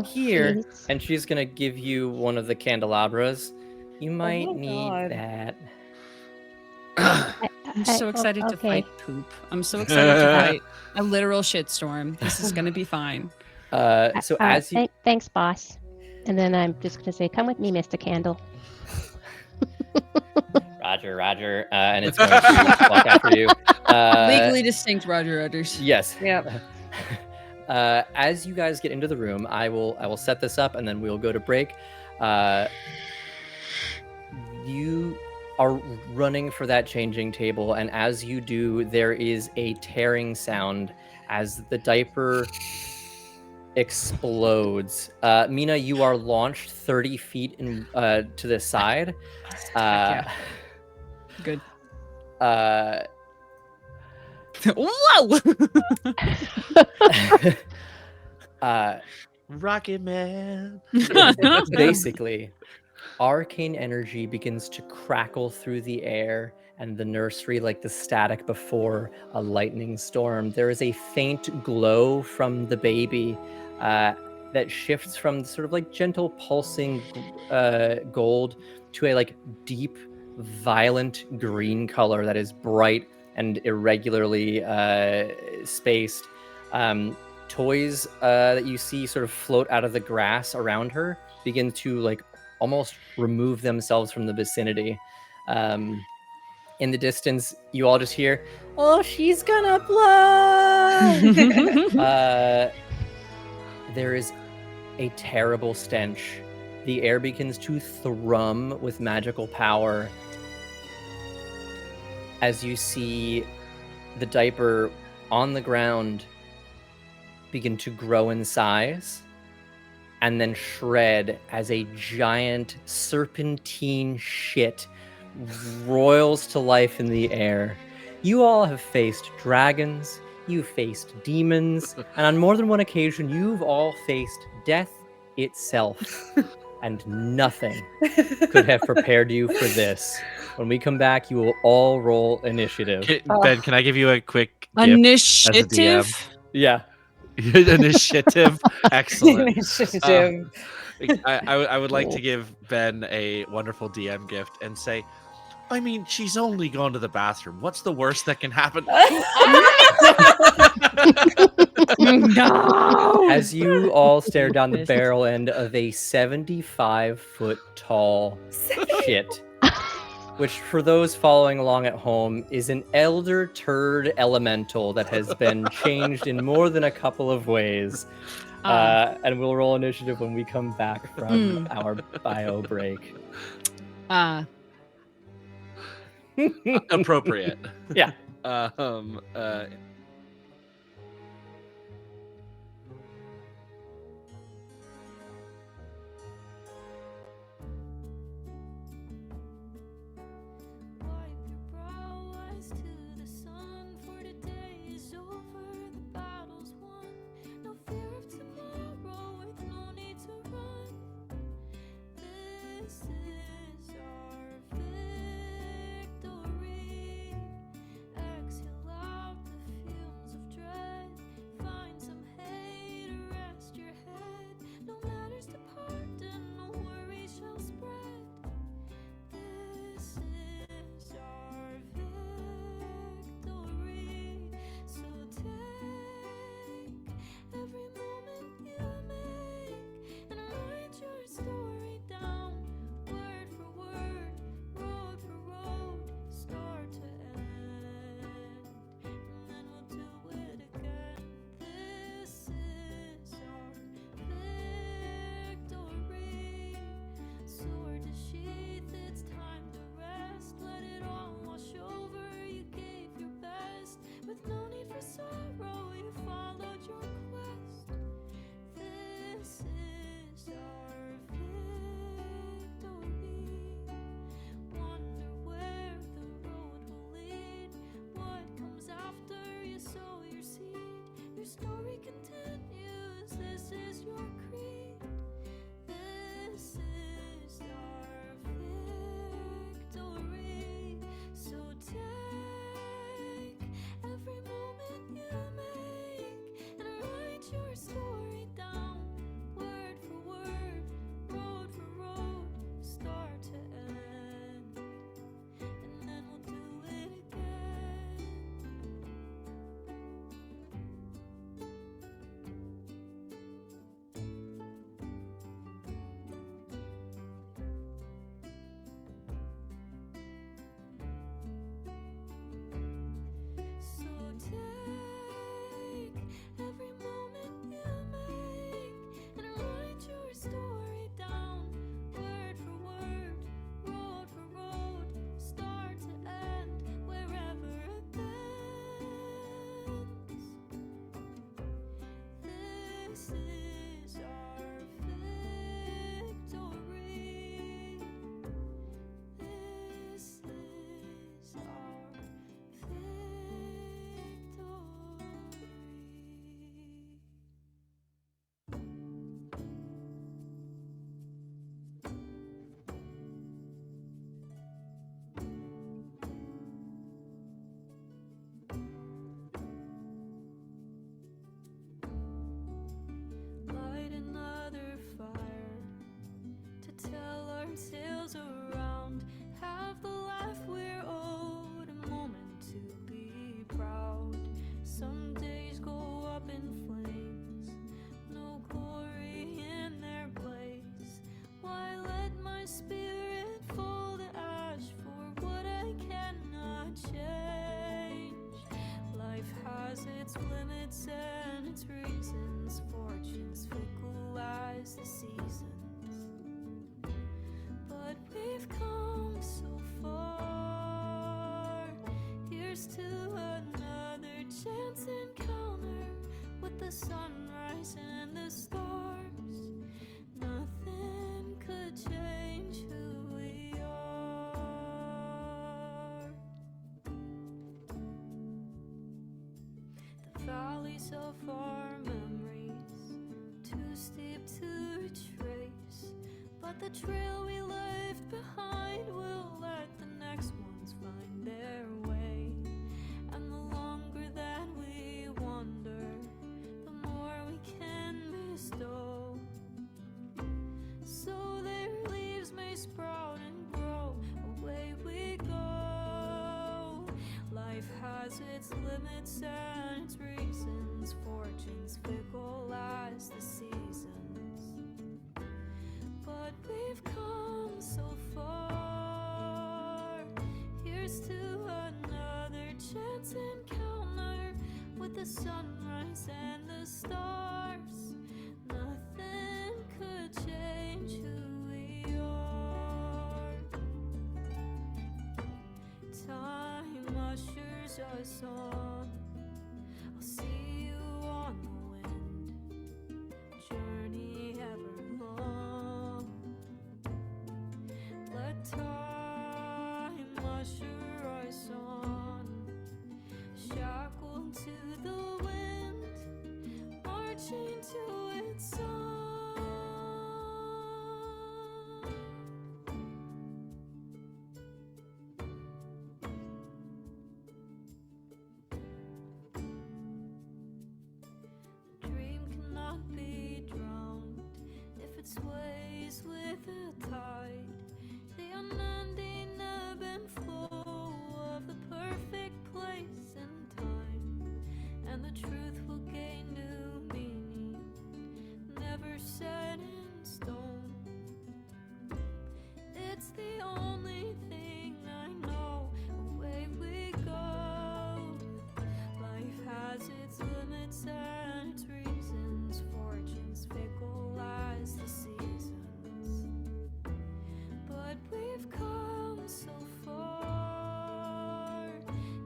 Here. Geez. And she's gonna give you one of the candelabras. You might my need God. that. I'm so excited to okay. fight poop. I'm so excited to fight a literal shitstorm. This is going to be fine. So All right, as you thanks, boss. And then I'm just going to say, come with me, Mr. Candle. Roger, and it's going to walk after you. Legally distinct Roger Rudders. Yes. Yep. As you guys get into the room, I will set this up, and then we'll go to break. You are running for that changing table, and as you do, there is a tearing sound as the diaper explodes. Mina, you are launched 30 feet to the side. Yeah. Good. Whoa! Rocket Man. Basically, arcane energy begins to crackle through the air, and the nursery, like the static before a lightning storm. There is a faint glow from the baby that shifts from sort of like gentle pulsing gold to a like deep, violent green color that is bright and irregularly spaced. Toys that you see sort of float out of the grass around her begin to like almost remove themselves from the vicinity. In the distance, you all just hear, "Oh, she's gonna blow!" There is a terrible stench. The air begins to thrum with magical power as you see the diaper on the ground begin to grow in size and then shred as a giant serpentine shit roils to life in the air. You all have faced dragons, you've faced demons, and on more than one occasion, you've all faced death itself. And nothing could have prepared you for this. When we come back, you will all roll initiative. Ben, can I give you a quick gift Initiative. Yeah. Initiative? Excellent. Initiative. I would like to give Ben a wonderful DM gift and say, I mean, she's only gone to the bathroom. What's the worst that can happen? No. As you all stare down the barrel end of a 75-foot tall shit, which for those following along at home is an elder turd elemental that has been changed in more than a couple of ways. And we'll roll initiative when we come back from our bio break. Appropriate. Yeah. Wipe your brow eyes to the sun. This is our victory. This is our victory. Light another fire to tell our tales around. Have the life we're owed, a moment to be proud. Some days go up in flames, no glory in their blaze. Why let my spirit fall to ash for what I cannot change? Life has its limits and its reasons. Fortune's fickle as the seasons. But we've come so far. Here's to another chance encounter with the sunrise and the stars. Nothing could change who we are. The valleys of our memories, too steep to retrace, but the trail we left behind will let the next ones find their way. And the longer that we wander, the more we can bestow, so their leaves may sprout and grow. Away we go. Life has its limits and its reasons. Fortune's fickle as the seasons. But we've come so far. Here's to another chance encounter with the sunrise and the stars. Nothing could change who we are. Time ushers us on. I'll see you on the wind. Journey ever long. Let time usher us on. Shackled to the wind, marching to its song. The dream cannot be drowned if it sways with the tide. The unending ebb and flow of the perfect place and time. And the truth will gain new meaning, never set in stone. It's the only thing I know. Away we go. Life has its limits and its reasons. Fortune's fickle as the seasons. But we've come so far.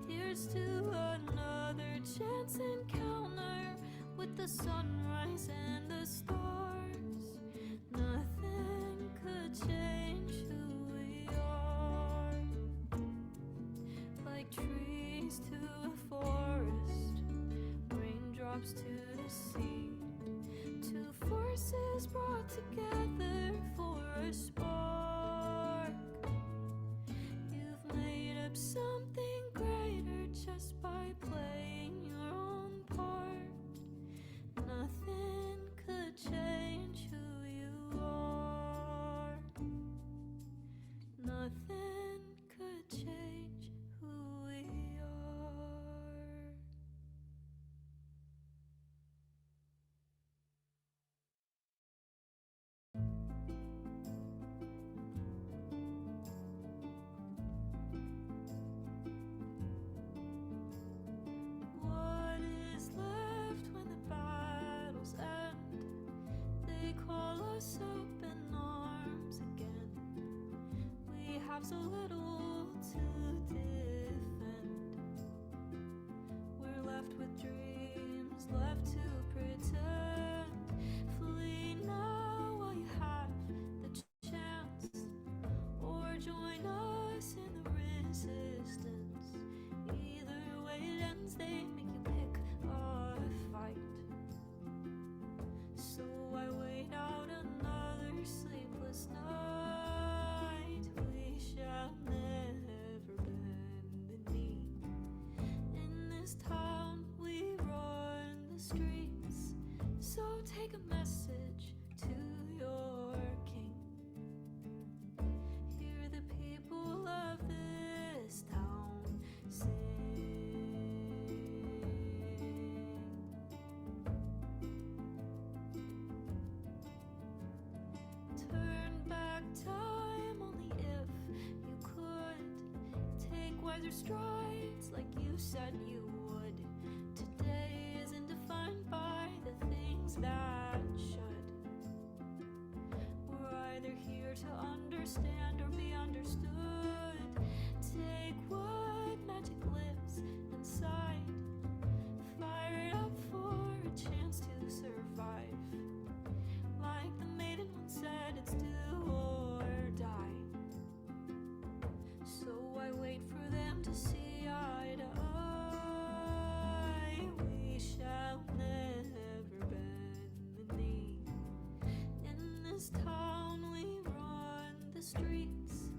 Here's to another chance encounter with the sunrise and the stars. Nothing could change who we are. Like trees to a forest, raindrops to the sea. Two forces brought together for a spark. You've made up something greater just by playing your own part. Nothing could change who you are. Nothing could change who we are. What is left when the battles end? They call us open arms again. We have so little to defend. We're left with dreams, left to pretend. or join us in the resistance. Either way it ends, they make you pick a fight. So I wait out another sleepless night. We shall never bend the knee. In this town we run the streets. So take a message to your king. Hear the people of this town sing. Turn back time only if you could. Take wiser strides like you said you would. Today isn't defined by the things that should. We're either here to understand or be understood. Take what magic lives inside. Fire it up for a chance to survive. Like the maiden once said, it's do or die. So I wait for them to see eye to eye. We shall never bend the knee. In this town we run the streets.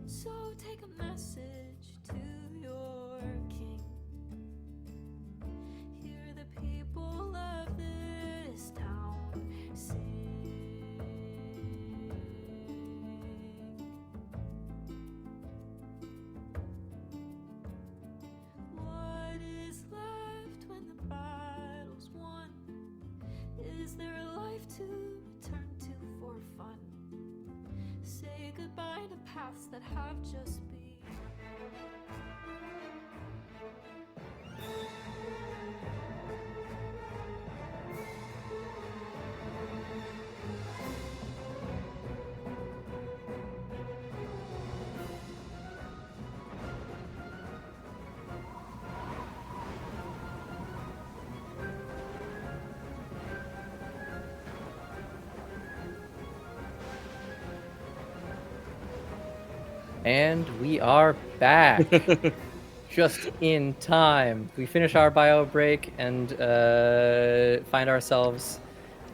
So take a message to your king. Hear the people of this town sing. What is left when the battle's won? Is there a life to return to for fun? Say goodbye to paths that have just been. And we are back. Just in time. We finish our bio break and find ourselves.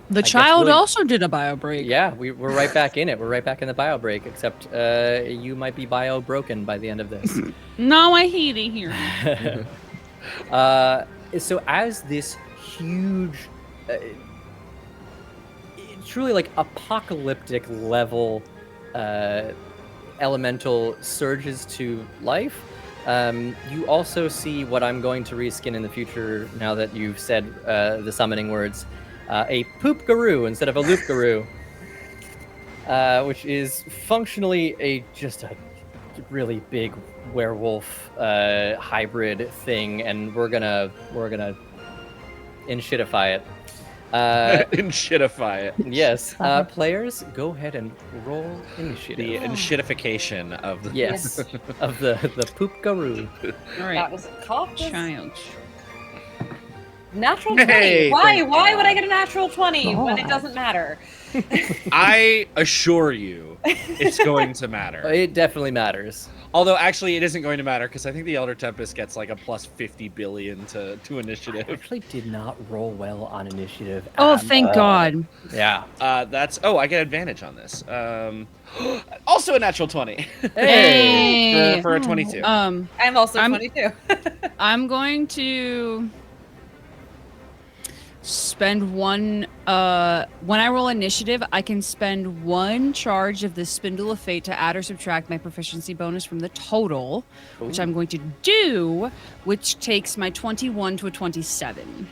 The guess child really- also did a bio break. Yeah, we're right back in it. We're right back in the bio break, except you might be bio broken by the end of this. No, I hate it here. So as this huge, truly like apocalyptic level elemental surges to life, you also see what I'm going to reskin in the future now that you've said the summoning words. A poop guru instead of a loop guru, which is functionally just a really big werewolf hybrid thing, and we're gonna inshitify it. Inshitify it. Yes, players, go ahead and roll initiative. The enshitification of the Yes, of the poop guru. All right. That was coughed. Child. Natural 20. Hey, Why? thank Why would God. I get a natural 20 when it God. doesn't matter? I assure you, it's going to matter. It definitely matters. Although, actually, it isn't going to matter because I think the Elder Tempest gets like a plus 50 billion to I initiative. actually did not roll well on initiative. Oh, at thank all. God. Yeah. I get advantage on this. Also a natural 20. Hey. for a 22. I'm also I'm- 22. I'm going to spend one. When I roll initiative, I can spend one charge of the Spindle of Fate to add or subtract my proficiency bonus from the total, which I'm going to do, which takes my 21 to a 27.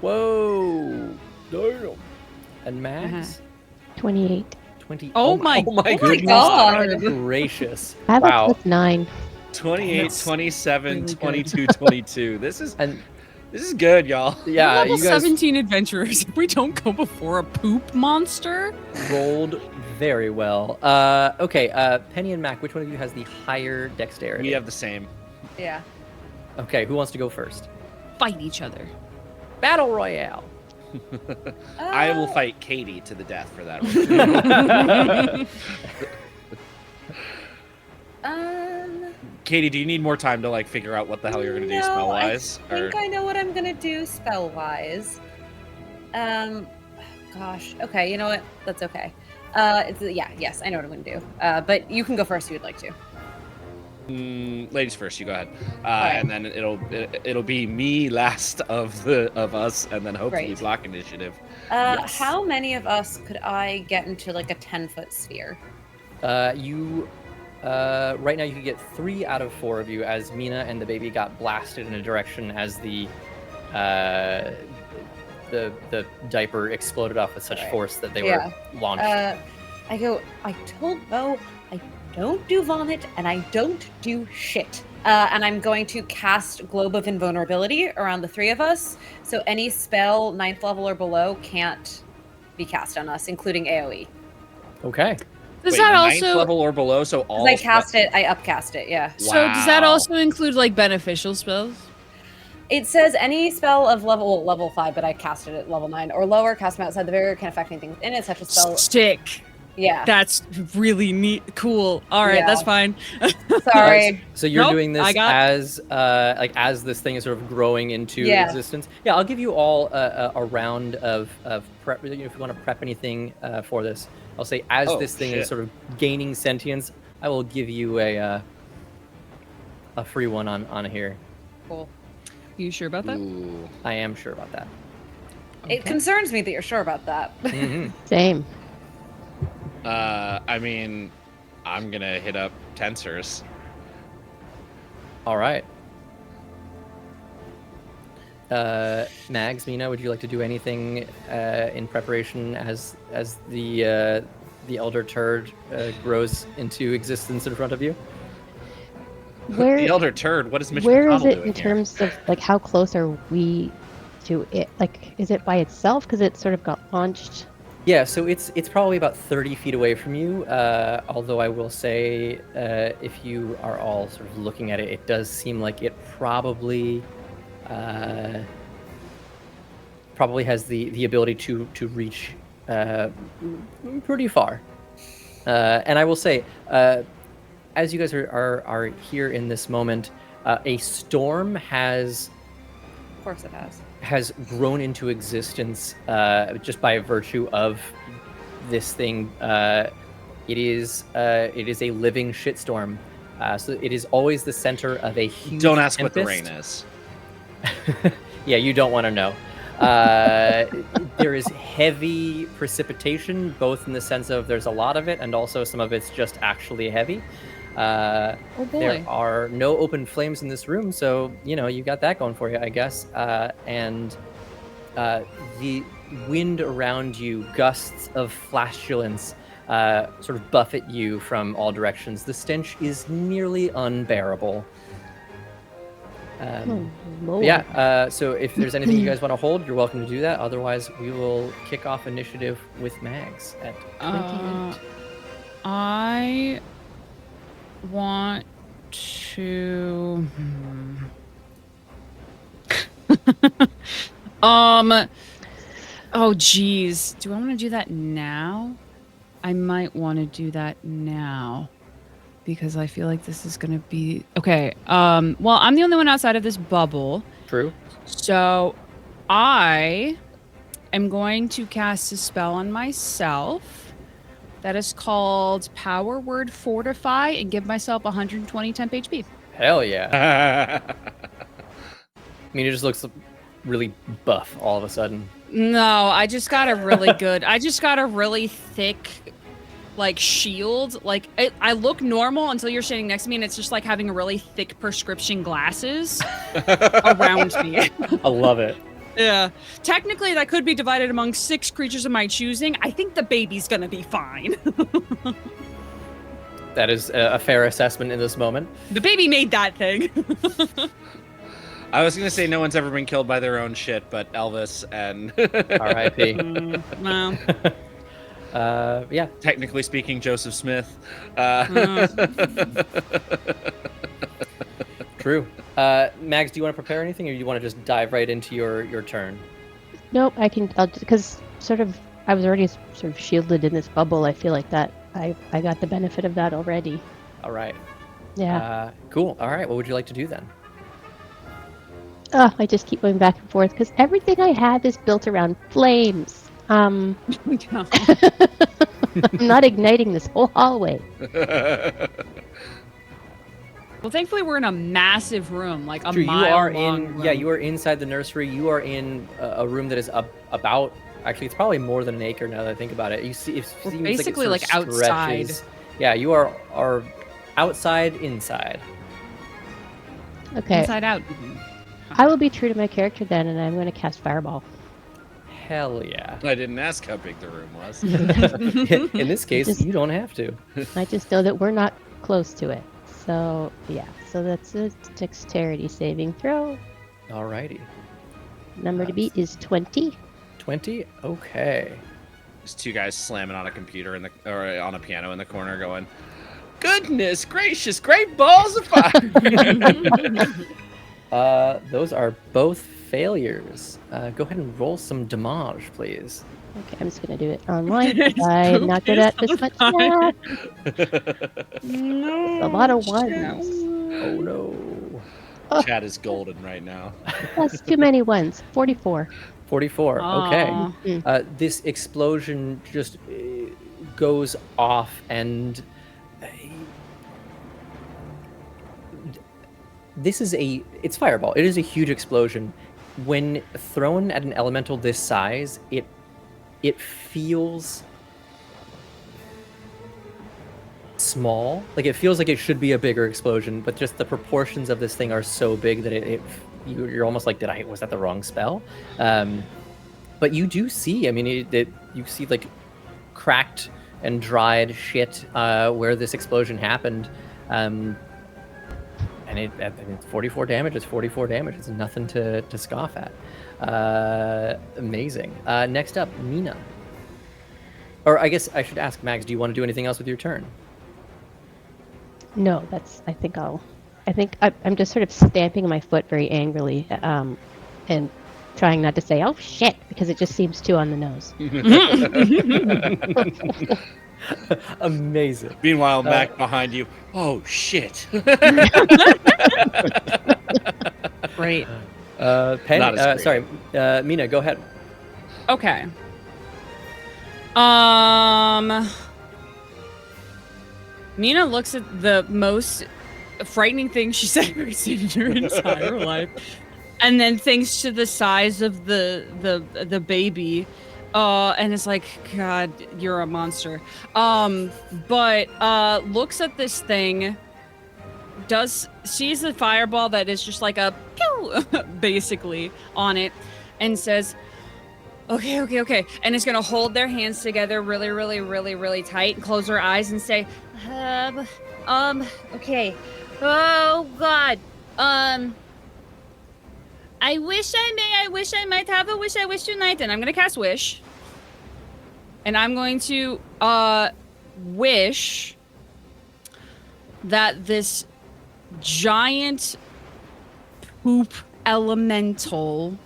Whoa. Damn. And Max? 28. 20. Oh my goodness God. gracious. I have Wow. a plus 9. 28, That's 27, really good. 22, 22. This is good, y'all. Yeah, Level you guys 17 adventurers. If we don't go before a poop monster, rolled very well. Okay, Penny and Mac, which one of you has the higher dexterity? We have the same. Yeah. Okay, who wants to go first? fight each other. Battle Royale. I will fight Katie to the death for that one. Katie, do you need more time to like figure out what the hell you're gonna do spell wise? I think I know what I'm gonna do spell wise. Gosh. Okay, you know what? That's okay. Yes, I know what I'm gonna do. But you can go first if you'd like to. Ladies first, you go ahead. Right. And then it'll be me last of us, and then hopefully Right. block initiative. Yes. How many of us could I get into like a 10-foot sphere? You right now you can get 3 out of 4 of you, as Mina and the baby got blasted in a direction as the diaper exploded off with such Right. force that they were launched. I told Bo I don't do vomit and I don't do shit. And I'm going to cast Globe of Invulnerability around the 3 of us, so any spell 9th level or below can't be cast on us, including AoE. Okay. Does Wait, that 9th also level or below? So all. I cast it, I upcast it, yeah. So does that Wow. also include like beneficial spells? It says any spell of level 5, but I cast it at level 9 or lower, cast them outside the barrier, can affect anything within it, such as spell. Stick. Yeah. That's really neat. Cool. All right, Yeah. that's fine. Sorry. So you're Nope, doing this I got- as this thing is sort of growing into Yeah. existence. Yeah, I'll give you all a round of prep. If you want to prep anything for this, I'll say as Oh, this thing shit. is sort of gaining sentience, I will give you a free one on here. Cool. You sure about that? Ooh. I am sure about that. It concerns me that you're sure about that. Mhm. Same. I mean, I'm gonna hit up tensors. All right. Mags, Mina, would you like to do anything in preparation as the elder turd grows into existence in front of you? Where The elder turd. What is Mitch where is McConnell it doing in here? terms of like how close are we to it? Like, is it by itself because it sort of got launched? Yeah, so it's probably about 30 feet away from you. Although I will say, if you are all sort of looking at it, it does seem like it probably has the ability to reach pretty far. And I will say, as you guys are here in this moment, a storm has Of course it has. grown into existence just by virtue of this thing. It is a living shitstorm. So it is always the center of a huge Don't ask what the tempest. rain is. Yeah, you don't want to know. There is heavy precipitation, both in the sense of there's a lot of it, and also some of it's just actually heavy. Oh boy. There are no open flames in this room, so you got that going for you, I guess. And the wind around you, gusts of flatulence, sort of buffet you from all directions. The stench is nearly unbearable. Oh, Lord. Yeah, so if there's anything you guys want to hold, you're welcome to do that. Otherwise, we will kick off initiative with Mags at 28. I want to. Oh, geez. Do I want to do that now? I might want to do that now because I feel like this is going to be okay. Well, I'm the only one outside of this bubble. True. So I am going to cast a spell on myself that is called Power Word Fortify and give myself 120 temp HP. Hell yeah. I mean, it just looks really buff all of a sudden. No, I just got a really good, I just got a really thick, like, shield. Like, I look normal until you're standing next to me, and it's just like having a really thick prescription glasses around me. I love it. Yeah. Technically, that could be divided among 6 creatures of my choosing. I think the baby's gonna be fine. That is a fair assessment in this moment. The baby made that thing. I was gonna say no one's ever been killed by their own shit, but Elvis and R.I.P. Well, Yeah. technically speaking, Joseph Smith. True. Mags, do you want to prepare anything, or do you want to just dive right into your turn? Nope, I'll because I was already sort of shielded in this bubble. I feel like that I got the benefit of that already. All right. Yeah. Cool. All right. What would you like to do then? Oh, I just keep going back and forth because everything I have is built around flames. I'm not igniting this whole hallway. Well, thankfully we're in a massive room, like a Drew, mile you are long in. room. Yeah, you are inside the nursery. You are in a room that is about. Actually, it's probably more than an acre now that I think about it. You see, it We're seems basically like, it like sort of outside. stretches. Yeah, you are outside, inside. Okay. Inside out. I will be true to my character then, and I'm going to cast Fireball. Hell yeah. I didn't ask how big the room was. In this case, Just- you don't have to. I just know that we're not close to it. So, yeah. So that's a dexterity saving throw. Alrighty. Number to beat is 20. 20? Okay. There's two guys slamming on a computer or on a piano in the corner going, goodness gracious, great balls of fire. Those are both failures. Go ahead and roll some damage, please. Okay, I'm just going to do it online. I'm not good at this much math. No. A lot of ones. Oh no. Chat is golden right now. That's too many ones. 44. 44. Aw. Okay. This explosion just goes off, and it's fireball. It is a huge explosion. When thrown at an elemental this size, it feels small. Like it feels like it should be a bigger explosion, but just the proportions of this thing are so big that you're almost like, was that the wrong spell? But you do see, I mean, you see like cracked and dried shit where this explosion happened. And it's 44 damage. It's 44 damage. It's nothing to scoff at. Amazing. Next up, Mina. Or I guess I should ask Max, do you want to do anything else with your turn? No, I think I'm just sort of stamping my foot very angrily and trying not to say, oh shit, because it just seems too on the nose. Amazing. Meanwhile, Mac behind you, oh shit. Great. Penny, Not as sorry, Mina, go ahead. Okay. Mina looks at the most frightening thing she's ever seen in her entire life, and then thinks to the size of the baby, and is like, God, you're a monster. But looks at this thing, sees the fireball that is just like a pew, basically on it, and says, okay, and is gonna hold their hands together really, really, really, really tight, and close her eyes and say, okay. Oh God. I wish I might have a wish I wish tonight, and I'm gonna cast wish. And I'm going to wish that this giant poop elemental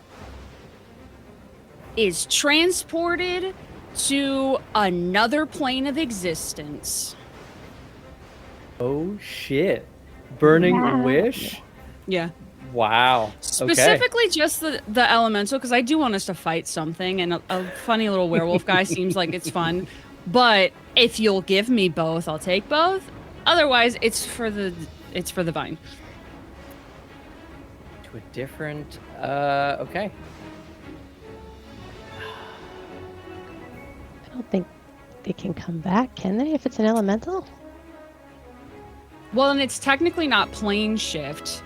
is transported to another plane of existence. Oh shit. Burning Wow. wish? Yeah. Wow. Specifically just the elemental, because I do want us to fight something, and a funny little werewolf guy seems like it's fun. But if you'll give me both, I'll take both. Otherwise, it's for the vine. To a different okay. I don't think they can come back, can they, if it's an elemental? Well, and it's technically not plane shift.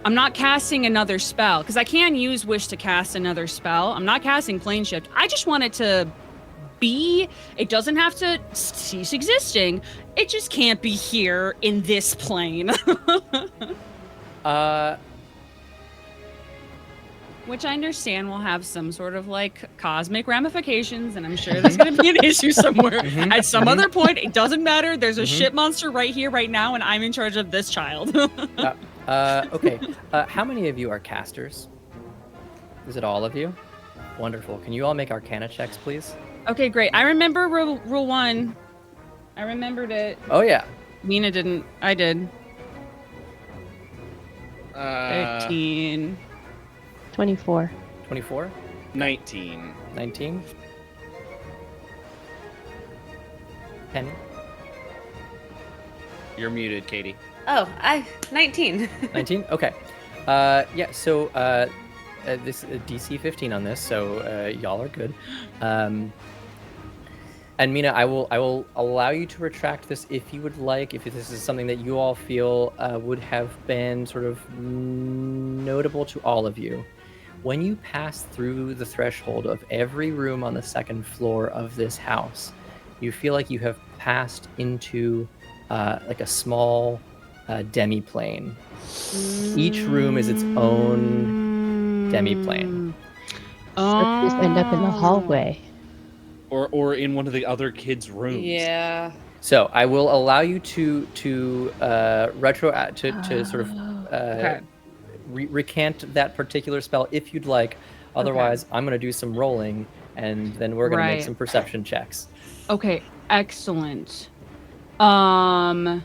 I'm not casting another spell, because I can use wish to cast another spell. I'm not casting plane shift. I just want it to be, it doesn't have to cease existing. It just can't be here in this plane. Which I understand will have some sort of like cosmic ramifications, and I'm sure there's going to be an issue somewhere at some other point. It doesn't matter. There's a shit monster right here, right now, and I'm in charge of this child. Okay. How many of you are casters? Is it all of you? Wonderful. Can you all make Arcana checks, please? Okay, great. I remember rule 1. I remembered it. Oh yeah. Mina didn't. I did. 13. 24. 24, 19. 19. Penny, You're muted, Katie. Oh, 19. 19. Okay. Yeah. So this DC 15 on this, so y'all are good. And Mina, I will allow you to retract this if you would like. If this is something that you all feel would have been sort of notable to all of you. When you pass through the threshold of every room on the second floor of this house, you feel like you have passed into like a small demiplane. Each room is its own demiplane. Let's just end up in the Oh. hallway. Or in one of the other kids' rooms. Yeah. So I will allow you to sort of Okay. recant that particular spell if you'd like. Otherwise, I'm going to do some rolling, and then we're going to make Right. some perception checks. Okay, excellent. I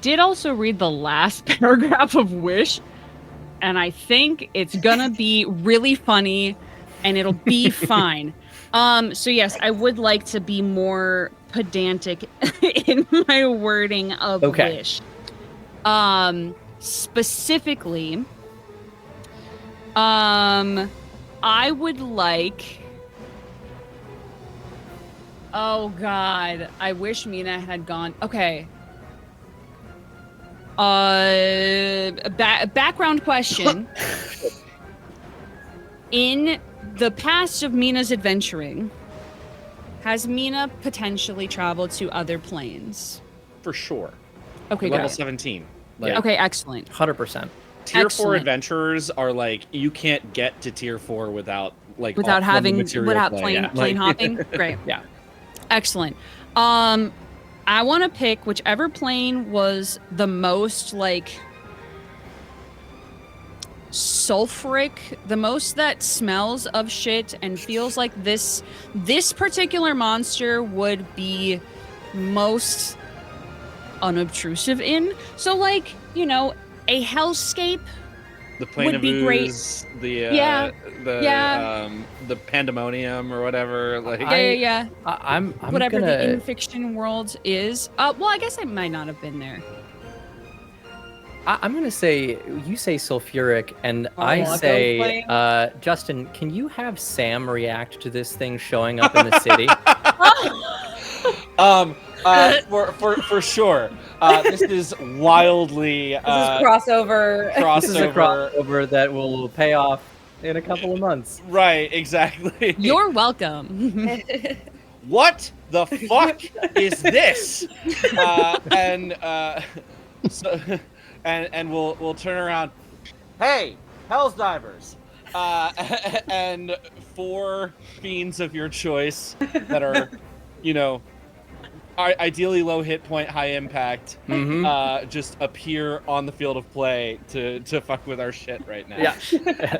did also read the last paragraph of Wish, and I think it's gonna be really funny, and it'll be fine. So yes, I would like to be more pedantic in my wording of Okay. Wish. Specifically, I would like. Oh God, I wish Mina had gone. Okay. Background question. In the past of Mina's adventuring, has Mina potentially traveled to other planes? For sure. Okay, Level great. 17. Yeah. Okay, excellent. 100%. Tier 4 Excellent. adventurers are like, you can't get to tier 4 without like Without from the having material without plane. plane Yeah. plane Like- hopping. Great. Yeah. Excellent. I want to pick whichever plane was the most like sulfuric, the most that smells of shit and feels like this particular monster would be most unobtrusive in. So like, you know, a hellscape. The plane Would of be great. ooze, Yeah. the pandemonium or whatever. Like Yeah. I'm Whatever gonna. the in-fiction world is. Well, I guess I might not have been there. I'm gonna say you say sulfuric, and Oh, I those say flames. Justin. Can you have Sam react to this thing showing up in the city? For sure. This is wildly This is crossover. This is a crossover. crossover that will pay off in a couple of months. Right, exactly. You're welcome. What the fuck is this? And we'll turn around. Hey, Hell's Divers, and 4 fiends of your choice that are, you know, are ideally low hit point, high impact. Mm-hmm. Just appear on the field of play to fuck with our shit right now. Yeah.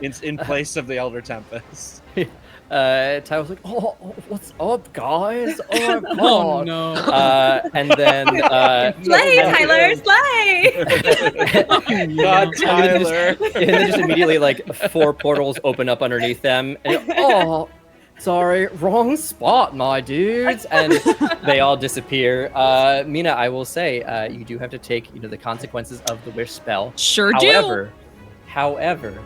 in place of the Elder Tempest. Ty was like, "Oh, what's up, guys? Oh my Oh god!" no. And then Slay, and Tyler, slay! God, Tyler. and then just immediately like 4 portals open up underneath them. And, oh, sorry, wrong spot, my dudes. And they all disappear. Mina, I will say, you do have to take the consequences of the wish spell. Sure do. However,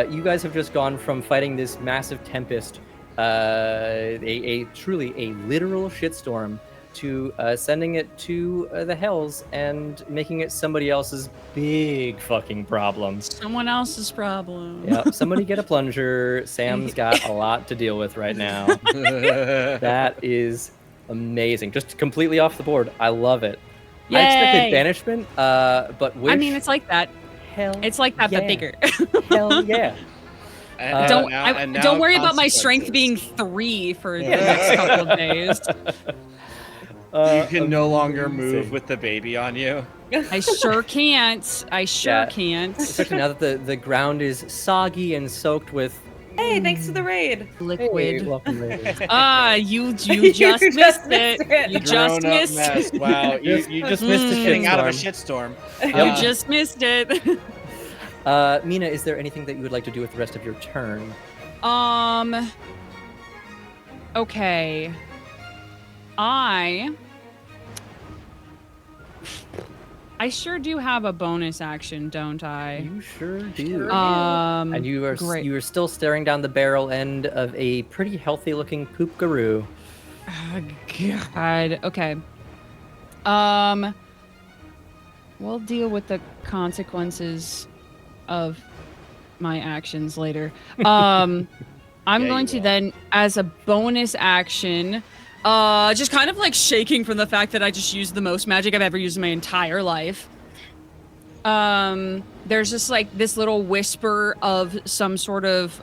you guys have just gone from fighting this massive tempest, a truly a literal shitstorm, to sending it to the hells and making it somebody else's big fucking problem. Someone else's problem. Yeah, somebody get a plunger. Sam's got a lot to deal with right now. That is amazing. Just completely off the board. I love it. I expected Yay. banishment, but wish. I mean, it's like that. hell. It's like that, yeah. but bigger. Hell yeah. Don't worry about my strength consequences. being 3 for the next couple of days. You can no longer amazing. move with the baby on you. I sure can't. I sure Yeah. can't. Especially now that the ground is soggy and soaked with Hey, thanks for the raid. Hey, Liquid. welcome, ladies. You just missed it. You just Grown-up missed mess. it. Wow, you just missed the Mm. getting out of a Shitstorm. shitstorm. You just missed it. Mina, is there anything that you would like to do with the rest of your turn? Okay. I sure do have a bonus action, don't I? You sure do. And you are great. you are still staring down the barrel end of a pretty healthy looking poop guru. Oh, God. Okay. We'll deal with the consequences of my actions later. I'm going to then, as a bonus action, just kind of like shaking from the fact that I just used the most magic I've ever used in my entire life. There's just like this little whisper of some sort of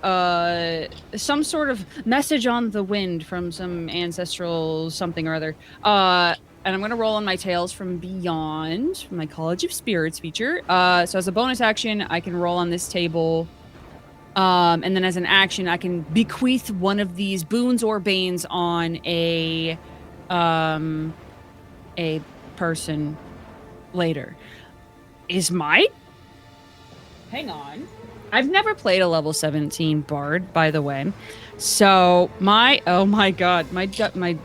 message on the wind from some ancestral something or other. And I'm gonna roll on my Tales from Beyond, from my College of Spirits feature. So as a bonus action, I can roll on this table. And then as an action, I can bequeath one of these boons or banes on a person later. Hang on. I've never played a level 17 bard, by the way. So oh my god, my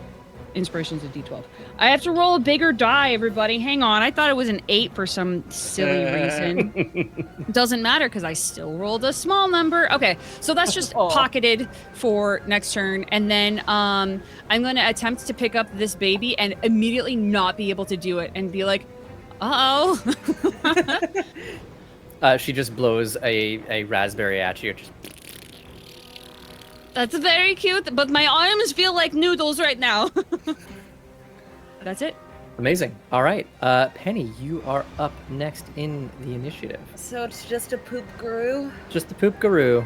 inspiration's a D12. I have to roll a bigger die, everybody. Hang on. I thought it was an 8 for some silly reason. Doesn't matter because I still rolled a small number. Okay, so that's just pocketed for next turn. And then I'm going to attempt to pick up this baby and immediately not be able to do it and be like, uh-oh. She just blows a raspberry at you. That's very cute, but my arms feel like noodles right now. That's it. Amazing. All right. Penny, you are up next in the initiative. So it's just a poop guru. Just the poop guru.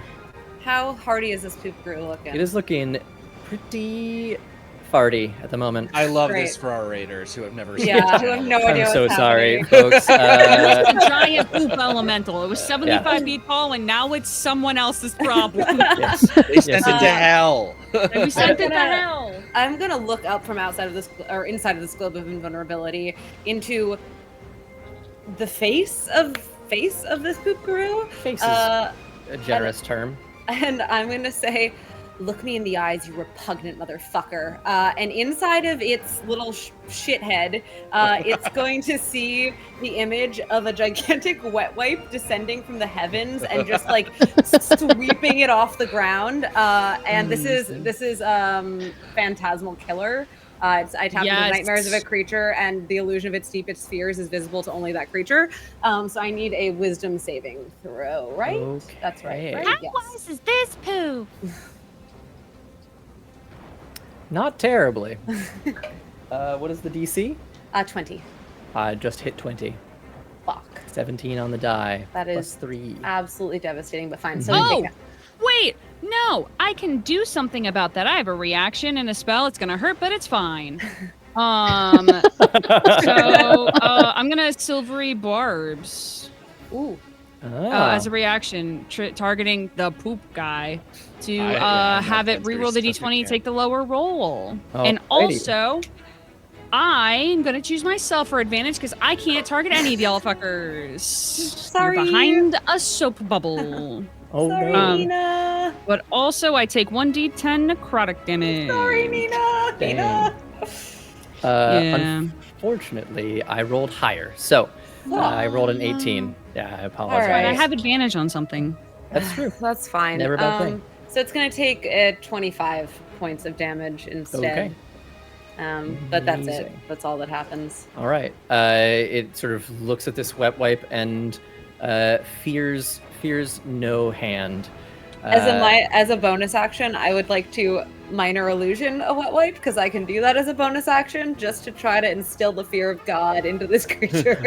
How hardy is this poop guru looking? It is looking pretty farty at the moment. I love Great. this for our raiders who have never seen Yeah, this who have channel no before. idea I'm so what's sorry, happening. folks. It was a giant poop elemental. It was 75 feet tall, and now it's someone else's problem. Yes. They sent it to hell. And we sent it to hell. I'm gonna look up from outside of this, or inside of this globe of invulnerability, into the face of this poop guru. Face is a generous term. And I'm gonna say, look me in the eyes, you repugnant motherfucker. And inside of its little shithead, it's going to see the image of a gigantic wet wipe descending from the heavens and just like sweeping it off the ground. And this is Phantasmal Killer. I tap into nightmares of a creature, and the illusion of its deepest spheres is visible to only that creature. So I need a wisdom saving throw, right? Okay. That's right. How Yes. wise is this poo? Not terribly. What is the DC? 20. I just hit 20. Fuck. 17 on the die. That plus is 3. absolutely devastating, but fine. So Wait, no, I can do something about that. I have a reaction and a spell. It's gonna hurt, but it's fine. So I'm gonna silvery barbs. Ooh. As a reaction, targeting the poop guy to have it reroll the d20 and take the lower roll. And also, I'm gonna choose myself for advantage because I can't target any of y'all fuckers. Sorry. You're behind a soap bubble. Oh, Sorry, no. Nina. But also, I take 1d10 necrotic damage. Sorry, Nina. Dang. Yeah. Unfortunately, I rolled higher. So, I rolled an 18. Yeah, I apologize. All right. I have advantage on something. That's true. That's fine. Never a bad thing. So it's going to take 25 points of damage instead. Okay. But that's it. Amazing. That's all that happens. All right. It sort of looks at this wet wipe and fears no hand. As a bonus action, I would like to minor illusion a wet wipe because I can do that as a bonus action just to try to instill the fear of God into this creature.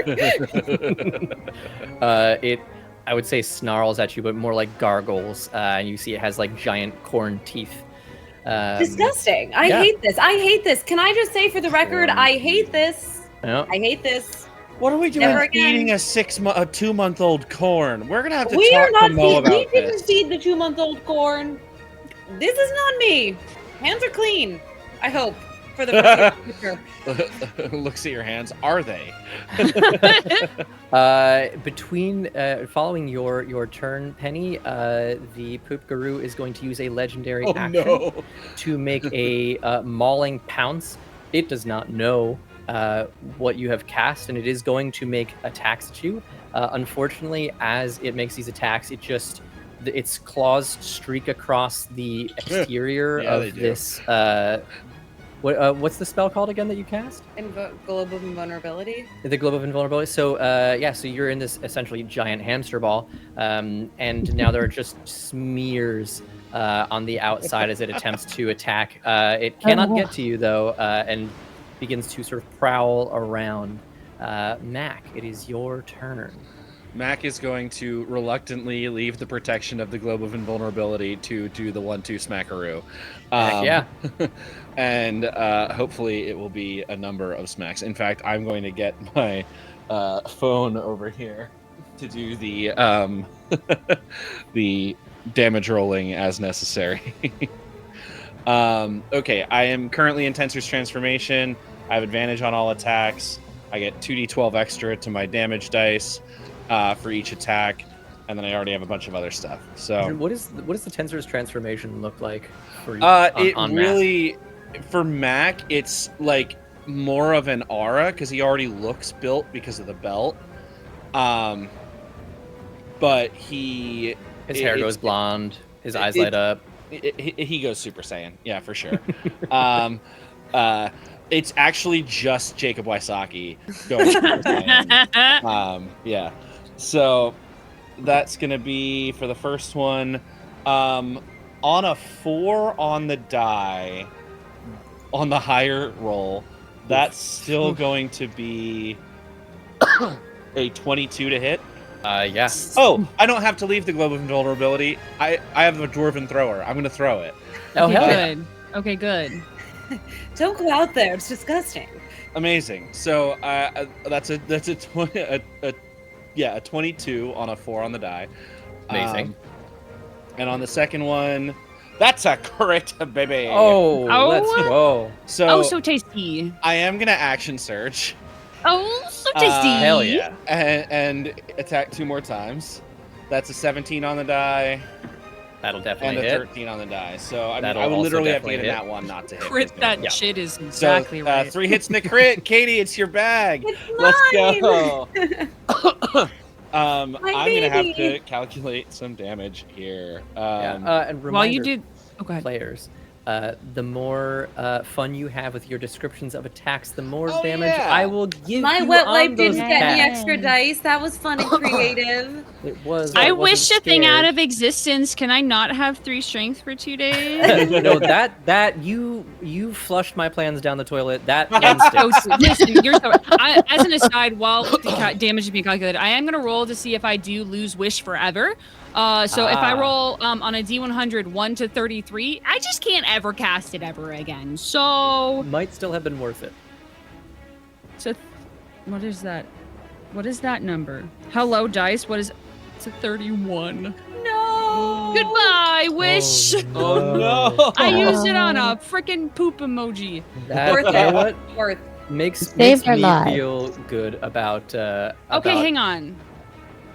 It, I would say, snarls at you, but more like gargles. And you see it has like giant corn teeth. Disgusting. I hate this. I hate this. Can I just say for the record, I hate this. Yeah. I hate this. What are we doing Never again. feeding a 2-month-old corn? We're gonna have to We are talk not to Mo about we didn't this. feed the 2-month-old corn. This is not me. Hands are clean. I hope. for the foreseeable future. Looks at your hands. Are they? Between following your turn, Penny, the Poop Guru is going to use a legendary Oh action no! to make a mauling pounce. It does not know what you have cast, and it is going to make attacks at you. Unfortunately, as it makes these attacks, its claws streak across the exterior Yeah, they of do. this. What's the spell called again that you cast? Globe of Invulnerability. The Globe of Invulnerability. So, so you're in this essentially giant hamster ball, and now there are just smears on the outside as it attempts to attack. It cannot get to you, though, and begins to sort of prowl around. Mac, it is your turn. Mac is going to reluctantly leave the protection of the Globe of Invulnerability to do the 1-2 smackaroo. Heck yeah. And hopefully it will be a number of smacks. In fact, I'm going to get my phone over here to do the the damage rolling as necessary. Okay, I am currently in Tensor's Transformation. I have advantage on all attacks. I get 2d12 extra to my damage dice for each attack, and then I already have a bunch of other stuff. So What does the Tensor's Transformation look like for you? it on really for Mac, it's like more of an aura because he already looks built because of the belt. But His hair goes blonde. His eyes it- light up. he goes Super Saiyan, yeah, for sure. It's actually just Jacob Wysocki going Super Saiyan. Yeah. So that's gonna be for the first one. On a 4 on the die, on the higher roll, that's still going to be a 22 to hit. Yeah. Oh, I don't have to leave the Globe of Invulnerability. I have a Dwarven Thrower. I'm gonna throw it. Oh, hell yeah. Good. Okay, good. Don't go out there. It's disgusting. Amazing. So that's a 22 on a 4 on the die. Amazing. And on the second one, that's a crit, baby. Oh, Oh. let's go. So tasty. I am gonna action surge Oh, so tasty. Hell yeah. and attack 2 more times. That's a 17 on the die That'll and definitely a hit. 13 on the die. So I That'll would also literally have to definitely get hit. in that one not to hit. Crit that Yeah. shit is exactly So, right. 3 hits and a crit. Katie, it's your bag. It's Let's go. I'm My gonna have baby. to calculate some damage here. And While you reminder, do, oh, go ahead. players, the more fun you have with your descriptions of attacks, the more Oh, damage yeah. I will give My you wet on wipe those didn't get me attacks. extra dice. That was fun and creative. It was. I wasn't wish a thing out scared. of existence. Can I not have 3 strength for 2 days? No, that you flushed my plans down the toilet. That Oh, instant. listen, you're so. As an aside, while the damage is being calculated, I am gonna roll to see if I do lose wish forever. So if I roll on a D100 1 to 33, I just can't ever cast it ever again. So Might still have been worth it. what is that? What is that number? Hello, dice. What is? It's a 31. No. Goodbye, wish. Oh no! I used it on a freaking poop emoji. That, Worth you know it. what? Worth. Makes Saved our me lives. feel good about. Okay, about hang on.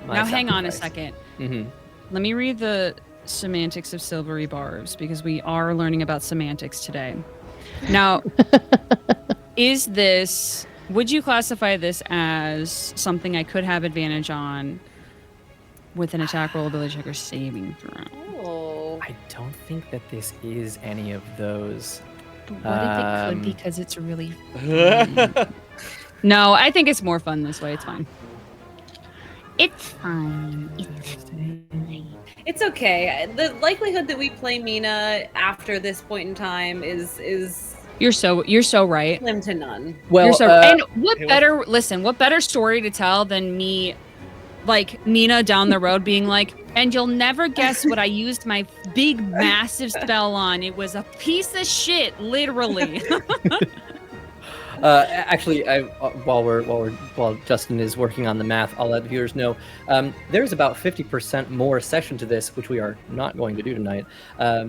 my Now hang on a sacrifice. second. Let me read the semantics of silvery barbs because we are learning about semantics today. Now, would you classify this as something I could have advantage on with an attack roll, ability check, or saving throw? Oh. I don't think that this is any of those. But what if it could Um, because it's really fun? No, I think it's more fun this way. It's fine. It's fine. It's fine. It's okay. The likelihood that we play Mina after this point in time is You're so right. slim to none. Well, You're so and what hey, better what better story to tell than me like Mina down the road being like, and you'll never guess what I used my big massive spell on. It was a piece of shit, literally. Actually, while Justin is working on the math, I'll let viewers know there's about 50% more session to this, which we are not going to do tonight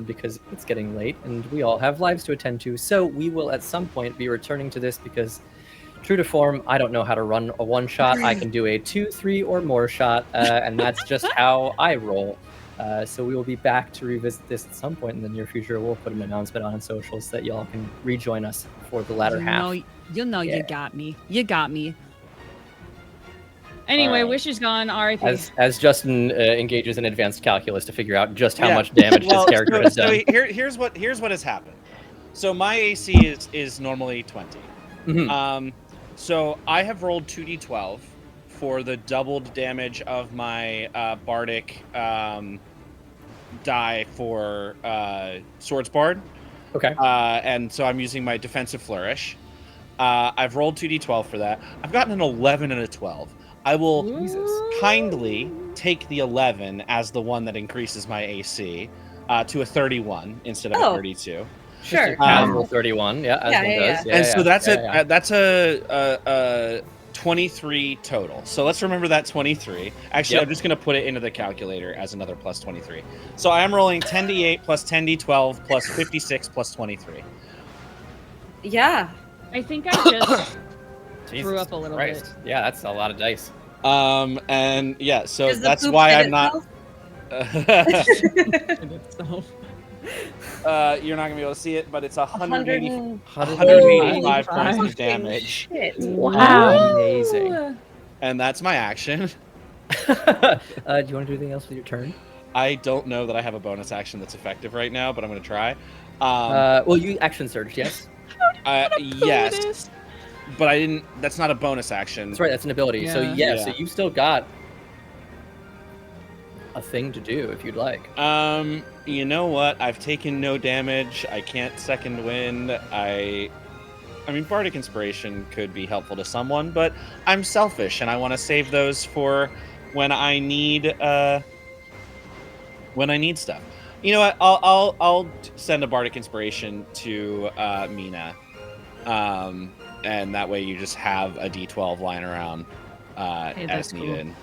because it's getting late and we all have lives to attend to. So we will at some point be returning to this because, true to form, I don't know how to run a one shot. I can do a 2, 3, or more shot, and that's just how I roll. So we will be back to revisit this at some point in the near future. We'll put an announcement on socials so that y'all can rejoin us for the latter half. You Yeah. got me. You got me. Anyway, Alright. Wish is gone. R.I.P. As Justin engages in advanced calculus to figure out just how Yeah. much damage Well, this character has so done. here's what has happened. So my AC is normally 20. Mhm. So I have rolled 2d12 for the doubled damage of my bardic die for Swords Bard. Okay. And so I'm using my defensive flourish. I've rolled 2d12 for that. I've gotten an 11 and a 12. I will Jesus. kindly take the 11 as the one that increases my AC to a 31 instead of a 32. Sure. Casual 31, yeah, as Yeah, one yeah, does. And so that's yeah. that's a 23 total. So let's remember that 23. Actually, Yep. I'm just going to put it into the calculator as another plus 23. So I am rolling 10d8 plus 10d12 plus 56 plus 23. Yeah. I think I just threw Jesus up a little Christ. Yeah, that's a lot of dice. And yeah, so Does the that's poop why shit I'm not. itself? You're not gonna be able to see it, but it's 180 185 points of damage, Shit. Wow. Amazing. and that's my action. Do you want to do anything else with your turn? I don't know that I have a bonus action that's effective right now, but I'm gonna try. Well, you action surged, yes? Yes, but I didn't. That's not a bonus action. That's right, that's an ability. So Yeah. yeah, Yeah. so you've still got a thing to do if you'd like. You know what? I've taken no damage. I can't second wind. I mean, Bardic Inspiration could be helpful to someone, but I'm selfish and I want to save those for when I need stuff. You know what? I'll send a Bardic Inspiration to Mina, and that way you just have a D12 lying around Hey, that's as cool. needed.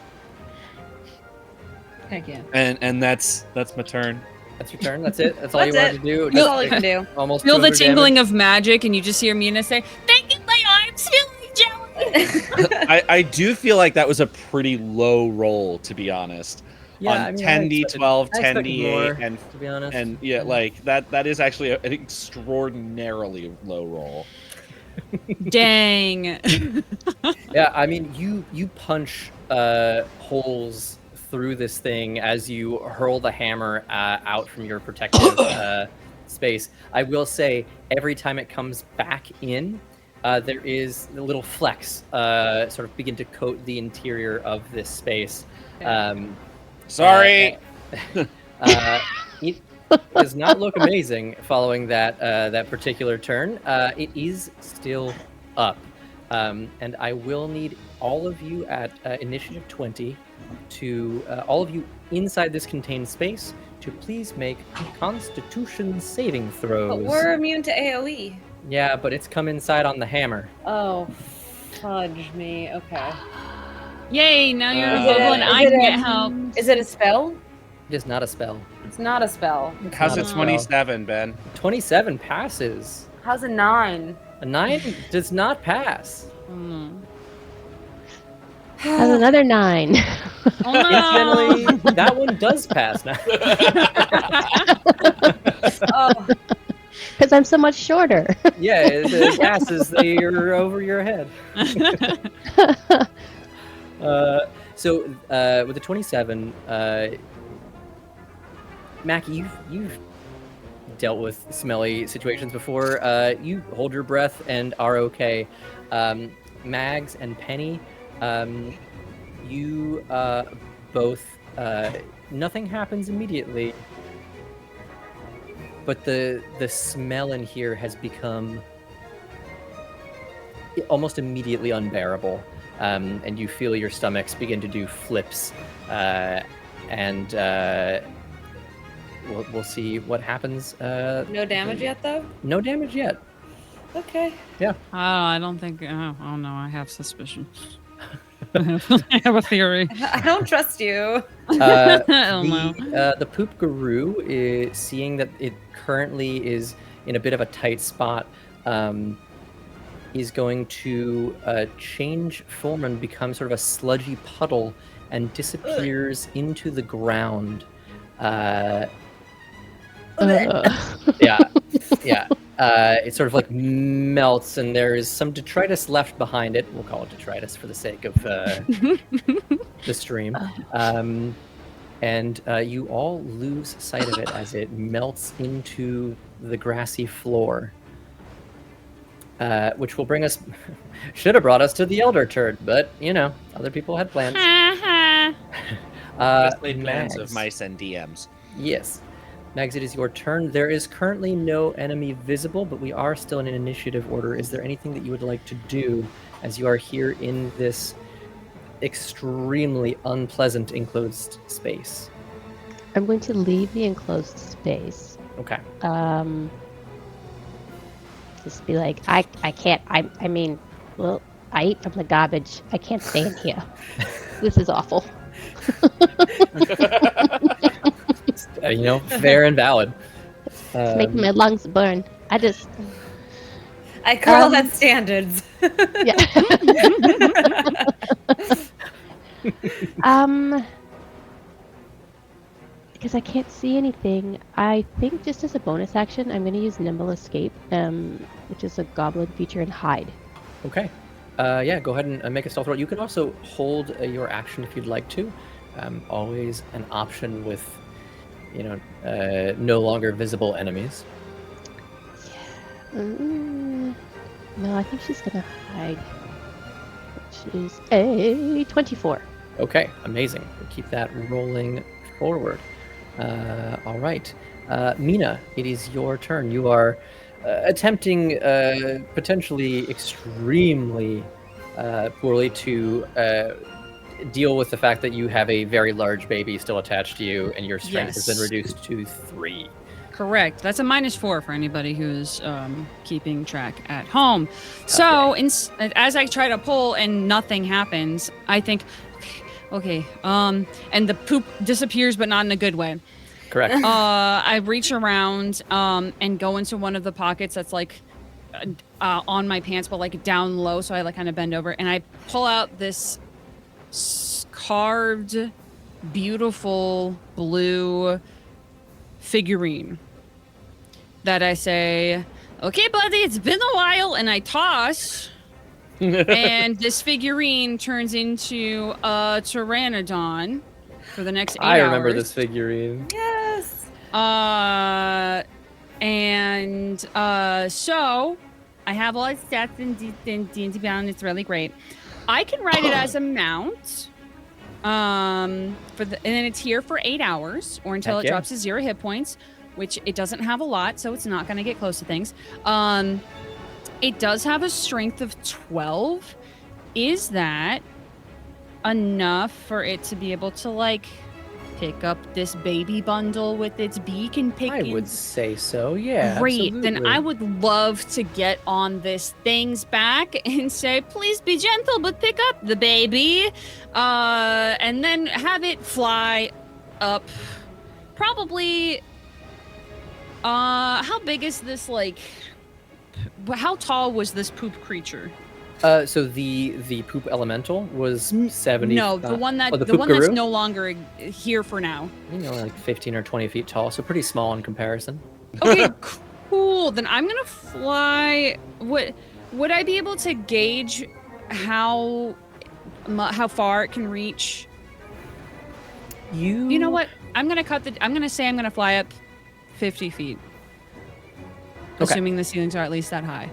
Heck yeah. And that's my turn. That's your turn, that's it? That's all That's you wanted it. to do? That's all you can do. Almost Feel the 200 tingling of magic, and you just hear Mina say, "Thank you, my arms feeling jelly." I do feel like that was a pretty low roll, to be honest. Yeah, On I mean, 10d12, I expected 10d8, more, and to be honest. yeah, like that is actually an extraordinarily low roll. Dang. Yeah, I mean, you punch holes through this thing as you hurl the hammer out from your protective space. I will say, every time it comes back in, there is little flecks sort of begin to coat the interior of this space. Sorry. It does not look amazing following that particular turn. It is still up. And I will need all of you at initiative 20 to, all of you inside this contained space, to please make Constitution saving throws. But we're immune to AoE. Yeah, but it's come inside on the hammer. Oh, fudge me. Okay. Yay, now you're Is a it bubble a- and is I it can a- get help. Is it a spell? It is not a spell. It's not a spell. It's How's not it a 27, Ben? 27 passes. How's a 9? A 9 does not pass. Mm. Has another 9. Oh no. Incidentally, that one does pass now. Oh, Because I'm so much shorter. Yeah, the passes that are over your head. So with the 27, Mack, you've dealt with smelly situations before. You hold your breath and are okay. Mags and Penny, you both, nothing happens immediately, but the smell in here has become almost immediately unbearable. And you feel your stomachs begin to do flips, and we'll see what happens. no damage yet, though? No damage yet. Okay. I don't think. Oh no, I have suspicion. I have a theory. I don't trust you. Oh no. The poop guru is seeing that it currently is in a bit of a tight spot. Is going to change form and become sort of a sludgy puddle and disappears into the ground. Yeah, it sort of like melts, and there is some detritus left behind it. We'll call it detritus for the sake of the stream. And you all lose sight of it as it melts into the grassy floor. Which will bring us, should have brought us to the Elder Turd, but, you know, other people had plans. Just made plans of Mags. mice and DMs. Yes. Mags, it is your turn. There is currently no enemy visible, but we are still in an initiative order. Is there anything that you would like to do as you are here in this extremely unpleasant enclosed space? I'm going to leave the enclosed space. Okay. Just be like, I can't, I mean, well, I eat from the garbage. I can't stay in here. This is awful. You know, fair and valid. It's making my lungs burn. I call that standards. Yeah. Because I can't see anything, I think just as a bonus action, I'm going to use Nimble Escape, which is a goblin feature, and hide. Okay. Yeah, go ahead and make a stealth roll. You can also hold your action if you'd like to. Always an option with, you know, no longer visible enemies. No, I think she's going to hide, which is a 24. Okay, amazing. We'll keep that rolling forward. All right. Mina, it is your turn. You are attempting potentially extremely poorly to deal with the fact that you have a very large baby still attached to you and your strength has been Yes. reduced to 3. Correct. That's a -4 for anybody who's keeping track at home. So as I try to pull and nothing happens, I think, okay, and the poop disappears, but not in a good way. Correct. I reach around and go into one of the pockets that's like on my pants, but like down low, so I like kind of bend over, and I pull out this carved, beautiful blue figurine that I say, "Okay, buddy, it's been a while," and I toss. And this figurine turns into a pteranodon for the next 8 hours. I remember this figurine. Yes. So I have all its stats in D&D Beyond. It's really great. I can ride it as a mount. And then it's here for 8 hours or until Heck it yeah. drops to 0 hit points, which it doesn't have a lot, so it's not going to get close to things. It does have a strength of 12. Is that enough for it to be able to, like, pick up this baby bundle with its beak and pick I it? would say so, yeah. Great. Then absolutely. I would love to get on this thing's back and say, please be gentle, but pick up the baby. And then have it fly up. Probably, how big is this, like, how tall was this poop creature? So the poop elemental was 70. No, the one that oh, the the poop one that's guru? no longer here for now. You know, like 15 or 20 feet tall, so pretty small in comparison. Okay, cool. Then I'm gonna fly. Would I be able to gauge how far it can reach? You know what? I'm gonna say I'm gonna fly up 50 feet. Okay. Assuming the ceilings are at least that high.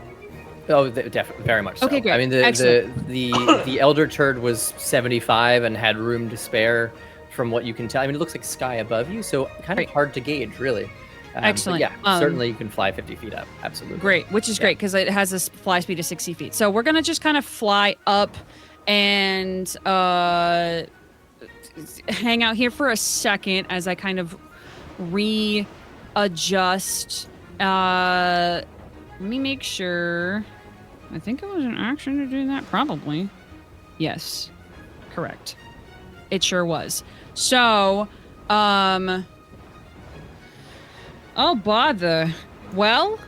Oh, definitely, very much so. Okay, great. I mean, the Excellent. the elder turd was 75 and had room to spare, from what you can tell. I mean, it looks like sky above you, so kind of Great. hard to gauge, really. But Excellent. yeah, certainly you can fly 50 feet up. Absolutely. Great, which is great because it has a fly speed of 60 feet. So we're gonna just kind of fly up and hang out here for a second as I kind of readjust Let me make sure. I think it was an action to do that. Probably. Yes. Correct. It sure was. So, oh bother. Well,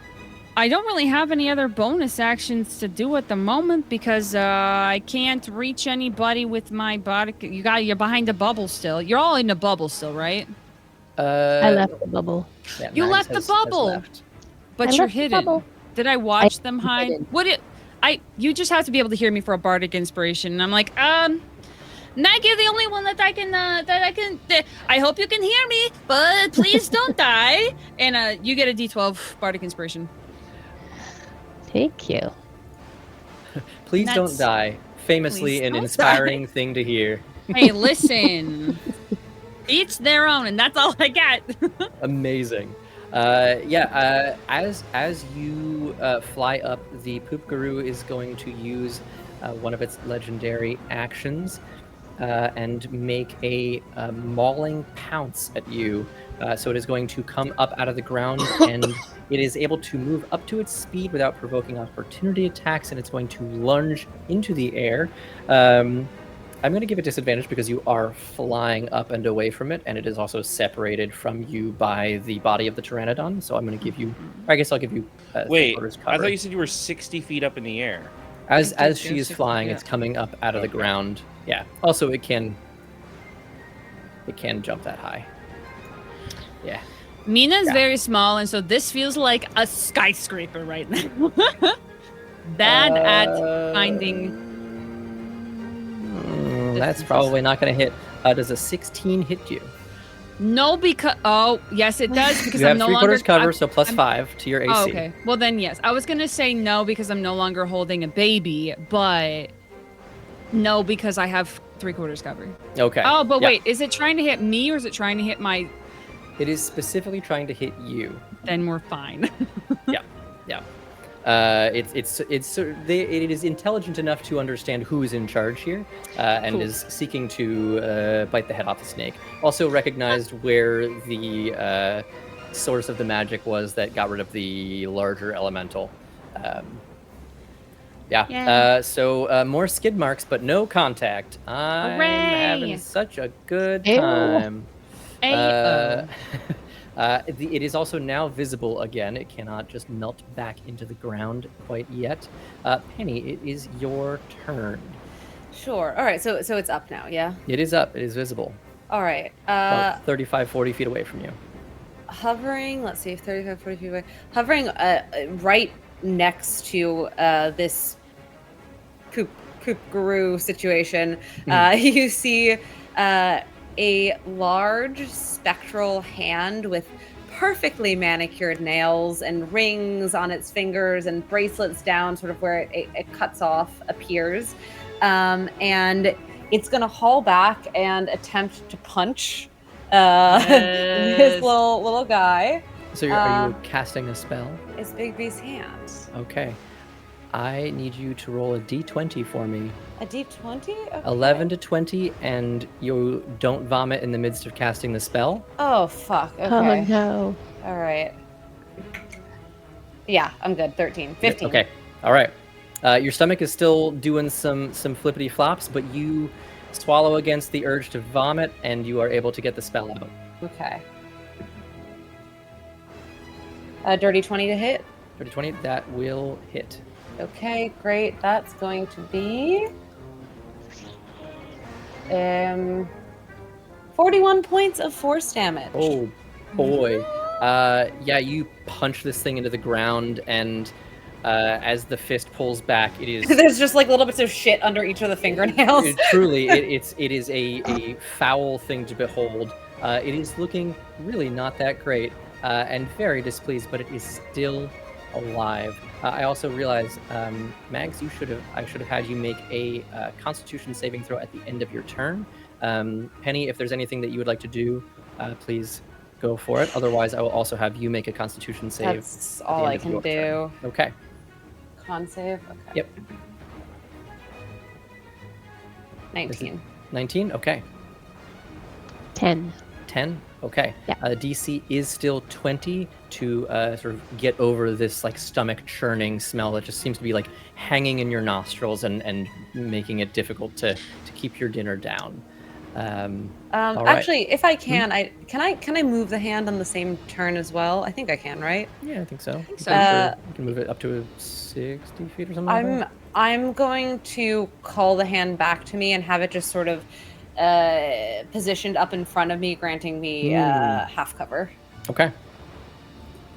I don't really have any other bonus actions to do at the moment because I can't reach anybody with my body. You're behind the bubble still. You're all in the bubble still, right? I left the bubble. Yeah, You Mags left the has bubble, left. but I you're left the hidden. bubble. Did I watch them I'm hide? hidden. Would it? You just have to be able to hear me for a bardic inspiration. And I'm like, Mack, you're the only one that I can, I hope you can hear me, but please don't die. And you get a D12 bardic inspiration. Thank you. Please don't That's- die. Famously Please an don't inspiring thing to hear. Hey, listen. Each their own, and that's all I got. Amazing. As you fly up, the Poop Guru is going to use one of its legendary actions and make a mauling pounce at you. So it is going to come up out of the ground, and it is able to move up to its speed without provoking opportunity attacks, and it's going to lunge into the air. I'm going to give it disadvantage because you are flying up and away from it, and it is also separated from you by the body of the Pteranodon. So I'm going to give you, or I guess I'll give you Wait, three-quarters I cover. thought you said you were 60 feet up in the air. As I did she go is 60, flying, yeah. it's coming up out of the Okay. ground. Yeah. Also, it can jump that high. Yeah. Mina's Yeah. very small, and so this feels like a skyscraper right now. Bad at finding. That's distances. probably not going to hit. Does a 16 hit you? No, because yes, it does because You have I'm no three-quarters longer cover, I'm- so plus I'm- 5 to your AC. Oh, okay. Well then, yes. I was gonna say no because I'm no longer holding a baby, but no because I have 3/4 cover. Okay. Oh, but Yeah. wait, is it trying to hit me or is it trying to hit my? It is specifically trying to hit you. Then we're fine. Yeah. It is intelligent enough to understand who is in charge here, and Cool. is seeking to bite the head off the snake. Also recognized where the source of the magic was that got rid of the larger elemental. Yeah. So more skid marks, but no contact. I'm Hooray! having such a good Ew. time. Ayo. It is also now visible again. It cannot just melt back into the ground quite yet. Penny, it is your turn. Sure. All right. So it's up now. Yeah. It is up. It is visible. All right. About 35, 40 feet away from you. Hovering. Let's see. 35, 40 feet away. Hovering right next to this poop guru situation. You see a large spectral hand with perfectly manicured nails and rings on its fingers and bracelets down sort of where it cuts off appears. And it's going to haul back and attempt to punch this Yes. little guy. So are you casting a spell? It's Big B's hand. Okay. I need you to roll a d20 for me. A d20? Okay. 11 to 20, and you don't vomit in the midst of casting the spell. Oh, fuck. Okay. Oh no. All right. Yeah, I'm good. 13. 15. Okay. All right. Your stomach is still doing some flippity flops, but you swallow against the urge to vomit, and you are able to get the spell out. Okay. A dirty 20 to hit. 30, 20, that will hit. Okay, great. That's going to be 41 points of force damage. Oh boy. Yeah, you punch this thing into the ground, and as the fist pulls back, it is There's just like little bits of shit under each of the fingernails. it is a foul thing to behold. It is looking really not that great, and very displeased, but it is still alive. I also realized, Mags, I should have had you make a Constitution saving throw at the end of your turn. Penny, if there's anything that you would like to do, please go for it. Otherwise, I will also have you make a Constitution save. That's all I can do. Turn. Okay. Con save. Okay. Yep. 19. 19. Okay. 10. 10? Okay. Yeah. DC is still 20 to sort of get over this like stomach churning smell that just seems to be like hanging in your nostrils and making it difficult to keep your dinner down. All right. Actually, if I can, can I move the hand on the same turn as well? I think I can, right? Yeah, I think so. think so. Pretty sure you can move it up to 60 feet or something like that. I'm going to call the hand back to me and have it just sort of positioned up in front of me, granting me half cover. Okay.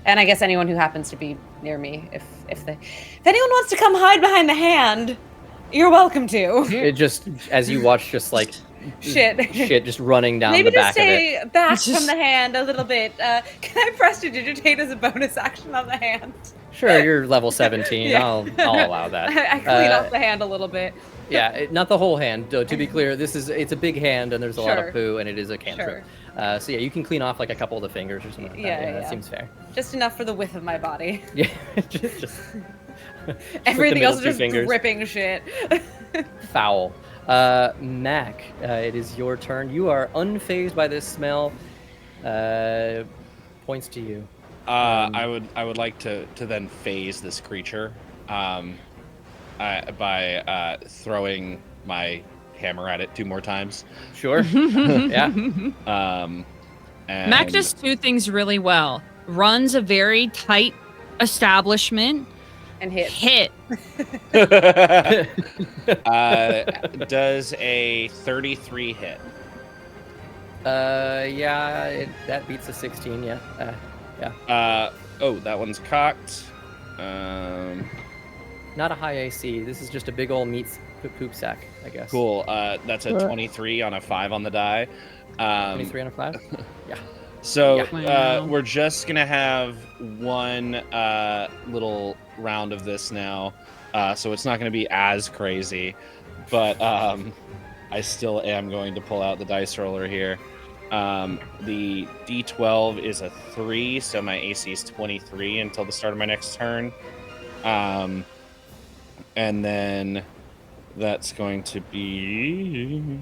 And I guess anyone who happens to be near me, if anyone wants to come hide behind the hand, you're welcome to. It just, as you watch, just like shit just running down Maybe the back just of it. stay back from the hand a little bit. Can I prestidigitate as a bonus action on the hand? Sure, you're level 17. Yeah. I'll allow that. I clean off the hand a little bit. Yeah, not the whole hand. To be clear, it's a big hand and there's a lot of poo and it is a cantrip. So yeah, you can clean off like a couple of the fingers or something like that. Yeah, that seems fair. Just enough for the width of my body. Yeah, just everything else is just fingers. dripping shit. Foul. Mac, it is your turn. You are unfazed by this smell. Points to you. I would like to then phase this creature by throwing my hammer at it 2 more times. Sure. Yeah. And Mac does 2 things really well. Runs a very tight establishment and hit. Does a 33 hit? Yeah, that beats a 16. Yeah. Yeah. Oh, that one's cocked. Not a high AC. This is just a big old poop sack, I guess. Cool. That's a 23 on a 5 on the die. 23 on a 5? Yeah. So we're just gonna have one little round of this now, so it's not gonna be as crazy, but I still am going to pull out the dice roller here. The D12 is a 3, so my AC is 23 until the start of my next turn. And then that's going to be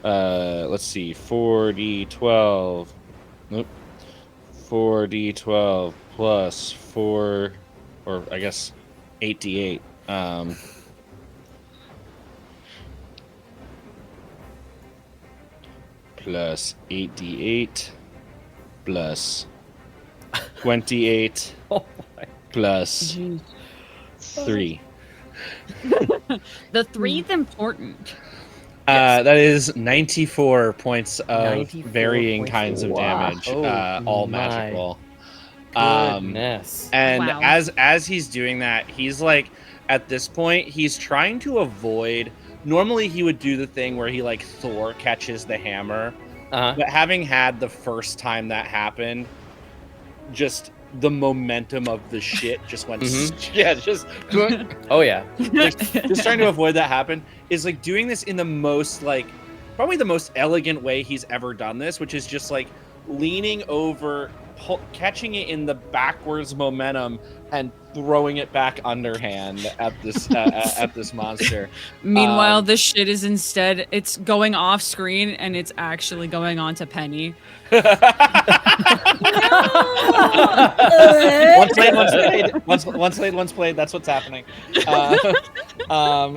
let's see, 4d12. Nope. 4d12 plus 4, or I guess 8d8. Plus 8d8 plus 28 plus 3. The 3's important. That is 94 points of 94 varying points. kinds of damage, all magical. Goodness. And Wow. as he's doing that, he's like, at this point, he's trying to avoid. Normally, he would do the thing where he like Thor catches the hammer, but having had the first time that happened, just the momentum of the shit just went. Yeah, just. Oh yeah. Just trying to avoid that happen is like doing this in the most like probably the most elegant way he's ever done this, which is just like leaning over, catching it in the backwards momentum and throwing it back underhand at this at this monster. Meanwhile, this shit is instead, it's going off screen and it's actually going on to Penny. Once laid, once played. That's what's happening.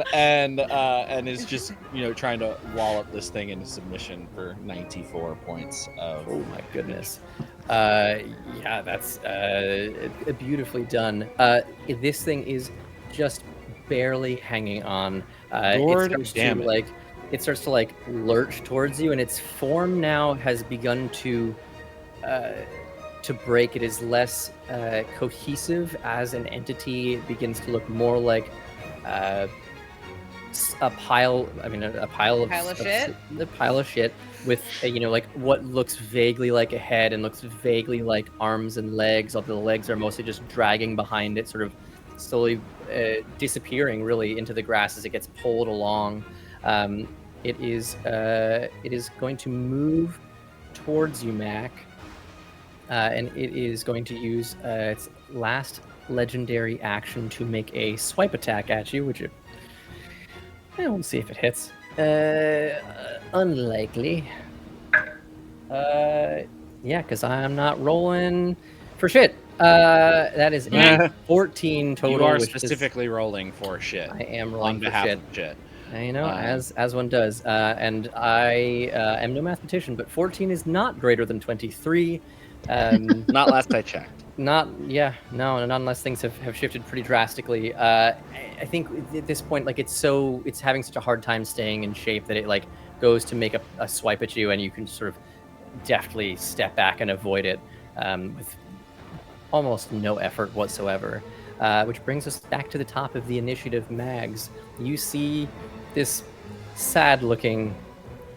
And is just trying to wallop this thing into submission for 94 points of. Oh my goodness. Yeah, that's beautifully done. This thing is just barely hanging on. It starts to lurch towards you, and its form now has begun to break. It is less cohesive as an entity. It begins to look more like a pile of shit with what looks vaguely like a head and looks vaguely like arms and legs, although the legs are mostly just dragging behind it, sort of slowly disappearing really into the grass as it gets pulled along. It is going to move towards you, Mac, and it is going to use its last legendary action to make a swipe attack at you, which we'll see if it hits. Unlikely. Yeah, because I'm not rolling for shit. That is a 14 total. You are which is- specifically rolling for shit I am rolling on for behalf shit. of shit. You know, as one does. And I am no mathematician, but 14 is not greater than 23. Not last I checked. Not unless things have shifted pretty drastically. I think at this point, like it's having such a hard time staying in shape that it like goes to make a swipe at you, and you can sort of deftly step back and avoid it with almost no effort whatsoever. Which brings us back to the top of the initiative, Mags. You see this sad-looking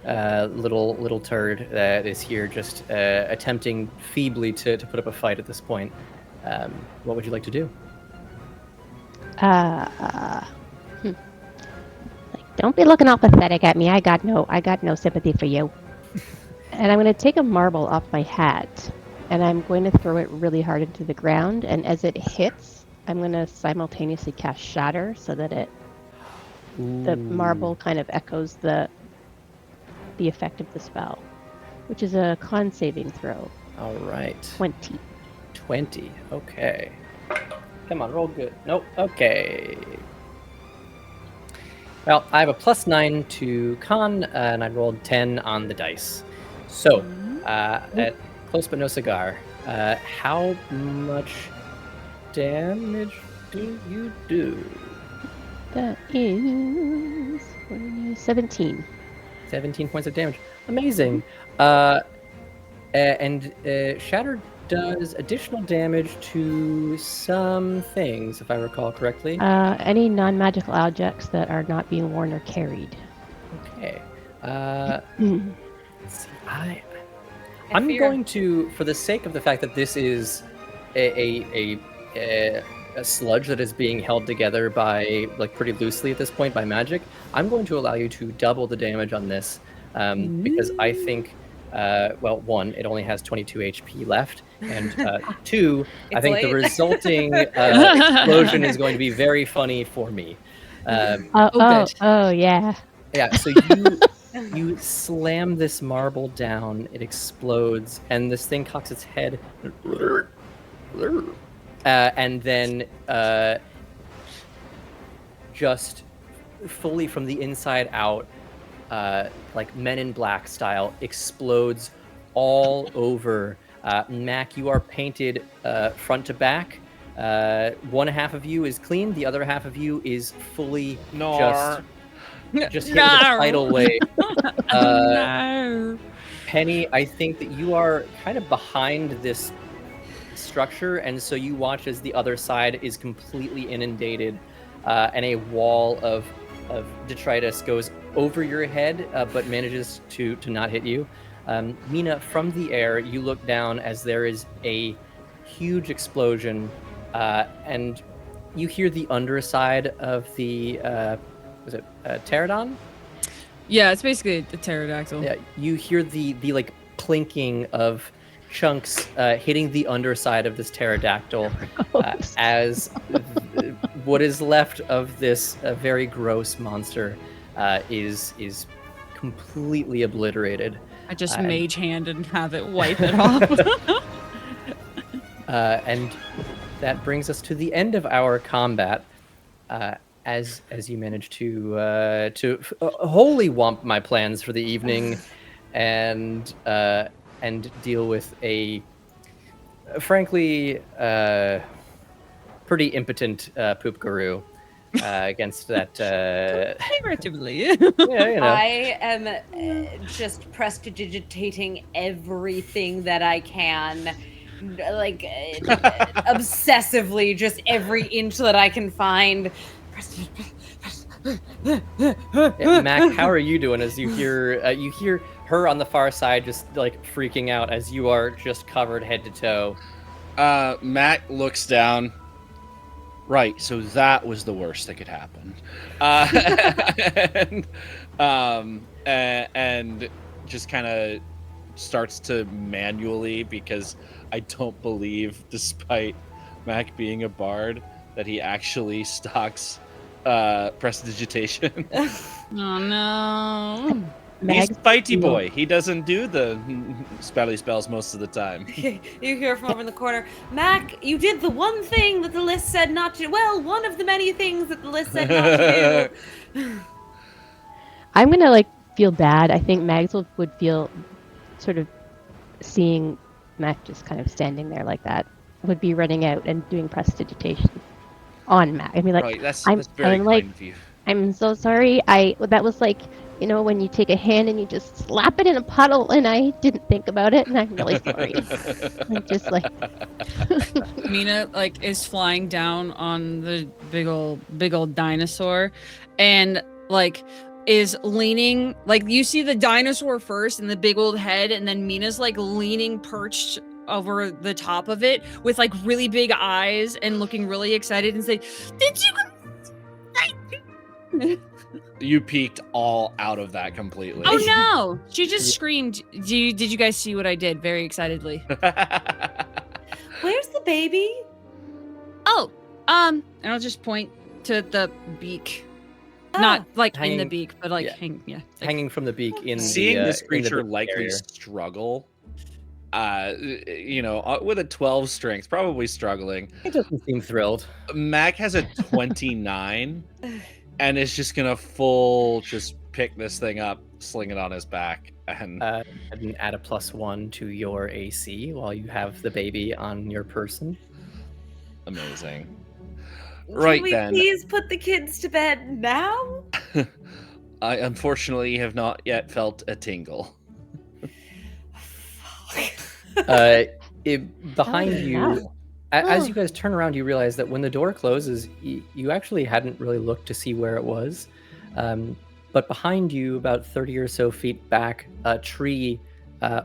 little turd that is here, just attempting feebly to put up a fight at this point. What would you like to do? Like, don't be looking all pathetic at me. I got no sympathy for you. And I'm going to take a marble off my hat, and I'm going to throw it really hard into the ground. And as it hits, I'm going to simultaneously cast Shatter so that the marble kind of echoes the effect of the spell, which is a con saving throw. All right. 20. 20. Okay. Come on, roll good. Nope. Okay. Well, I have a +9 to con, and I rolled 10 on the dice. So, at close but no cigar, how much damage do you do? That is 17. 17 points of damage. Amazing. And Shatter does additional damage to some things, if I recall correctly. Any non-magical objects that are not being worn or carried. Okay. Let's see. I'm going to, for the sake of the fact that this is a sludge that is being held together by, like, pretty loosely at this point by magic, I'm going to allow you to double the damage on this because I think, well, one, it only has 22 HP left, and two, I think the resulting explosion is going to be very funny for me. Oh, yeah. Yeah, so you slam this marble down, it explodes, and this thing cocks its head, and then just fully from the inside out, like Men in Black style, explodes all over. Mac, you are painted front to back. One half of you is clean, the other half of you is fully just hit with a tidal wave. No. Penny, I think that you are kind of behind this structure, and so you watch as the other side is completely inundated, and a wall of detritus goes over your head, but manages to not hit you. Mina, from the air, you look down as there is a huge explosion, and you hear the underside of the was it pterodon? Yeah, it's basically the pterodactyl. Yeah, you hear the like clinking of chunks hitting the underside of this pterodactyl as what is left of this very gross monster is completely obliterated. I just mage hand and have it wipe it off. And that brings us to the end of our combat. As you manage to wholly womp my plans for the evening, and deal with a frankly pretty impotent poop guru against that. Figuratively. Yeah, you know. I am just prestidigitating everything that I can, like obsessively, just every inch that I can find. Yeah, Mac, how are you doing as you hear her on the far side just like freaking out as you are just covered head to toe? Matt looks down. Right, so that was the worst that could happen. And just kind of starts to manually, because I don't believe, despite Mac being a bard, that he actually stocks prestidigitation. Oh no. Mag's fighty feel- boy. He doesn't do the spelly spells most of the time. You hear from over in the corner, Mac, you did the one thing that the list said not to. Well, one of the many things that the list said not to do. I'm gonna like feel bad. I think Mags would feel sort of seeing Mac just kind of standing there like that. Would be running out and doing prestidigitation on Mac. I mean, like Right, that's I'm very kind like of you. I'm so sorry. That was like, when you take a hand and you just slap it in a puddle, and I didn't think about it, and I'm really sorry. I'm just like, Mina like is flying down on the big old dinosaur, and like is leaning, like you see the dinosaur first and the big old head, and then Mina's like leaning perched over the top of it with like really big eyes and looking really excited and say, "Did you?" You peeked all out of that completely. Oh no! She just screamed. Did you guys see what I did? Very excitedly. Where's the baby? Oh, and I'll just point to the beak. Not like in the Hanging- beak, but like yeah. like, Hanging from the beak in Seeing the, this in the creature book likely area. struggle, with a 12 strength, probably struggling. He doesn't seem thrilled. Mac has a 29 and is just gonna just pick this thing up, sling it on his back, and And add a +1 to your AC while you have the baby on your person. amazing. Can Right we then, please put the kids to bed now? I unfortunately have not yet felt a tingle. Behind Oh, you, no. as you guys turn around, you realize that when the door closes, you actually hadn't really looked to see where it was. But behind you, about 30 or so feet back, a tree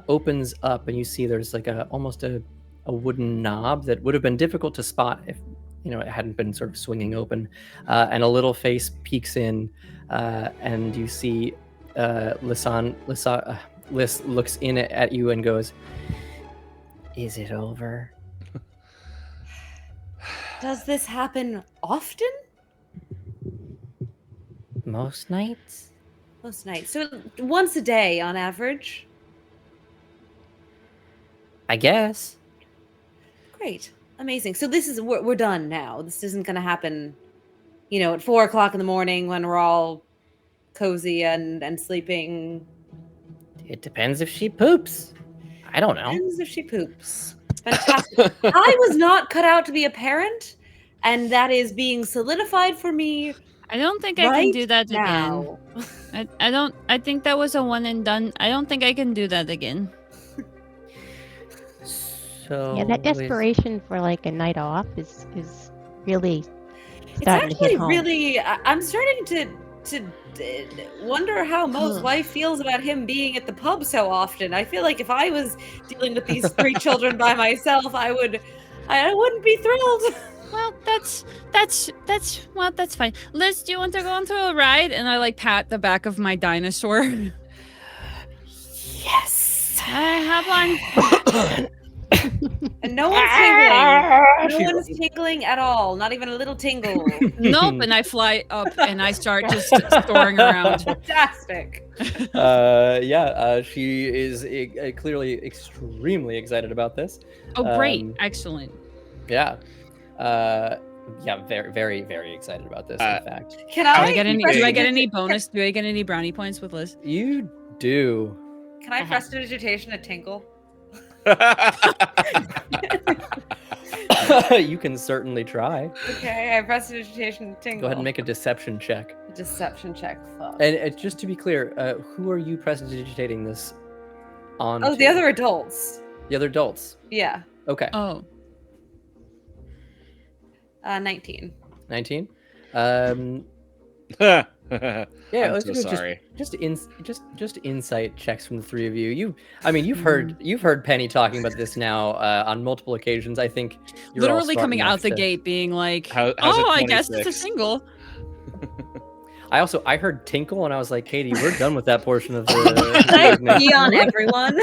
opens up, and you see there's like almost a wooden knob that would have been difficult to spot if it hadn't been sort of swinging open. And a little face peeks in, and you see Liz looks in at you and goes, "Is it over?" Does this happen often? Most nights? Most nights. So once a day on average? I guess. Great. Amazing. So this is, we're done now. This isn't going to happen, at 4 o'clock in the morning when we're all cozy and sleeping. It depends if she poops. I don't know. Depends if she poops. Fantastic. I was not cut out to be a parent, and that is being solidified for me I don't think I can right do that again. now. I don't. I think that was a one and done. I don't think I can do that again. So yeah, that desperation for like a night off is really It's starting to actually hit home. really. I'm starting to wonder how Mo's Ugh. wife feels about him being at the pub so often. I feel like if I was dealing with these 3 children by myself, I wouldn't be thrilled. Well, that's fine. Liz, do you want to go on to a ride? And I like pat the back of my dinosaur. Yes. I have one. And no one's tingling. No one's tingling at all. Not even a little tingle. Nope. And I fly up and I start just soaring around. Fantastic. She is clearly extremely excited about this. Oh, great! Um, Excellent. Yeah. Very, very, very excited about this. In fact, Can Do I I get any? press Do I get digit- any bonus? Do I get any brownie points with Liz? you do. Can I press digitation to tingle? You can certainly try. Okay, I press digitation to tingle. Go ahead and make a deception check. Deception check. Fuck. And just to be clear, who are you prestidigitating this on? Oh, the other adults. The other adults. Yeah. Okay. Oh, 19. 19. Yeah, Yeah, I'm let's so do sorry. just insight checks from the three of you. You've heard Penny talking about this now on multiple occasions. I think you're all literally smart coming enough out the to- gate being like, How's "Oh, it I guess it's a 26? single." I heard tinkle and I was like, Katie, we're done with that portion of Can the I evening. pee on everyone?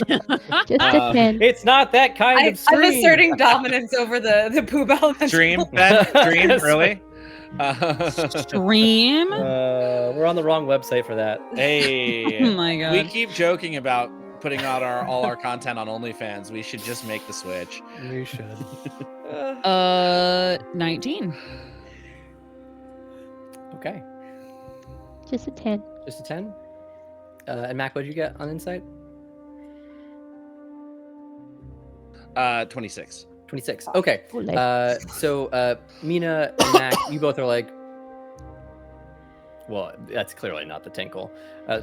Just a 10. It's not that kind of I'm stream. asserting dominance over the poop elemental. Dream, Ben? Dream, really? Stream? We're on the wrong website for that. Hey, Oh my we god. keep joking about putting out all our content on OnlyFans. We should just make the switch. We should. 19. Okay. Just a 10. Just a 10. And Mac, what did you get on insight? 26. 26. Okay. Ole. So Mina and Mac, you both are like, well, that's clearly not the tingle.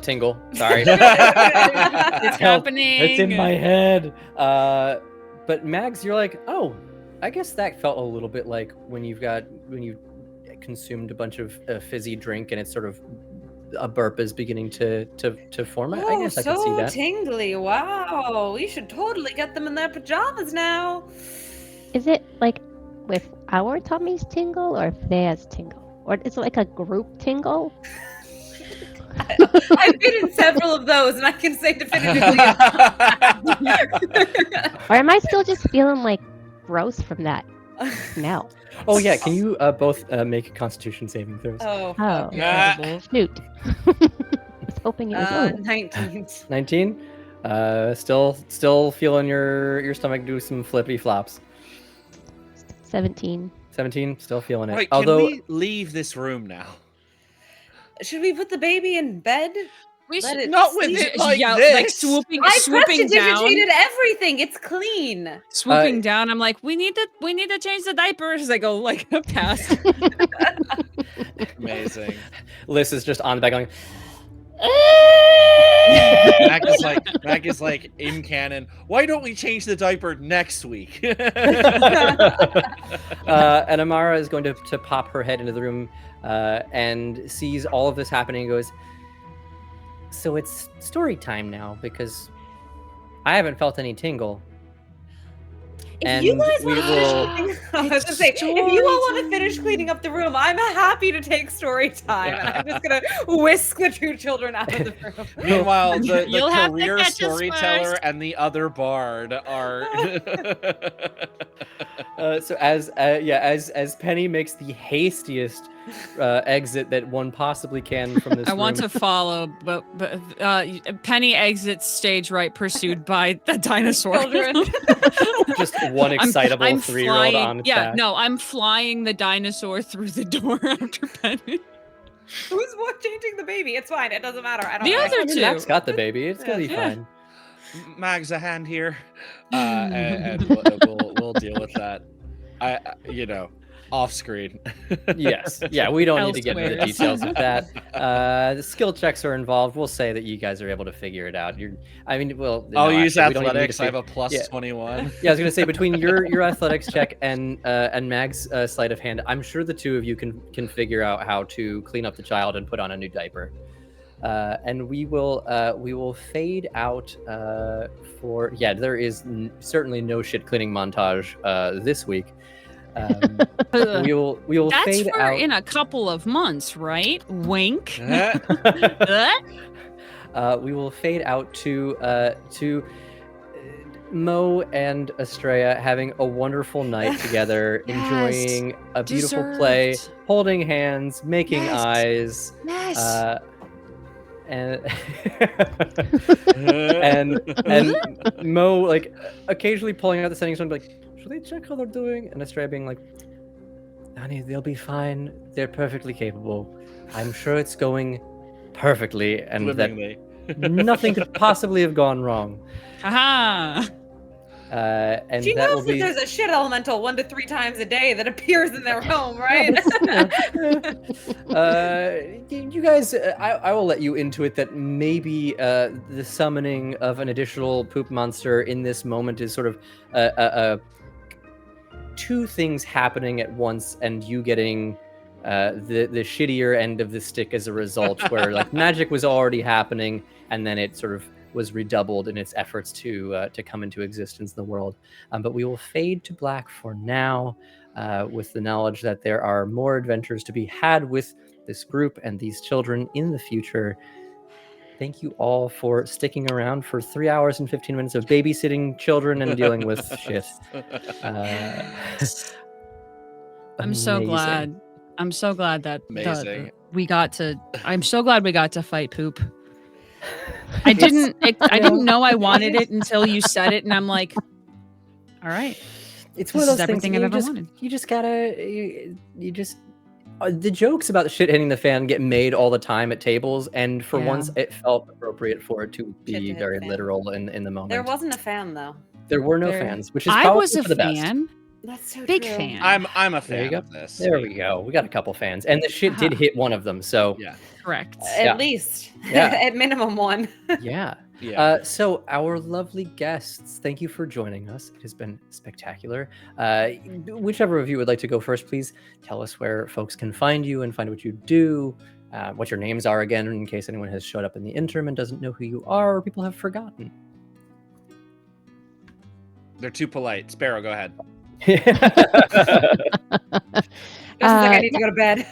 Tingle. Sorry. It's Help. happening. It's in my head. But Mags, you're like, oh, I guess that felt a little bit like when you consumed a bunch of fizzy drink and it's sort of a burp is beginning to form. I guess I can see that. Tingly. Wow. We should totally get them in their pajamas now. Is it like with our tummies tingle or theirs tingle? Or is it like a group tingle? I've been in several of those, and I can say definitively. Or am I still just feeling like gross from that smell? Oh yeah, can you both make Constitution saving throws? Oh. Oh, Okay. shoot. I was hoping it was over. 19. 19. Still feeling your stomach do some flippy flops. 17. 17. Still feeling it. Wait, Although can we leave this room now? Should we put the baby in bed? We Let should it Not with sleep? it like like this. swooping I down. prestidigitated everything. It's clean. Swooping down. I'm like, we need to change the diapers. I go like past. Amazing. Liz is just on the back going. Mac is like in canon. Why don't we change the diaper next week? And Amara is going to pop her head into the room and sees all of this happening and goes, so it's story time now because I haven't felt any tingle. If you guys we want to will. finish, I was gonna say, if you all want to finish cleaning up the room, I'm happy to take story time. And I'm just gonna whisk the two children out of the room. Meanwhile, the You'll have to career catch us storyteller first. and the other bard are. So as Penny makes the hastiest exit that one possibly can from this I room. want to follow, but Penny exits stage right, pursued by the dinosaur. Children. Just one excitable I'm 3-year-old flying. on its Yeah, back. no, I'm flying the dinosaur through the door after Penny. Who's changing the baby? It's fine. It doesn't matter. I don't The know. other two. Max got the baby. It's gonna be Yeah. fine. Mag's a hand here, and we'll deal with that. Off screen. Yes. Yeah, we don't need to get into the Elsewhere. details of that. The skill checks are involved. We'll say that you guys are able to figure it out. I'll no, use actually, we don't even need athletics. to I have fig- a plus Yeah. 21. Yeah, I was gonna say between your athletics check and Mag's sleight of hand, I'm sure the two of you can figure out how to clean up the child and put on a new diaper. And we will fade out for there is certainly no shit cleaning montage this week. We will That's fade for out. in a couple of months, right? Wink. We will fade out to Mo and Estrella having a wonderful night together, Yes. enjoying a beautiful play, Dessert. holding hands, making Yes. eyes. Yes. And and Mo like occasionally pulling out the settings and be like, should they check how they're doing? And Estrella being like, honey, they'll be fine. They're perfectly capable. I'm sure it's going perfectly, and Swimmingly. that nothing could possibly have gone wrong. Haha. And She that knows will that be. there's a shit elemental 1 to 3 times a day that appears in their home, right? You guys, I will let you into it that maybe the summoning of an additional poop monster in this moment is sort of two things happening at once, and you getting the shittier end of the stick as a result, where like magic was already happening, and then it sort of was redoubled in its efforts to come into existence in the world. But we will fade to black for now, with the knowledge that there are more adventures to be had with this group and these children in the future. Thank you all for sticking around for 3 hours and 15 minutes of babysitting children and dealing with shit. I'm so Amazing. glad. I'm so glad that Amazing. I'm so glad we got to fight poop. I didn't know I wanted it until you said it, and I'm like, all right. It's This one of is those everything things I've ever wanted. You just gotta, you just, the jokes about shit hitting the fan get made all the time at tables, and for Yeah. once it felt appropriate for it to be Shit to hit very the fan. literal in the moment. There wasn't a fan though. There were no There- fans, which is I probably was a for the best. fan. That's so Big true. fan. I'm a There you fan go. of this. There we go. We got a couple fans, and the shit did hit one of them. So Yeah. Correct. At Yeah. least. Yeah. At minimum one. yeah. Yeah. So our lovely guests, thank you for joining us. It has been spectacular. Whichever of you would like to go first, please tell us where folks can find you and find what you do, what your names are again, in case anyone has showed up in the interim and doesn't know who you are, or people have forgotten. They're too polite. Sparrow, go ahead. Just like I need to go to bed.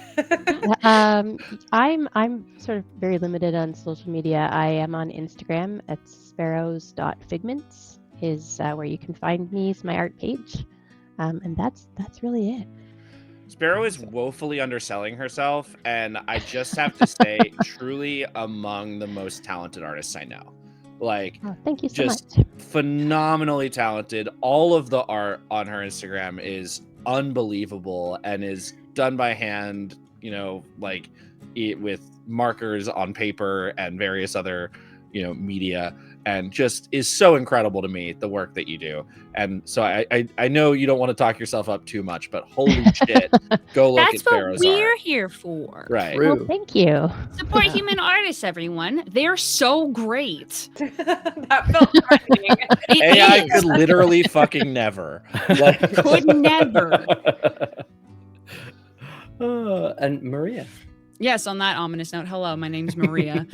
I'm sort of very limited on social media. I am on Instagram at sparrows.figments is where you can find me. It's my art page, and that's really it. Sparrow is woefully underselling herself, and I just have to say, truly among the most talented artists I know. Like, Oh, thank you so just much. phenomenally talented. All of the art on her Instagram is unbelievable and is done by hand, you know, like with markers on paper and various other, you know, media, and just is so incredible to me, the work that you do. And so I know you don't want to talk yourself up too much, but holy shit, go look at That's what Sparrow's we're art. here for. Right. True. Well, thank you. Support human artists, everyone. They're so great. That felt threatening. It AI is. could literally fucking never. Like, Could never. And Maria. Yes, on that ominous note, hello, my name's Maria.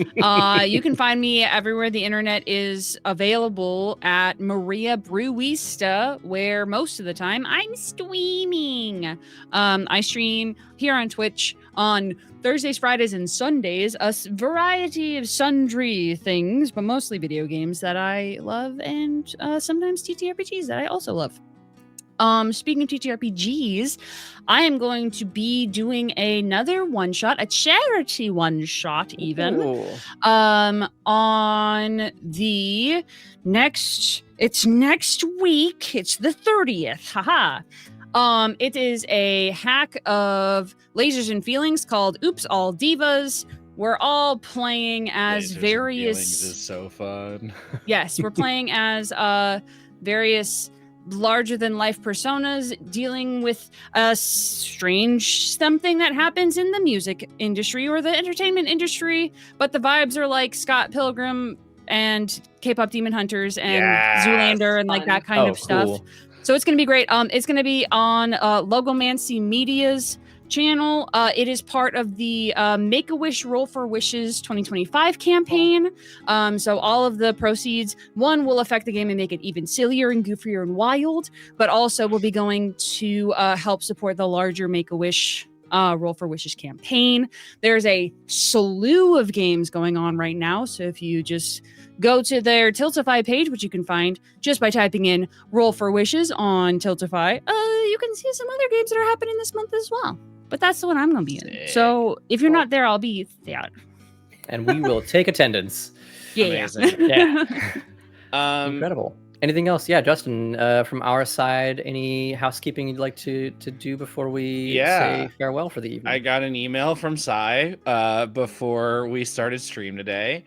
You can find me everywhere the internet is available at Maria Brewista, where most of the time I'm streaming. I stream here on Twitch on Thursdays, Fridays, and Sundays, a variety of sundry things, but mostly video games that I love, and sometimes TTRPGs that I also love. Speaking of TTRPGs, I am going to be doing another one shot, a charity one shot, even. Ooh. On the next week. It's the 30th. Haha. It is a hack of Lasers and Feelings called Oops All Divas. We're all playing as Lasers and various. Feelings is so fun. Yes, we're playing as various larger than life personas dealing with a strange something that happens in the music industry or the entertainment industry, but the vibes are like Scott Pilgrim and K-pop Demon Hunters and Yes. Zoolander and like Fun. that kind Oh, of stuff. cool. So it's going to be great. It's going to be on Logomancy Media's channel. It is part of the Make-A-Wish Roll for Wishes 2025 campaign. So all of the proceeds, one, will affect the game and make it even sillier and goofier and wild, but also will be going to help support the larger Make-A-Wish Roll for Wishes campaign. There's a slew of games going on right now, so if you just go to their Tiltify page, which you can find just by typing in Roll for Wishes on Tiltify, you can see some other games that are happening this month as well. But that's the one I'm going to be in. Sick. So if you're not there, I'll be there. And we will take attendance. Yeah. Amazing. Yeah. Incredible. Anything else? Yeah, Justin, from our side, any housekeeping you'd like to do before we say farewell for the evening? I got an email from Sai before we started stream today.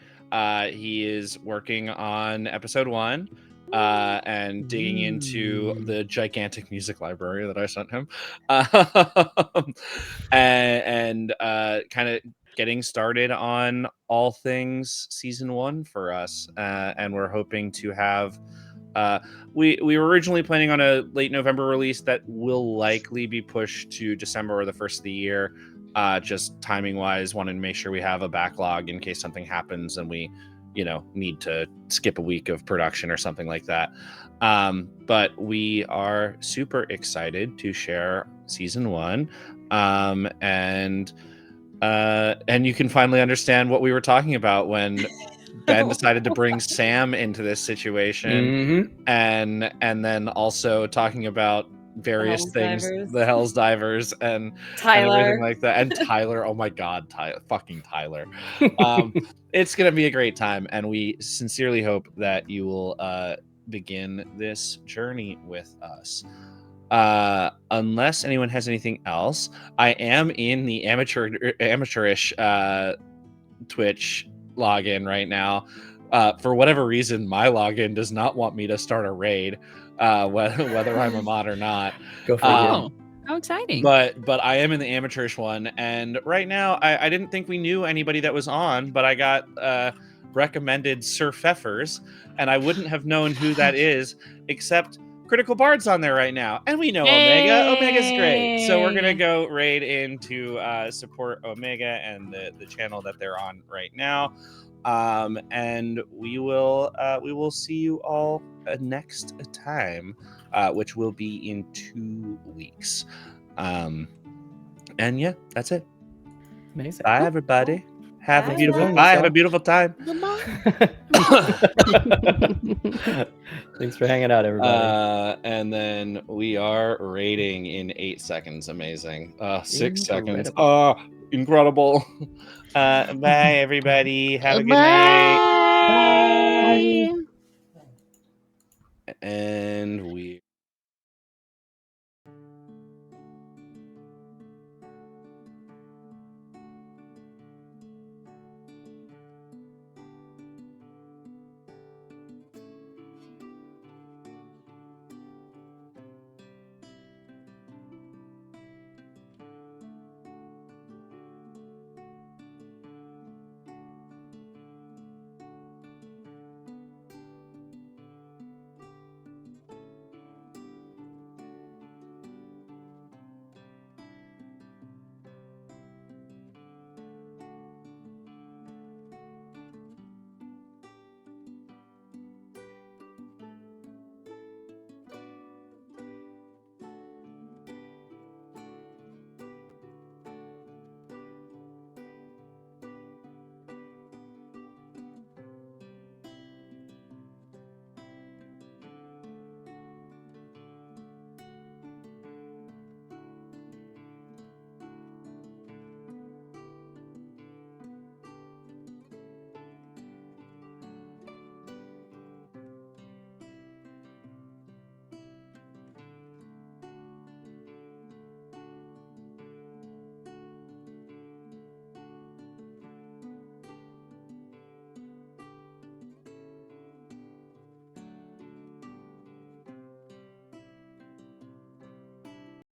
He is working on episode 1 and digging into the gigantic music library that I sent him, and kind of getting started on all things season 1 for us. And we're hoping to have. We were originally planning on a late November release that will likely be pushed to December or the first of the year. Just timing wise, wanted to make sure we have a backlog in case something happens and we, need to skip a week of production or something like that. But we are super excited to share season 1. And you can finally understand what we were talking about when Ben decided to bring Sam into this situation, Mhm. and then also talking about various Hells things, Divers. the Hells Divers and Tyler. everything like that. And Tyler, oh my God, fucking Tyler. It's gonna be a great time, and we sincerely hope that you will begin this journey with us. Unless anyone has anything else, I am in the amateurish Twitch login right now. For whatever reason, my login does not want me to start a raid, whether I'm a mod or not. Go figure. Oh, how exciting. But I am in the amateurish one, and right now I didn't think we knew anybody that was on, but I got recommended Sir Pfeffers, and I wouldn't have known who that is except Critical Bard's on there right now, and we know Omega. Omega's great, so we're gonna Yay. go raid in to support Omega and the channel that they're on right now, and we will see you all next time, which will be in 2 weeks. And yeah, that's it. Amazing. Bye, everybody. Have a Bye. beautiful Bye. bye. Have a beautiful time. Thanks for hanging out, everybody. And then we are rating in 8 seconds. Amazing. 6 seconds. Incredible. Incredible. Bye, everybody. Have a good night. Bye. And